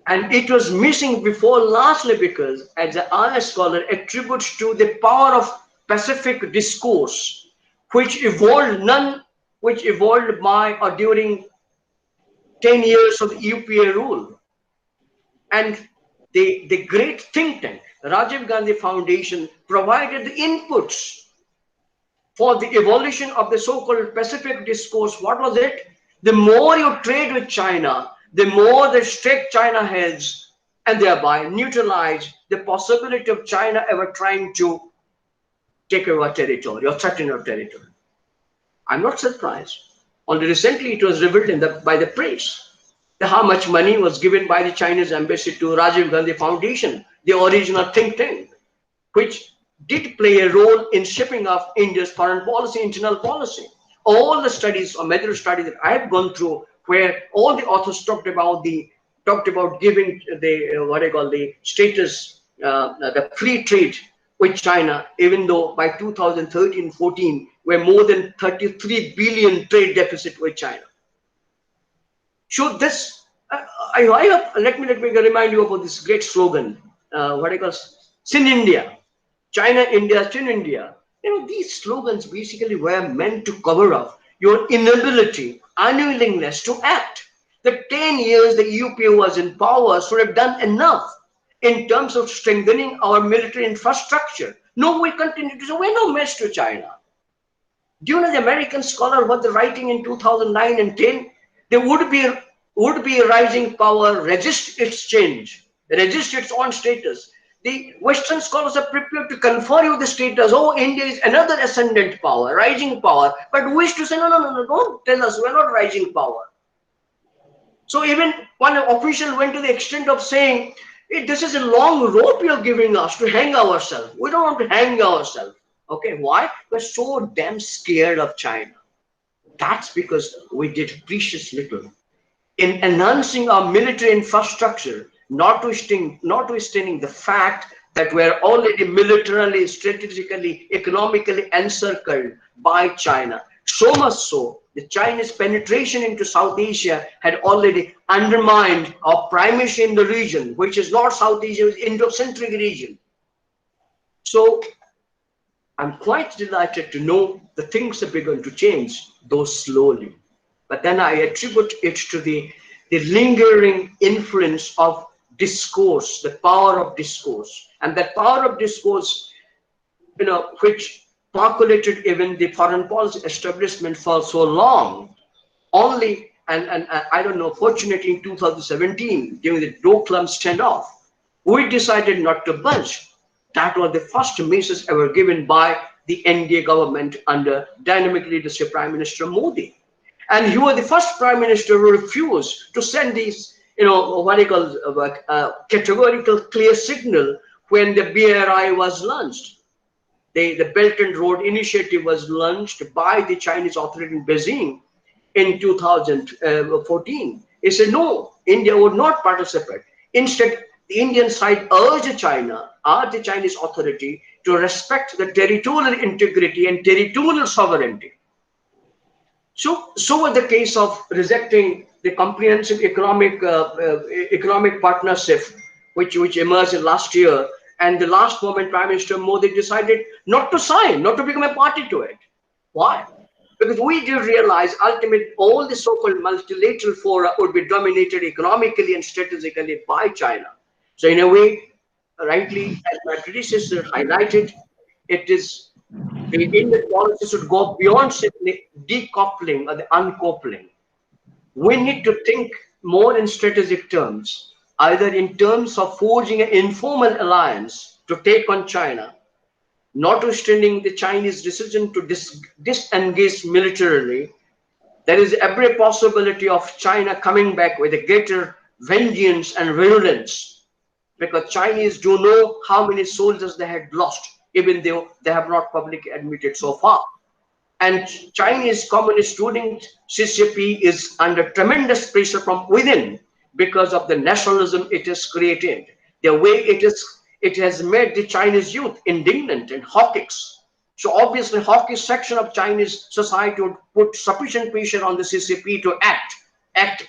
[SPEAKER 4] And it was missing before largely because, as the RS scholar attributes to the power of Pacific discourse, which evolved by or during 10 years of the UPA rule. And the great think tank, Rajiv Gandhi Foundation, provided the inputs for the evolution of the so-called Pacific discourse. What was it? The more you trade with China, the more the stake China has, and thereby neutralize the possibility of China ever trying to take over territory or threaten our territory. I'm not surprised. Only recently it was revealed by the press how much money was given by the Chinese embassy to Rajiv Gandhi Foundation, the original think tank, which did play a role in shaping up India's foreign policy, internal policy. All the studies or major studies that I have gone through, where all the authors talked about giving the status, the free trade with China, even though by 2013-14 we're more than 33 billion trade deficit with China. So this, let me remind you about this great slogan, Sin India. China, India, Tin India. These slogans basically were meant to cover up your inability, unwillingness to act. The 10 years the UPA was in power should have done enough in terms of strengthening our military infrastructure. No, we continue to say we're no match to China. Do you know the American scholar what they're writing in 2009 and 10? There would be a rising power, resist its change, resist its own status. The Western scholars are prepared to confer you the status. Oh, India is another ascendant power, rising power. But we wish to say, no, no, no, no, don't tell us we're not rising power. So even one official went to the extent of saying, hey, this is a long rope you're giving us to hang ourselves. We don't want to hang ourselves. Okay, why? We're so damn scared of China. That's because we did precious little in enhancing our military infrastructure, notwithstanding the fact that we're already militarily, strategically, economically encircled by China. So much so, the Chinese penetration into South Asia had already undermined our primacy in the region, which is not South Asia, it's Indo-centric region. So I'm quite delighted to know the things have begun to change, though slowly. But then I attribute it to the lingering influence of discourse, the power of discourse. And that power of discourse, which percolated even the foreign policy establishment for so long, only, and I don't know, fortunately in 2017, during the Doklam standoff, we decided not to budge. That was the first message ever given by the NDA government under dynamic leadership Prime Minister Modi. And he was the first Prime Minister who refused to send these, what they call categorical clear signal when the BRI was launched. The Belt and Road Initiative was launched by the Chinese authority in Beijing in 2014. He said, no, India would not participate. Instead, the Indian side urged China, the Chinese authority, to respect the territorial integrity and territorial sovereignty. So was the case of rejecting the comprehensive economic partnership, which emerged last year. And the last moment, Prime Minister Modi decided not to sign, not to become a party to it. Why? Because we did realize ultimately all the so-called multilateral fora would be dominated economically and strategically by China. So in a way, rightly, as my predecessor highlighted, it is the Indian policy should go beyond simply decoupling or the uncoupling. We need to think more in strategic terms, either in terms of forging an informal alliance to take on China, notwithstanding the Chinese decision to disengage militarily. There is every possibility of China coming back with a greater vengeance and virulence, because Chinese do know how many soldiers they had lost, even though they have not publicly admitted so far. And Chinese Communist student CCP is under tremendous pressure from within because of the nationalism it has created. The way it has made the Chinese youth indignant and hawkish. So obviously hawkish section of Chinese society would put sufficient pressure on the CCP to act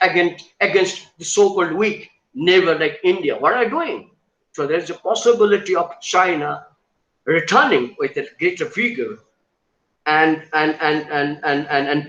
[SPEAKER 4] against the so-called weak neighbor like India. What are they doing? So there's a possibility of China returning with a greater vigor and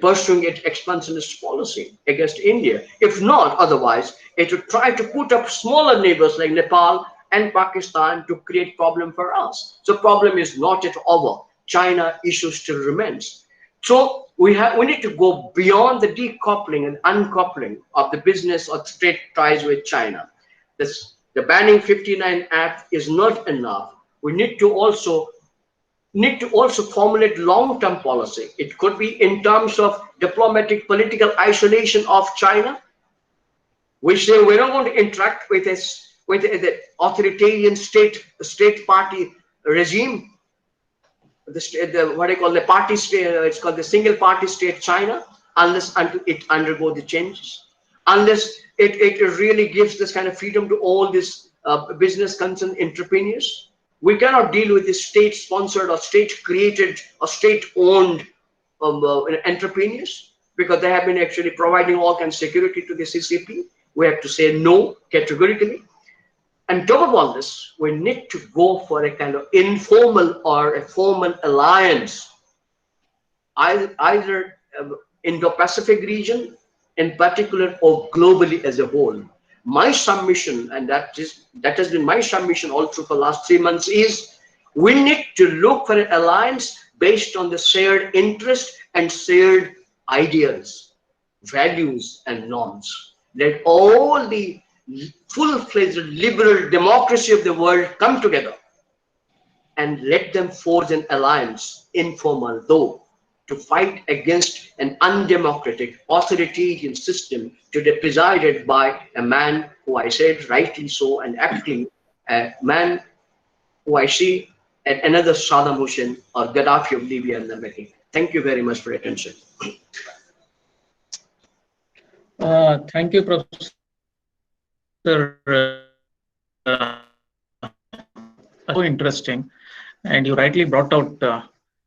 [SPEAKER 4] pursuing its expansionist policy against India. If not, otherwise, it would try to put up smaller neighbors like Nepal and Pakistan to create problem for us. So problem is not yet over. China issue still remains. So we need to go beyond the decoupling and uncoupling of the business or trade ties with China. The Banning 59 Act is not enough. We need to also formulate long-term policy. It could be in terms of diplomatic political isolation of China, which say we're not going to interact with the authoritarian state party regime, what I call the party state, it's called the single party state China, until it undergo the changes, unless it really gives this kind of freedom to all these business concerned entrepreneurs. We cannot deal with the state-sponsored or state-created or state-owned entrepreneurs, because they have been actually providing all kinds of security to the CCP. We have to say no categorically. And top of all this, we need to go for a kind of informal or a formal alliance, either Indo-Pacific region in particular or globally as a whole. My submission, and that has been my submission all through the last 3 months, is we need to look for an alliance based on the shared interest and shared ideas, values, and norms. Let all the full-fledged liberal democracy of the world come together and let them forge an alliance, informal though, to fight against an undemocratic authoritarian system to be presided by a man who I said rightly so and aptly, a man who I see at another Saddam Hussein or Gaddafi of Libya and the making. Thank you very much for your attention.
[SPEAKER 1] Thank you, Professor. So interesting. And you rightly brought out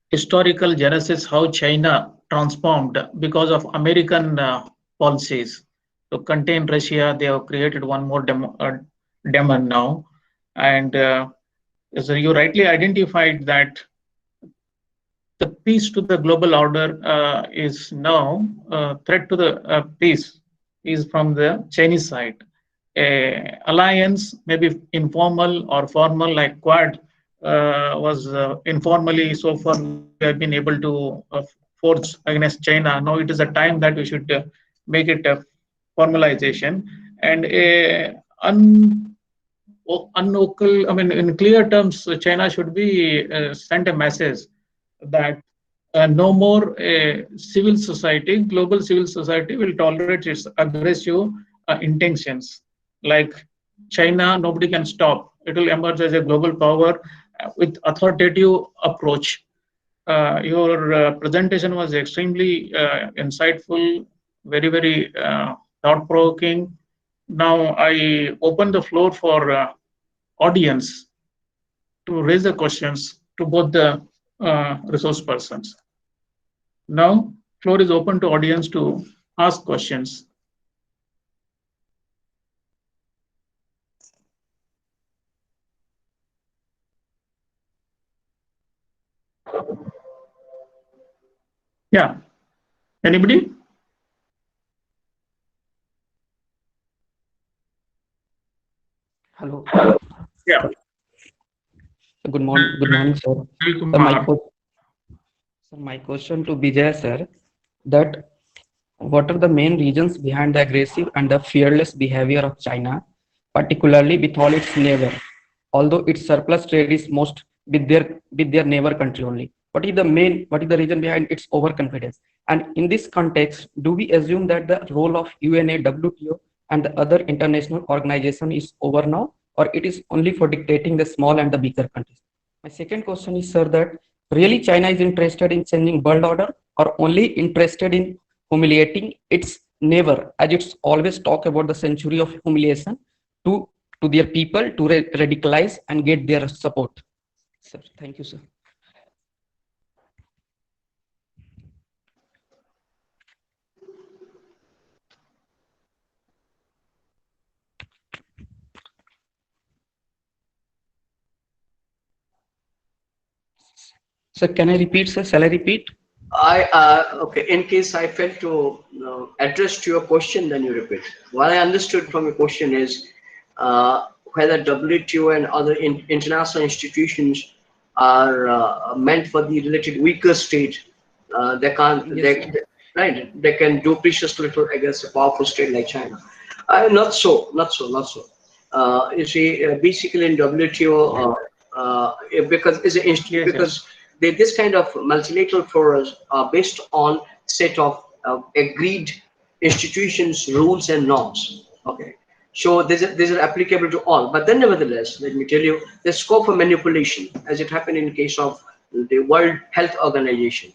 [SPEAKER 1] historical genesis, how China transformed because of American policies. To contain Russia, they have created one more demon now. And so you rightly identified that the peace to the global order is now threat to the peace is from the Chinese side. Alliance, maybe informal or formal, like Quad was informally so far we have been able to forge against China. Now it is a time that we should make it a formalization and a unlocal. I mean, in clear terms, China should be sent a message that no more civil society, global civil society will tolerate its aggressive intentions. Like China, nobody can stop. It will emerge as a global power with authoritative approach. Your presentation was extremely insightful, very, very thought-provoking. Now I open the floor for audience to raise the questions to both the resource persons. Now, floor is open to audience to ask questions. Yeah, anybody?
[SPEAKER 6] Hello.
[SPEAKER 1] Yeah.
[SPEAKER 6] Good morning, sir.
[SPEAKER 1] Kumar.
[SPEAKER 6] Sir, my question to Vijay, sir, that what are the main reasons behind the aggressive and the fearless behavior of China, particularly with all its neighbor, although its surplus trade is most with their neighbor country only? What is the reason behind its overconfidence? And in this context, do we assume that the role of UNA, WTO, and the other international organization is over now, or it is only for dictating the small and the bigger countries? My second question is, sir, that really China is interested in changing world order or only interested in humiliating its neighbor, as it's always talk about the century of humiliation to their people to radicalize and get their support. Sir, thank you, sir. Sir, can I repeat, sir? Shall I repeat?
[SPEAKER 4] Okay. In case I failed to address to your question, then you repeat. What I understood from your question is whether WTO and other international institutions are meant for the related weaker state. They can't.
[SPEAKER 6] Yes,
[SPEAKER 4] Right. They can do precious little against a powerful state like China. Not so. Not so. Not so. You see, basically in WTO, because it's a
[SPEAKER 1] Yes,
[SPEAKER 4] because this kind of multilateral forums are based on set of agreed institutions, rules, and norms. Okay, so these are applicable to all. But then, nevertheless, let me tell you, there's scope for manipulation, as it happened in case of the World Health Organization.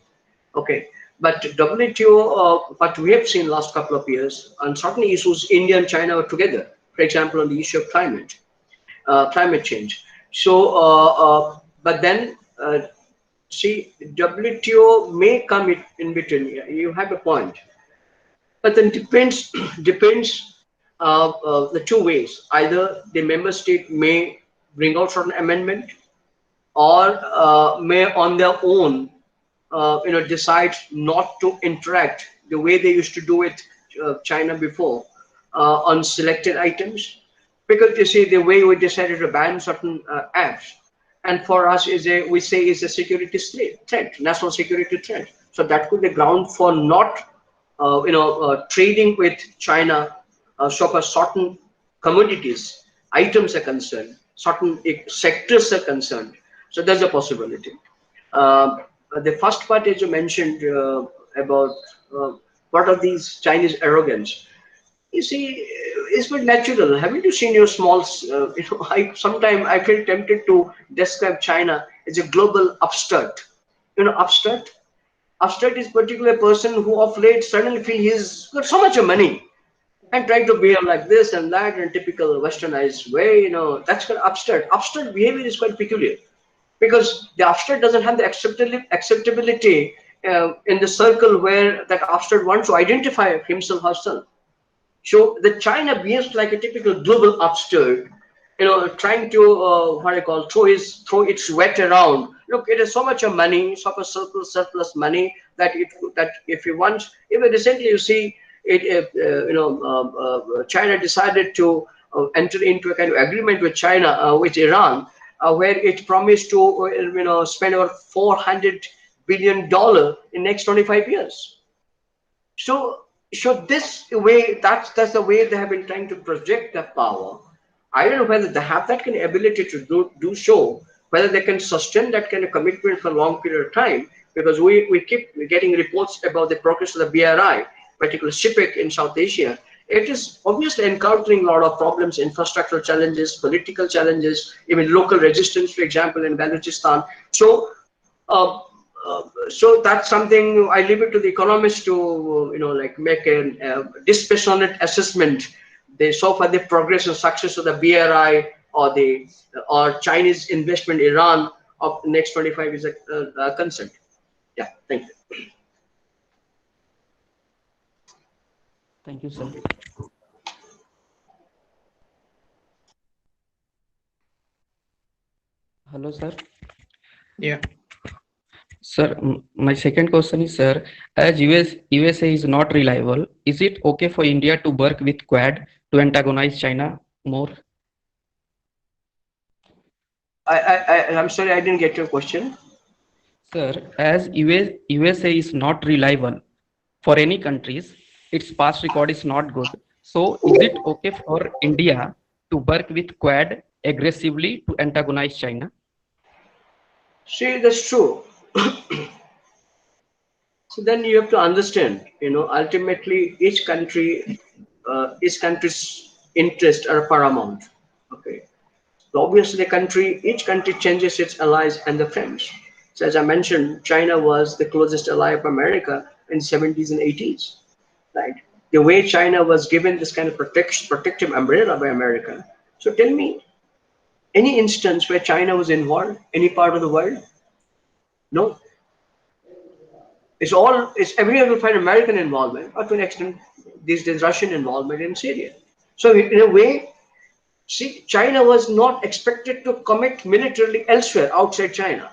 [SPEAKER 4] Okay, but WTO, what we have seen last couple of years, on certain issues, India and China are together. For example, on the issue of climate change. So, but then. See, WTO may come in between. You have a point, but then depends the two ways. Either the member state may bring out certain amendment, or may on their own, decide not to interact the way they used to do with China before on selected items. Because you see, the way we decided to ban certain apps, and for us is we say is a security threat, national security threat. So that could be ground for not, trading with China, so far certain commodities, items are concerned, certain sectors are concerned. So there's a possibility. Uh, the first part, as you mentioned, about what are these Chinese arrogance. You see, it's quite natural. Haven't you seen your small? I sometimes I feel tempted to describe China as a global upstart. Upstart. Upstart is particular person who of late suddenly feel he's got so much of money and trying to behave like this and that in typical westernized way. That's called upstart. Upstart behavior is quite peculiar because the upstart doesn't have the acceptability in the circle where that upstart wants to identify himself or herself. So the China behaves like a typical global upstart, trying to what I call throw its weight around. Look, it has so much of money, so much surplus money that if you want, even recently you see it, China decided to enter into a kind of agreement with China, with Iran, where it promised to spend over $400 billion in next 25 years. So this way, that's the way they have been trying to project their power. I don't know whether they have that kind of ability to do so, whether they can sustain that kind of commitment for a long period of time, because we keep getting reports about the progress of the BRI, particularly CPEC in South Asia. It is obviously encountering a lot of problems, infrastructural challenges, political challenges, even local resistance, for example, in Balochistan. Uh, so that's something I leave it to the economists to make a dispassionate assessment. So far the progress and success of the BRI or Chinese investment in Iran of the next 25 is a concern. Yeah, thank you.
[SPEAKER 6] Thank you, sir. Hello, sir.
[SPEAKER 1] Yeah.
[SPEAKER 6] Sir, my second question is, sir, as USA is not reliable, is it okay for India to work with Quad to antagonize China more?
[SPEAKER 4] I'm sorry, I didn't get your question.
[SPEAKER 6] Sir, as USA is not reliable for any countries, its past record is not good. So, is it okay for India to work with Quad aggressively to antagonize China?
[SPEAKER 4] See, that's true. So then you have to understand, ultimately each country's interests are paramount. Okay. So obviously each country changes its allies and the friends. So as I mentioned, China was the closest ally of America in 70s and 80s, right? The way China was given this kind of protective umbrella by America. So tell me, any instance where China was involved, any part of the world? No. It's everywhere we find American involvement, or to an extent, these days Russian involvement in Syria. So in a way, see, China was not expected to commit militarily elsewhere outside China.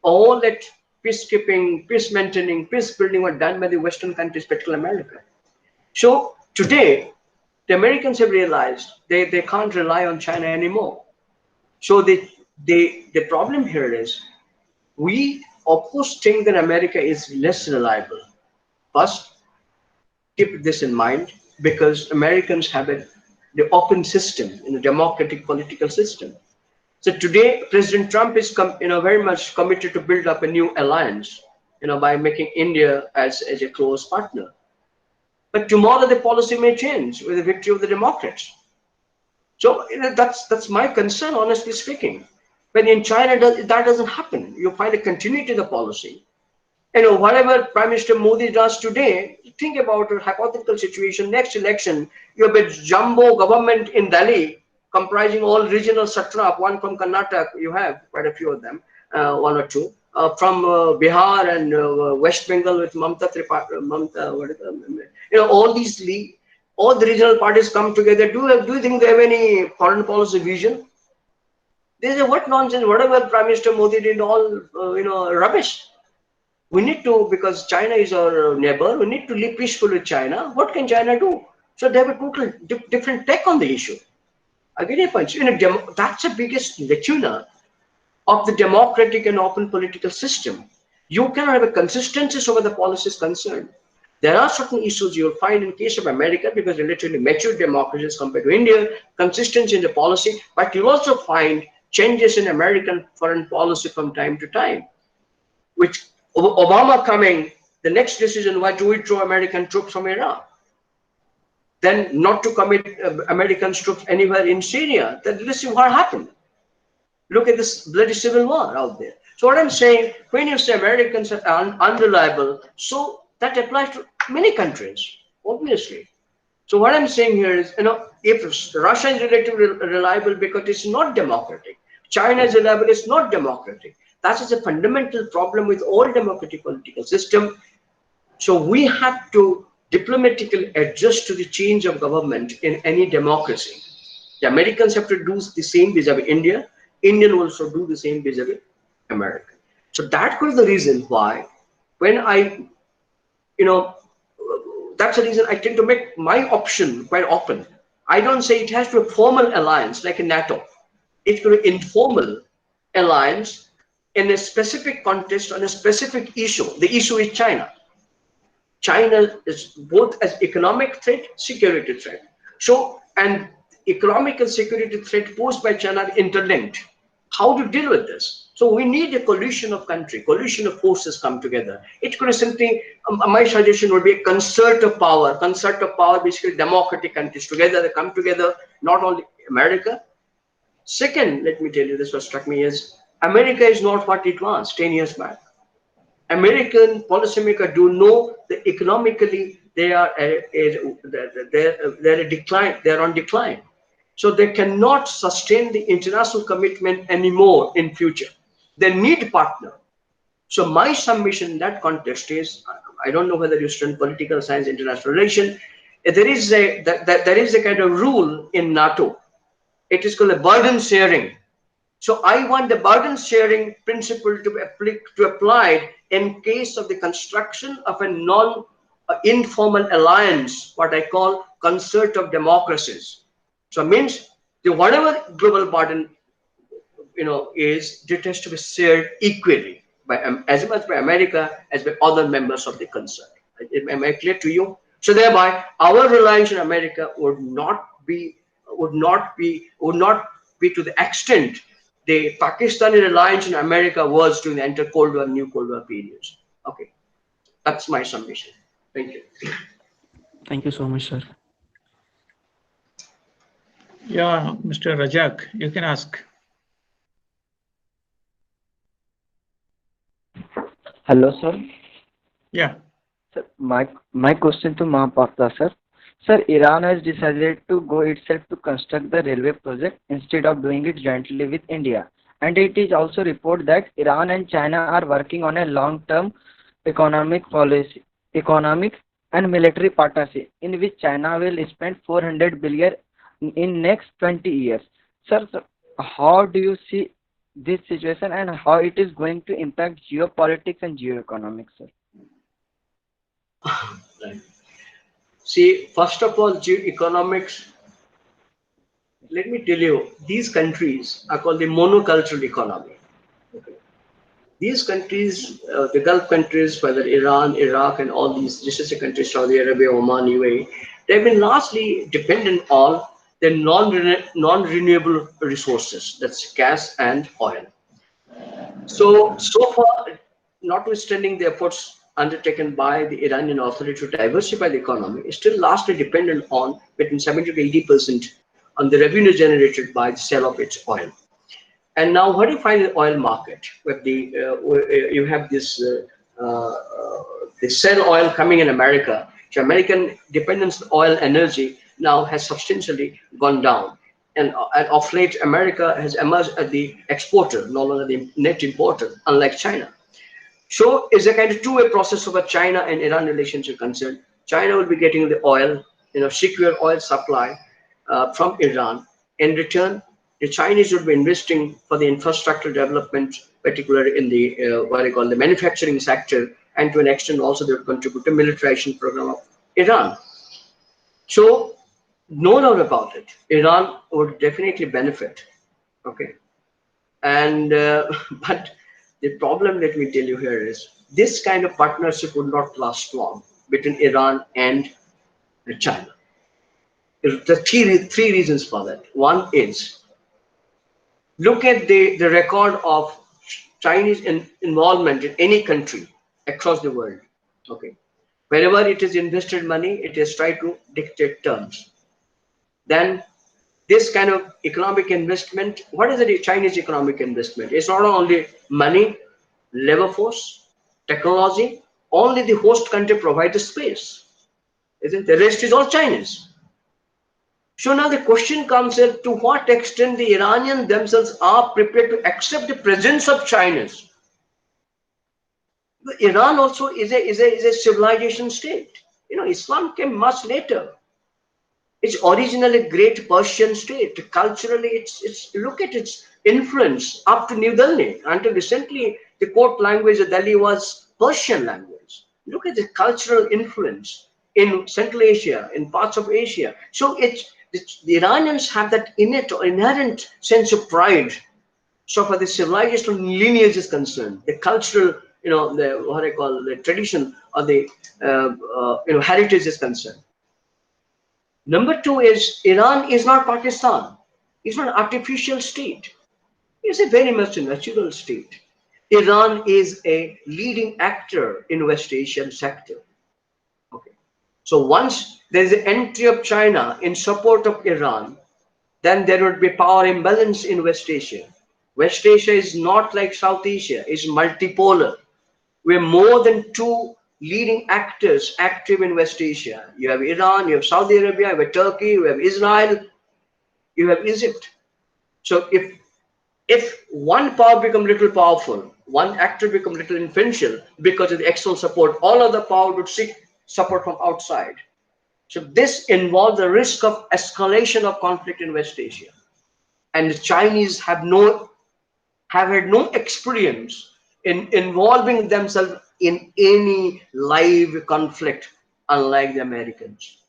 [SPEAKER 4] All that peacekeeping, peace maintaining, peace building were done by the Western countries, particularly America. So today, the Americans have realized they can't rely on China anymore. So the problem here is we of course think that America is less reliable. First, keep this in mind because Americans have the open system in a democratic political system. So today, President Trump is very much committed to build up a new alliance, by making India as a close partner. But tomorrow the policy may change with the victory of the Democrats. So that's my concern, honestly speaking. When in China that doesn't happen, you find a continuity of the policy. Whatever Prime Minister Modi does today, think about a hypothetical situation. Next election, you have a jumbo government in Delhi comprising all regional satrap, one from Karnataka, you have quite a few of them, one or two, from Bihar and West Bengal with Mamta Tripathi, all these all the regional parties come together. Do you think they have any foreign policy vision? They say, what nonsense, whatever Prime Minister Modi did, all rubbish. We need to, because China is our neighbor, we need to live peacefully with China. What can China do? So they have a total different take on the issue. I get your point. That's the biggest lacuna of the democratic and open political system. You cannot have a consistency over the policies concerned. There are certain issues you'll find in case of America, because relatively mature democracies compared to India, consistency in the policy, but you'll also find changes in American foreign policy from time to time, which Obama coming, the next decision was to withdraw American troops from Iraq, then not to commit American troops anywhere in Syria. Then this is what happened. Look at this bloody civil war out there. So what I'm saying, when you say Americans are unreliable, so that applies to many countries, obviously. So what I'm saying here is, if Russia is relatively reliable because it's not democratic, China is reliable, it's not democratic. That is a fundamental problem with all democratic political system. So we have to diplomatically adjust to the change of government in any democracy. The Americans have to do the same vis-a-vis India. Indian will also do the same vis-a-vis America. So that was the reason why, when that's the reason I tend to make my option quite open. I don't say it has to be a formal alliance like in NATO. It could be informal alliance in a specific context on a specific issue. The issue is China. China is both as economic threat, security threat. So, and economic and security threat posed by China are interlinked. How to deal with this? So we need a coalition of country, coalition of forces come together. It could be something, my suggestion would be a concert of power, basically democratic countries together, they come together, not only America. Second, let me tell you this, what struck me is, America is not what it was 10 years back. American policymakers do know that economically they are they're on decline. So they cannot sustain the international commitment anymore in future. They need partner. So my submission in that context is, I don't know whether you study political science, international relation. There is a kind of rule in NATO. It is called a burden sharing. So I want the burden sharing principle to apply in case of the construction of a non-informal alliance, what I call concert of democracies. So it means whatever global burden is, it has to be shared equally by as much by America as by other members of the concert. Am I clear to you? So thereby, our reliance on America would not be to the extent the Pakistani reliance on America was during the inter-Cold War, new Cold War periods. Okay, that's my submission. Thank you.
[SPEAKER 6] Thank you so much, sir.
[SPEAKER 1] Yeah, Mr. Rajak, you can ask.
[SPEAKER 7] Hello, sir.
[SPEAKER 1] Yeah.
[SPEAKER 7] Sir, my question to Mohapatra, sir. Sir, Iran has decided to go itself to construct the railway project instead of doing it jointly with India. And it is also reported that Iran and China are working on a long-term economic and military partnership in which China will spend 400 billion in next 20 years. Sir, how do you see this situation and how it is going to impact geopolitics and geoeconomics, sir?
[SPEAKER 4] Right. See, first of all, geoeconomics, let me tell you, these countries are called the monocultural economy. Okay. These countries, the Gulf countries, whether Iran, Iraq, and all these GCC countries, Saudi Arabia, Oman, UAE, they've been largely dependent on the non-renewable resources, that's gas and oil. So far, notwithstanding the efforts undertaken by the Iranian authority to diversify the economy, is still largely dependent on between 70 to 80% on the revenue generated by the sale of its oil. And now, what do you find in the oil market? Where you have this the shale oil coming in America. So American dependence on oil energy now has substantially gone down. And of late, America has emerged as the exporter, no longer the net importer, unlike China. So it's a kind of two-way process of a China and Iran relationship concerned. China will be getting the oil secure oil supply from Iran. In return, the Chinese would be investing for the infrastructure development, particularly in the what I call the manufacturing sector, and to an extent also they would contribute to militarization program of Iran. So no doubt about it, Iran would definitely benefit. Okay, and but the problem, let me tell you here, is this kind of partnership would not last long between Iran and China. There are three reasons for that. One is, look at the record of Chinese involvement in any country across the world. Okay, wherever it is invested money, it has tried to dictate terms. Then this kind of economic investment, what is the Chinese economic investment? It's not only money, labor force, technology. Only the host country provides the space. Isn't the rest is all Chinese. So now the question comes in, to what extent the Iranians themselves are prepared to accept the presence of Chinese. Iran also is a civilization state. Islam came much later. It's originally a great Persian state. Culturally, it's look at its influence up to New Delhi. Until recently, the court language of Delhi was Persian language. Look at the cultural influence in Central Asia, in parts of Asia. So the Iranians have that innate or inherent sense of pride. So far the civilization lineage is concerned, the cultural, the what I call the tradition or the heritage is concerned. Number two is, Iran is not Pakistan. It's not an artificial state. It's a very much a natural state. Iran is a leading actor in West Asian sector. Okay. So once there is an entry of China in support of Iran, then there would be power imbalance in West Asia. West Asia is not like South Asia, it's multipolar. We're more than two leading actors active in West Asia. You have Iran, you have Saudi Arabia, you have Turkey, you have Israel, you have Egypt. So if one power becomes little powerful, one actor becomes little influential because of the external support, all other power would seek support from outside. So this involves the risk of escalation of conflict in West Asia. And the Chinese have had no experience in involving themselves in any live conflict, unlike the Americans.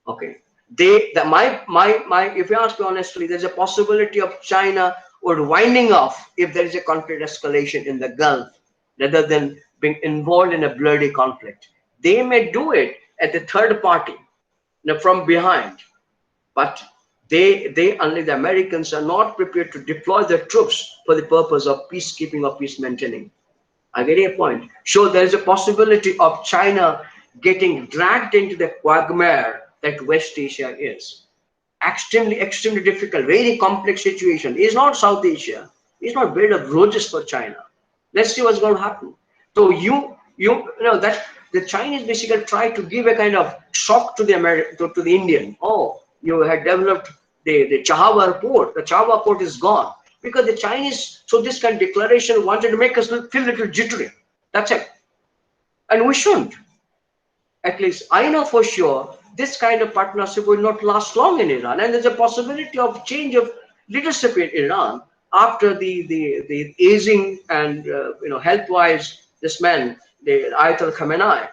[SPEAKER 4] Okay, if you ask me honestly, there's a possibility of China or winding off if there is a conflict escalation in the Gulf, rather than being involved in a bloody conflict. They may do it at the third party, from behind, but unlike the Americans, are not prepared to deploy their troops for the purpose of peacekeeping or peace maintaining. I get your point. So there is a possibility of China getting dragged into the quagmire that West Asia is. Extremely difficult, very complex situation. It's not South Asia. It's not bed of roses for China. Let's see what's going to happen. So you know that the Chinese basically try to give a kind of shock to the Indian. Oh, you had developed the Chahawar port. The Chahawar port is gone because the Chinese, so this kind of declaration wanted to make us feel a little jittery. That's it. And we shouldn't. At least I know for sure this kind of partnership will not last long in Iran, and there's a possibility of change of leadership in Iran after the aging and health-wise this man, the Ayatollah Khamenei,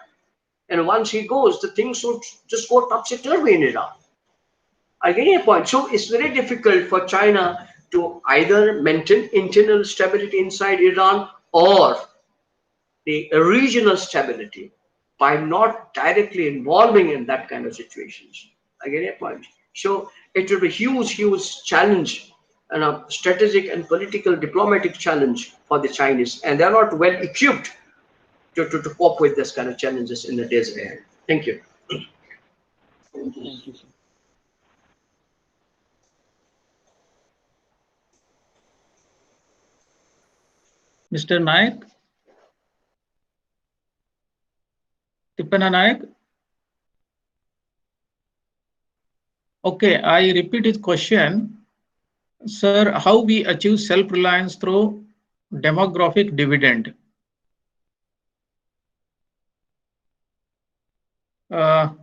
[SPEAKER 4] and once he goes, the things would just go topsy-turvy in Iran. I get your point. So it's very difficult for China to either maintain internal stability inside Iran or the regional stability by not directly involving in that kind of situations. I get your point. So it will be huge challenge, and a strategic and political diplomatic challenge for the Chinese, and they're not well equipped to cope with this kind of challenges in the days ahead. Thank you.
[SPEAKER 6] Thank you, sir.
[SPEAKER 1] Mr. Naik? Tippana Naik? Okay, I repeat his question. Sir, how we achieve self-reliance through demographic dividend?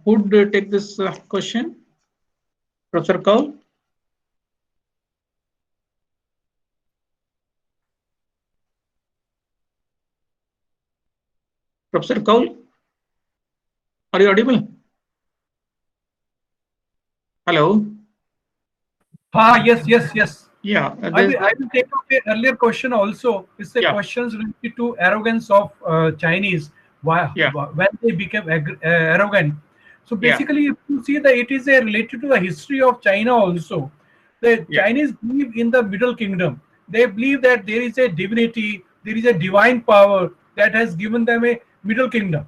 [SPEAKER 1] Who'd take this question? Professor Kaul? Professor Kaul? Are you audible? Hello?
[SPEAKER 5] Yes.
[SPEAKER 1] Yeah,
[SPEAKER 5] I will take up the earlier question also. It's the
[SPEAKER 1] yeah,
[SPEAKER 5] questions related to arrogance of Chinese. Why
[SPEAKER 1] yeah,
[SPEAKER 5] when they became arrogant? So
[SPEAKER 1] yeah,
[SPEAKER 5] basically, if you see that it is related to the history of China also. The
[SPEAKER 1] yeah,
[SPEAKER 5] Chinese believe in the Middle Kingdom. They believe that there is a divinity, there is a divine power that has given them a Middle Kingdom,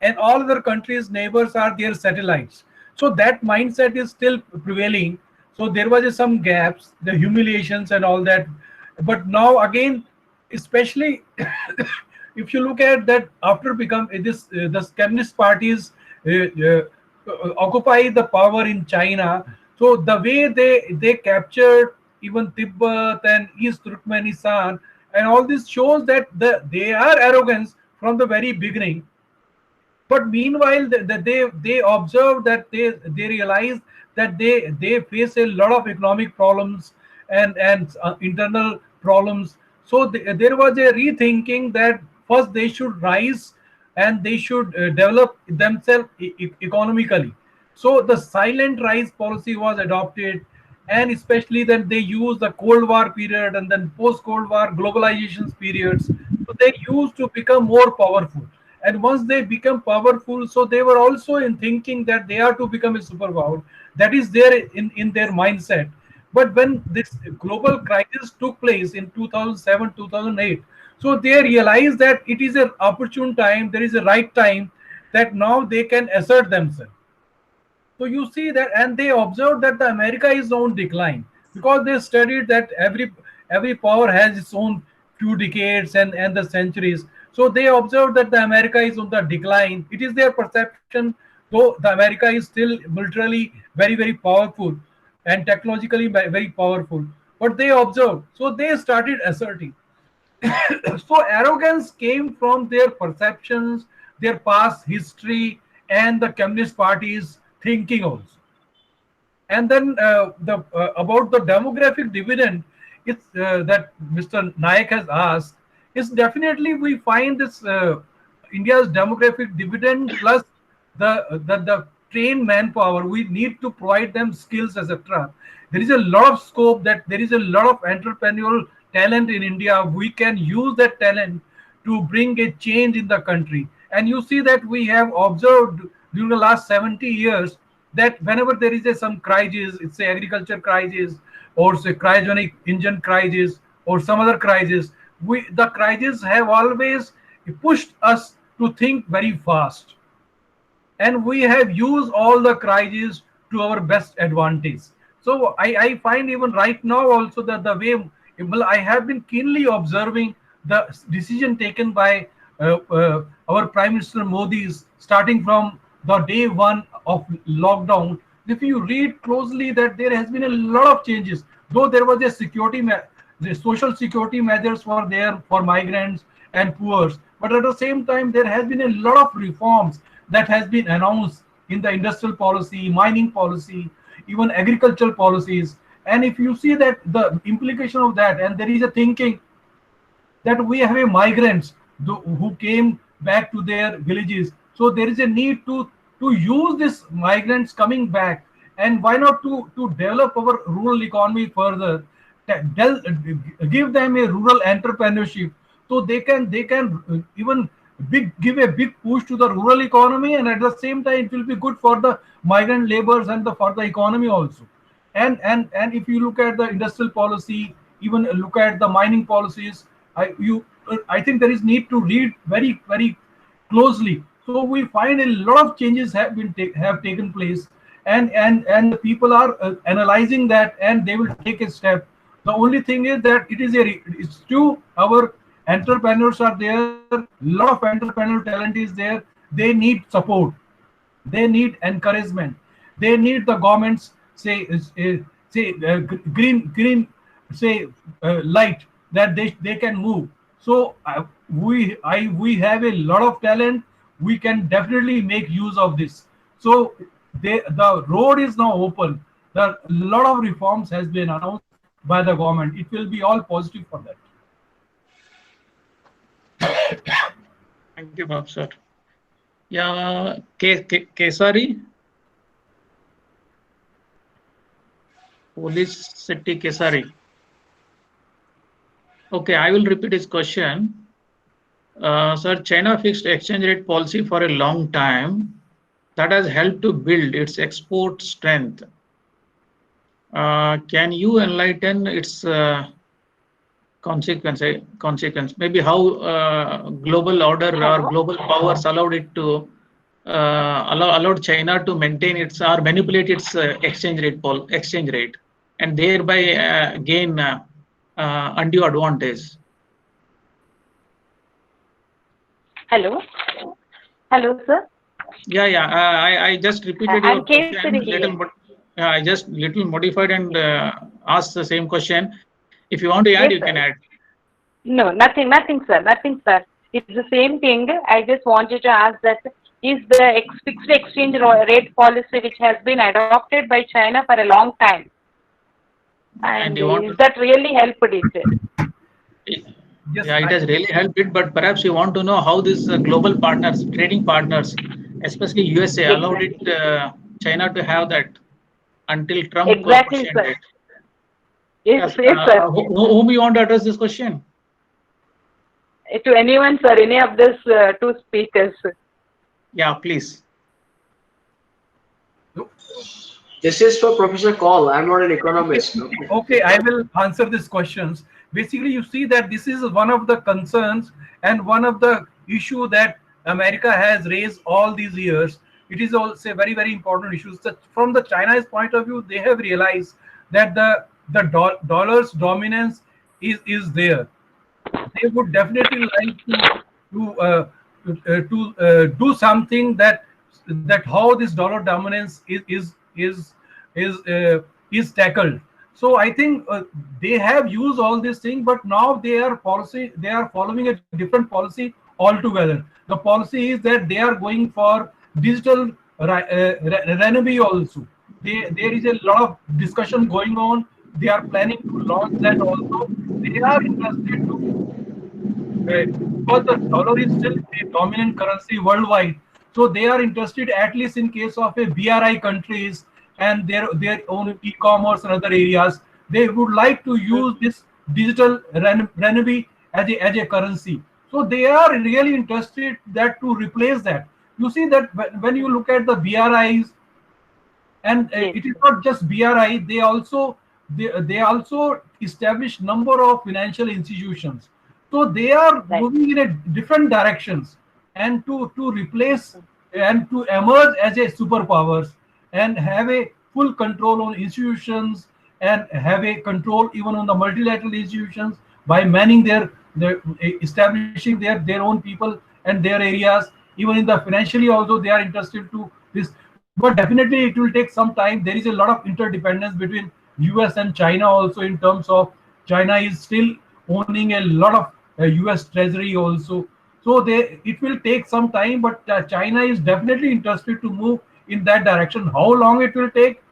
[SPEAKER 5] and all other countries neighbors are their satellites. So that mindset is still prevailing. So there was some gaps, the humiliations and all that. But now again, especially if you look at that, after become this the communist parties occupy the power in China. So the way they captured even Tibet and East Turkmenistan, and all this shows that they are arrogance from the very beginning. But meanwhile, they observe that they realize that they face a lot of economic problems and internal problems. So there was a rethinking that first they should rise and they should develop themselves economically. So the silent rise policy was adopted, and especially then they use the Cold War period and then post Cold War globalizations periods. So they used to become more powerful, and once they become powerful, so they were also in thinking that they are to become a superpower. That is there in their mindset. But when this global crisis took place in 2007 2008, so they realized that it is an opportune time, there is a right time, that now they can assert themselves. So you see that, and they observed that the America is on decline, because they studied that every power has its own few decades and the centuries. So they observed that the America is on the decline. It is their perception, though the America is still militarily very powerful and technologically very powerful. But they observed, so they started asserting. So arrogance came from their perceptions, their past history, and the Communist Party's thinking also. And then the about the demographic dividend, it's that Mr. Nayak has asked, is definitely we find this India's demographic dividend plus the trained manpower. We need to provide them skills, etc. There is a lot of scope, that there is a lot of entrepreneurial talent in India. We can use that talent to bring a change in the country. And you see that we have observed during the last 70 years that whenever there is some crisis, it's a agriculture crisis or say cryogenic engine crisis or some other crisis, the crisis have always pushed us to think very fast, and we have used all the crises to our best advantage. So I find even right now also that the way, well, I have been keenly observing the decision taken by our Prime Minister Modi's, starting from the day one of lockdown. If you read closely, that there has been a lot of changes, though there was a the social security measures were there for migrants and poor, but at the same time there has been a lot of reforms that has been announced in the industrial policy, mining policy, even agricultural policies. And if you see that the implication of that, and there is a thinking that we have a migrants who came back to their villages. So there is a need to use this migrants coming back, and why not to develop our rural economy further, give them a rural entrepreneurship, so they can even give a big push to the rural economy, and at the same time it will be good for the migrant laborers and for the economy also. And if you look at the industrial policy, even look at the mining policies, I think there is need to read very closely. So we find a lot of changes have taken place, and the people are analyzing that, and they will take a step. The only thing is that it's true, our entrepreneurs are there, lot of entrepreneurial talent is there. They need support, they need encouragement, they need the governments say green say light, that they can move. So we have a lot of talent. we can definitely make use of this. So the road is now open. The lot of reforms has been announced by the government. It will be all positive for that.
[SPEAKER 1] Thank you, Professor. Yeah, Kesari, Police City Kesari. Okay, I will repeat his question. Sir, China fixed exchange rate policy for a long time. That has helped to build its export strength. Can you enlighten its consequence? Maybe how global order or global powers allowed it to allowed China to maintain its or manipulate its exchange rate and thereby gain undue advantage.
[SPEAKER 8] Hello. Hello, sir.
[SPEAKER 1] Yeah. I just repeated your
[SPEAKER 8] I'm
[SPEAKER 1] question.
[SPEAKER 8] Kesari.
[SPEAKER 1] I just little modified and asked the same question. If you want to add,
[SPEAKER 8] Yes,
[SPEAKER 1] you can
[SPEAKER 8] sir.
[SPEAKER 1] add.
[SPEAKER 8] No, nothing, sir. Nothing, sir. It's the same thing. I just wanted to ask that is the fixed exchange rate policy which has been adopted by China for a long time,
[SPEAKER 1] And
[SPEAKER 8] and
[SPEAKER 1] you want
[SPEAKER 8] is
[SPEAKER 1] to
[SPEAKER 8] that really helped it?
[SPEAKER 5] Yes,
[SPEAKER 1] Yeah, it has really helped it, but perhaps you want to know how these global partners, trading partners, especially USA, allowed it
[SPEAKER 8] Exactly.
[SPEAKER 1] China to have that until Trump
[SPEAKER 8] Exactly,
[SPEAKER 1] questioned
[SPEAKER 8] sir.
[SPEAKER 1] it.
[SPEAKER 8] Yes,
[SPEAKER 1] Yes,
[SPEAKER 8] yes, sir.
[SPEAKER 1] whom you want to address this question?
[SPEAKER 8] To anyone, sir, any of these two speakers.
[SPEAKER 1] Yeah, please.
[SPEAKER 4] This is for Professor Kaul. I'm not an economist.
[SPEAKER 5] Okay, I will answer these questions. Basically, you see that this is one of the concerns and one of the issue that America has raised all these years. It is also a very, very important issue. So from the China's point of view, they have realized that the dollar's dominance is there. They would definitely like to uh, do something that how this dollar dominance is tackled. So I think they have used all these things, but now they are following a different policy altogether. The policy is that they are going for digital renminbi also. There is a lot of discussion going on. They are planning to launch that also. They are interested to because the dollar is still a dominant currency worldwide. So they are interested, at least in case of a BRI countries and their own e-commerce and other areas, they would like to use this digital renminbi as a currency. So they are really interested that to replace that. You see that when you look at the BRIs, and
[SPEAKER 8] Yes.
[SPEAKER 5] it is not just BRI, they also establish number of financial institutions. So they are
[SPEAKER 8] Right.
[SPEAKER 5] moving in a different directions and to replace and to emerge as a superpowers and have a full control on institutions and have a control even on the multilateral institutions by manning their establishing their own people and their areas. Even in the financially also they are interested to this, but definitely it will take some time. There is a lot of interdependence between US and China also, in terms of China is still owning a lot of US treasury also. So it will take some time, but China is definitely interested to move in that direction. How long it will take,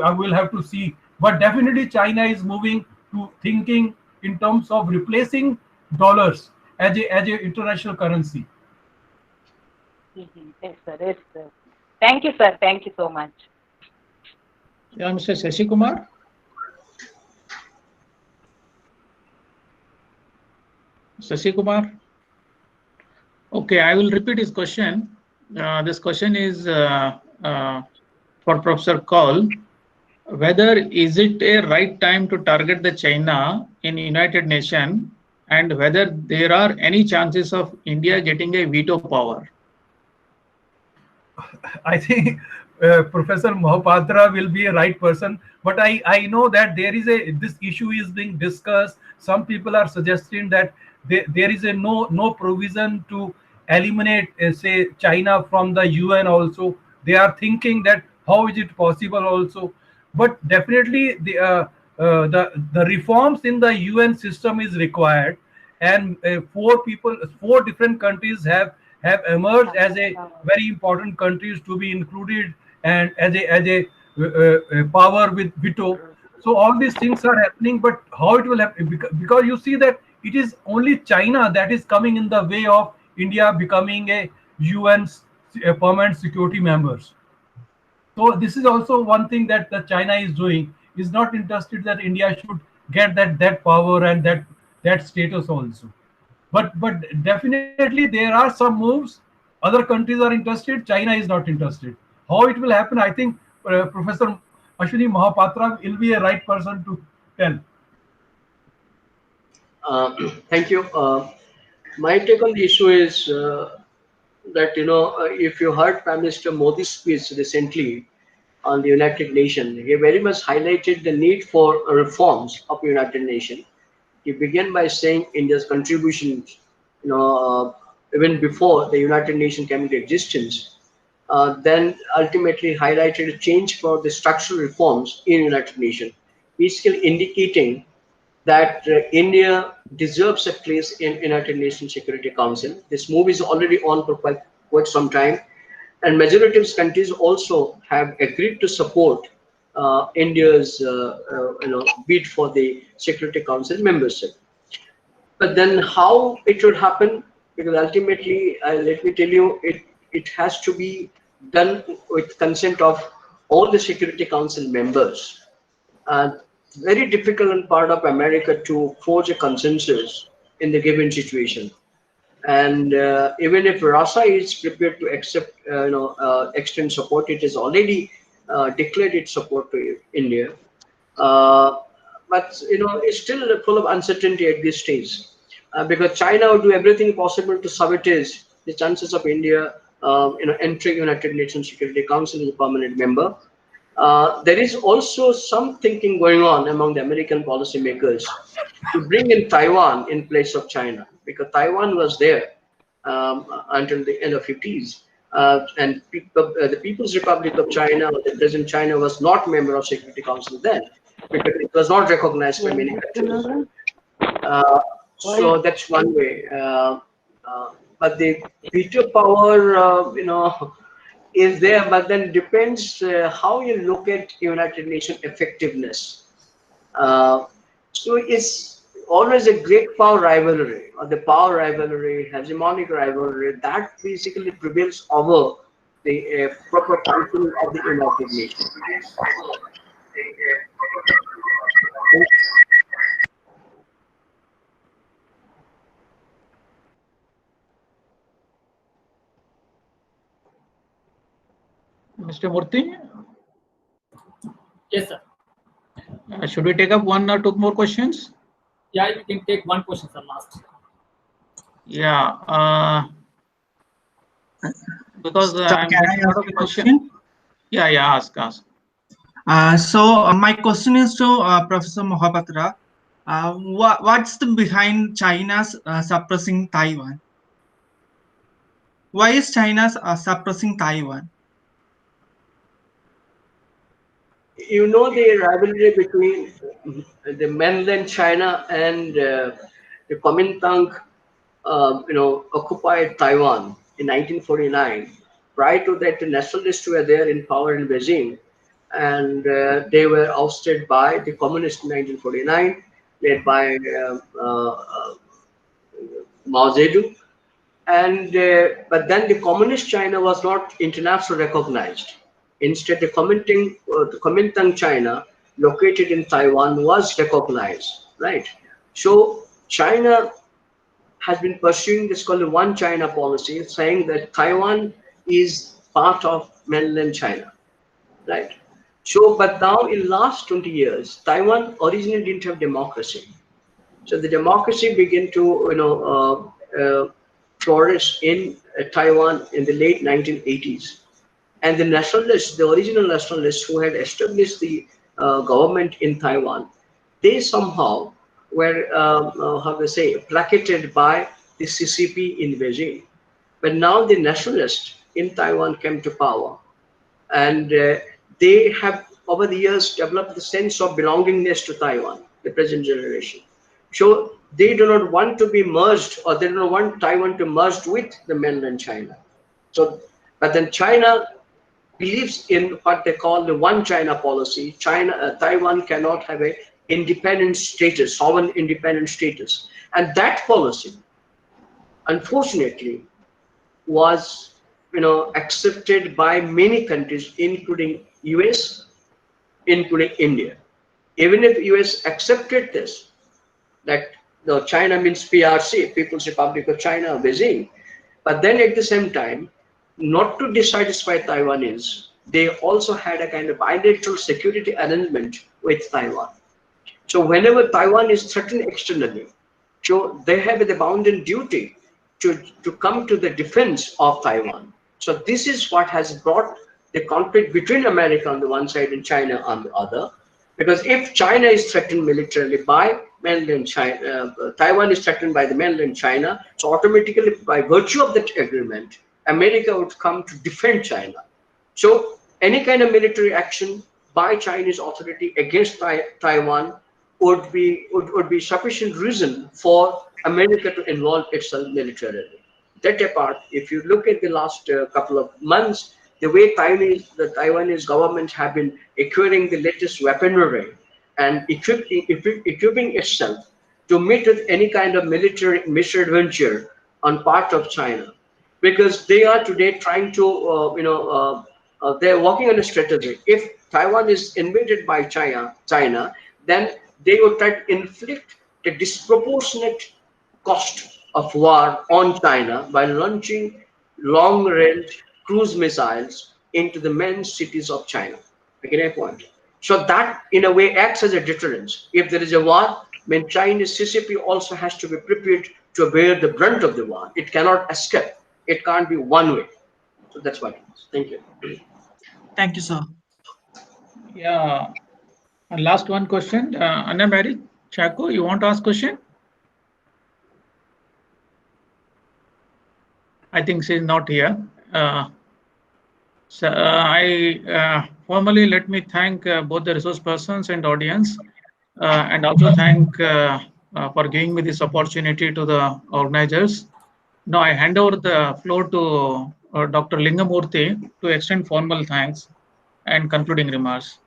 [SPEAKER 5] I will have to see. But definitely China is moving to thinking in terms of replacing dollars as a international currency.
[SPEAKER 8] Yes, sir. Yes, sir. Thank you, sir. Thank you so much.
[SPEAKER 1] Yeah, Mr. Shashikumar. Shashikumar. Okay, I will repeat his question. This question is for Professor Kaul. Whether is it a right time to target the China in United Nations, and whether there are any chances of India getting a veto power?
[SPEAKER 5] I think Professor Mohapatra will be a right person, but I know that this issue is being discussed. Some people are suggesting that there is a no provision to eliminate say China from the UN also. They are thinking that how is it possible also, but definitely the reforms in the UN system is required, and four different countries have have emerged as a very important countries to be included and as a power with veto. So all these things are happening, but how it will happen? Because you see that it is only China that is coming in the way of India becoming a UN permanent security members. So this is also one thing that the China is doing, is not interested that India should get that power and that status also. But definitely there are some moves. Other countries are interested. China is not interested. How it will happen? I think Professor Ashwini Mohapatra will be a right person to tell.
[SPEAKER 4] Thank you. My take on the issue is that if you heard Prime Minister Modi's speech recently on the United Nations, he very much highlighted the need for reforms of United Nations. He began by saying India's contributions, even before the United Nations came into existence, then ultimately highlighted a change for the structural reforms in United Nations, basically indicating that India deserves a place in United Nations Security Council. This move is already on for quite some time, and majority of countries also have agreed to support India's bid for the Security Council membership. But then how it should happen? Because ultimately, let me tell you, it has to be done with consent of all the Security Council members. Very difficult on part of America to forge a consensus in the given situation. And even if Russia is prepared to accept, extend support, it has already declared its support to India. But it's still full of uncertainty at this stage, because China would do everything possible to sabotage the chances of India, entering United Nations Security Council as a permanent member. There is also some thinking going on among the American policymakers to bring in Taiwan in place of China, because Taiwan was there until the end of 50s. And the People's Republic of China, or the present China, was not member of Security Council then, because it was not recognized by many countries. So that's one way. But the veto power, is there, but then depends how you look at United Nations effectiveness. So it's always a great power rivalry, or the power rivalry, hegemonic rivalry, that basically prevails over the proper functioning of the United Nations.
[SPEAKER 1] Mr. Murthy,
[SPEAKER 2] Yes, sir.
[SPEAKER 1] should we take up one or two more questions?
[SPEAKER 2] Yeah, you can take one question, sir, last.
[SPEAKER 1] Yeah, because
[SPEAKER 9] So
[SPEAKER 1] I'm
[SPEAKER 9] can I
[SPEAKER 1] getting a lot
[SPEAKER 9] ask
[SPEAKER 1] of
[SPEAKER 9] a
[SPEAKER 1] questions.
[SPEAKER 9] question?
[SPEAKER 1] Yeah, ask.
[SPEAKER 9] So my question is to Professor Mohapatra. What's the behind China's suppressing Taiwan? Why is China suppressing Taiwan?
[SPEAKER 4] The rivalry between the mainland China and the Kuomintang, occupied Taiwan in 1949. Prior to that, the nationalists were there in power in Beijing, and they were ousted by the communists in 1949, led by Mao Zedong. And but then the communist China was not internationally recognized. Instead, the Kuomintang China, located in Taiwan, was recognized. Right. So China has been pursuing this called the One China policy, saying that Taiwan is part of mainland China. Right. So, but now in last 20 years, Taiwan originally didn't have democracy. So the democracy began to, flourish in Taiwan in the late 1980s. And the nationalists, the original nationalists who had established the government in Taiwan, they somehow were, how to say, placated by the CCP in Beijing. But now the nationalists in Taiwan came to power, and they have over the years developed the sense of belongingness to Taiwan, the present generation. So they do not want to be merged, or they do not want Taiwan to merge with the mainland China. So, but then China believes in what they call the one China policy. Taiwan cannot have a independent status, sovereign independent status. And that policy, unfortunately, was accepted by many countries, including US, including India. Even if US accepted this, that China means PRC, People's Republic of China, Beijing. But then at the same time, not to dissatisfy Taiwanese, they also had a kind of bilateral security arrangement with Taiwan. So whenever Taiwan is threatened externally, so they have the bounden duty to come to the defense of Taiwan. So this is what has brought the conflict between America on the one side and China on the other. Because if China is threatened militarily by mainland China, Taiwan is threatened by the mainland China, so automatically by virtue of that agreement, America would come to defend China. So any kind of military action by Chinese authority against Taiwan would be sufficient reason for America to involve itself militarily. That apart, if you look at the last couple of months, the way the Taiwanese government have been acquiring the latest weaponry and equipping itself to meet with any kind of military misadventure on part of China, because they are today trying to, they're working on a strategy. If Taiwan is invaded by China, then they will try to inflict a disproportionate cost of war on China by launching long-range cruise missiles into the main cities of China. Again, a point. So that, in a way, acts as a deterrence. If there is a war, then Chinese CCP also has to be prepared to bear the brunt of the war. It cannot escape. It can't be one way. So that's what it is. Thank you.
[SPEAKER 9] Thank you, sir.
[SPEAKER 1] Yeah. And last one question. Anna Mary Chaco, you want to ask question? I think she's not here. So I formally let me thank both the resource persons and audience, and also thank for giving me this opportunity to the organizers. Now I hand over the floor to Dr. Lingamurthy to extend formal thanks and concluding remarks.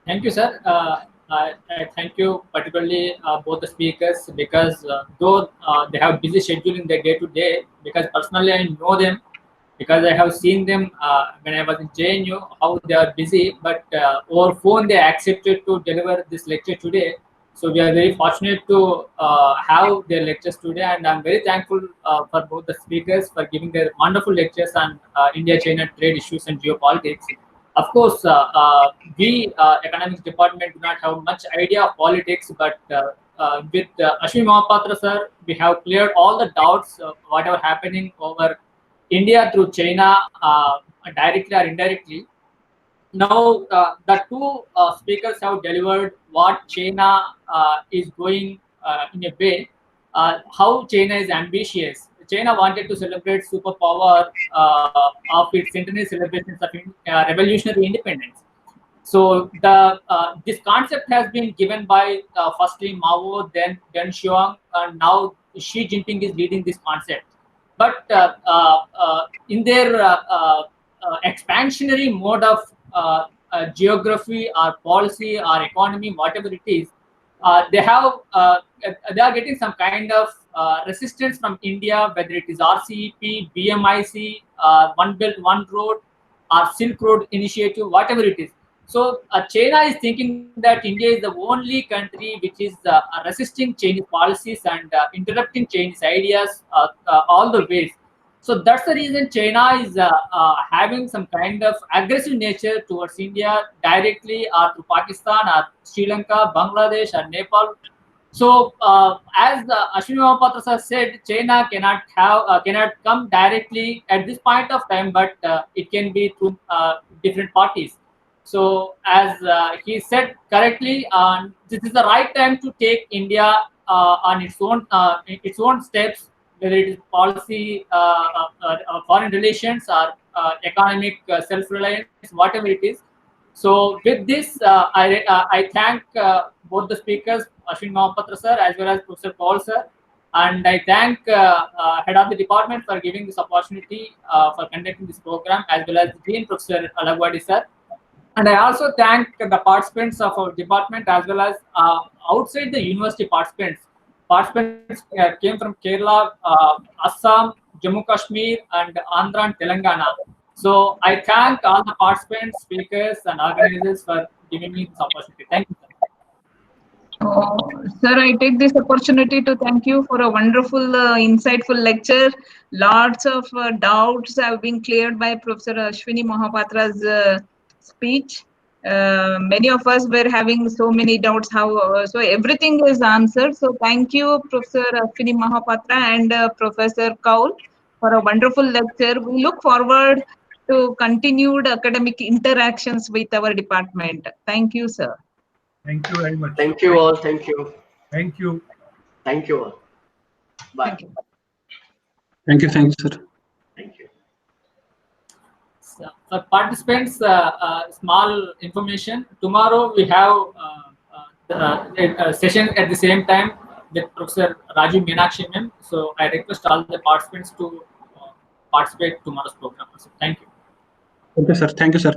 [SPEAKER 2] Thank you, sir. I thank you particularly both the speakers, because though they have busy schedule in their day to day, because personally I know them, because I have seen them when I was in JNU, how they are busy, but over phone they accepted to deliver this lecture today. So we are very fortunate to have their lectures today, and I'm very thankful for both the speakers for giving their wonderful lectures on India-China trade issues and geopolitics. Of course, we economics department do not have much idea of politics, but with Ashwini Mohapatra sir, we have cleared all the doubts whatever happening over India through China, directly or indirectly. Now, the two speakers have delivered what China is going in a way, how China is ambitious. China wanted to celebrate superpower of its centenary celebrations of revolutionary independence. So this concept has been given by firstly Mao, then Deng Xiaoping, and now Xi Jinping is leading this concept. But in their expansionary mode of geography or policy or economy, whatever it is, they are getting some kind of resistance from India, whether it is RCEP, BMIC, One Belt One Road, or Silk Road Initiative, whatever it is. So China is thinking that India is the only country which is resisting Chinese policies and interrupting Chinese ideas all the ways. So that's the reason China is having some kind of aggressive nature towards India directly, or through Pakistan or Sri Lanka, Bangladesh or Nepal. So as Ashwini Mohapatra sir said, China cannot come directly at this point of time, but it can be through different parties. So as he said correctly, this is the right time to take India on its own steps, whether it is policy, foreign relations, or economic self-reliance, whatever it is. So with this, I thank both the speakers, Ashwini Mohapatra sir as well as Professor Kaul sir, and I thank head of the department for giving this opportunity for conducting this program, as well as Dean Professor Alagwadi sir. And I also thank the participants of our department as well as outside the university participants. Participants came from Kerala, Assam, Jammu Kashmir, and Andhra and Telangana. So I thank all the participants, speakers, and organizers for giving me this opportunity. Thank you, sir.
[SPEAKER 3] Sir, I take this opportunity to thank you for a wonderful, insightful lecture. Lots of doubts have been cleared by Professor Ashwini Mohapatra's speech. Many of us were having so many doubts how, so everything is answered. So thank you, Professor Ashwini Mohapatra and Professor Kaul for a wonderful lecture. We look forward to continued academic interactions with our department. Thank you, sir.
[SPEAKER 5] Thank you very much.
[SPEAKER 4] Thank you all. Thank you.
[SPEAKER 5] Thank you.
[SPEAKER 4] Thank you all. Bye.
[SPEAKER 3] Thank you.
[SPEAKER 10] Thank you, sir.
[SPEAKER 4] Thank you.
[SPEAKER 2] So, for participants, small information. Tomorrow we have a session at the same time with Professor Rajiv Meenakshi ma'am. So I request all the participants to participate tomorrow's program. So thank you.
[SPEAKER 10] Okay, sir. Thank you, sir.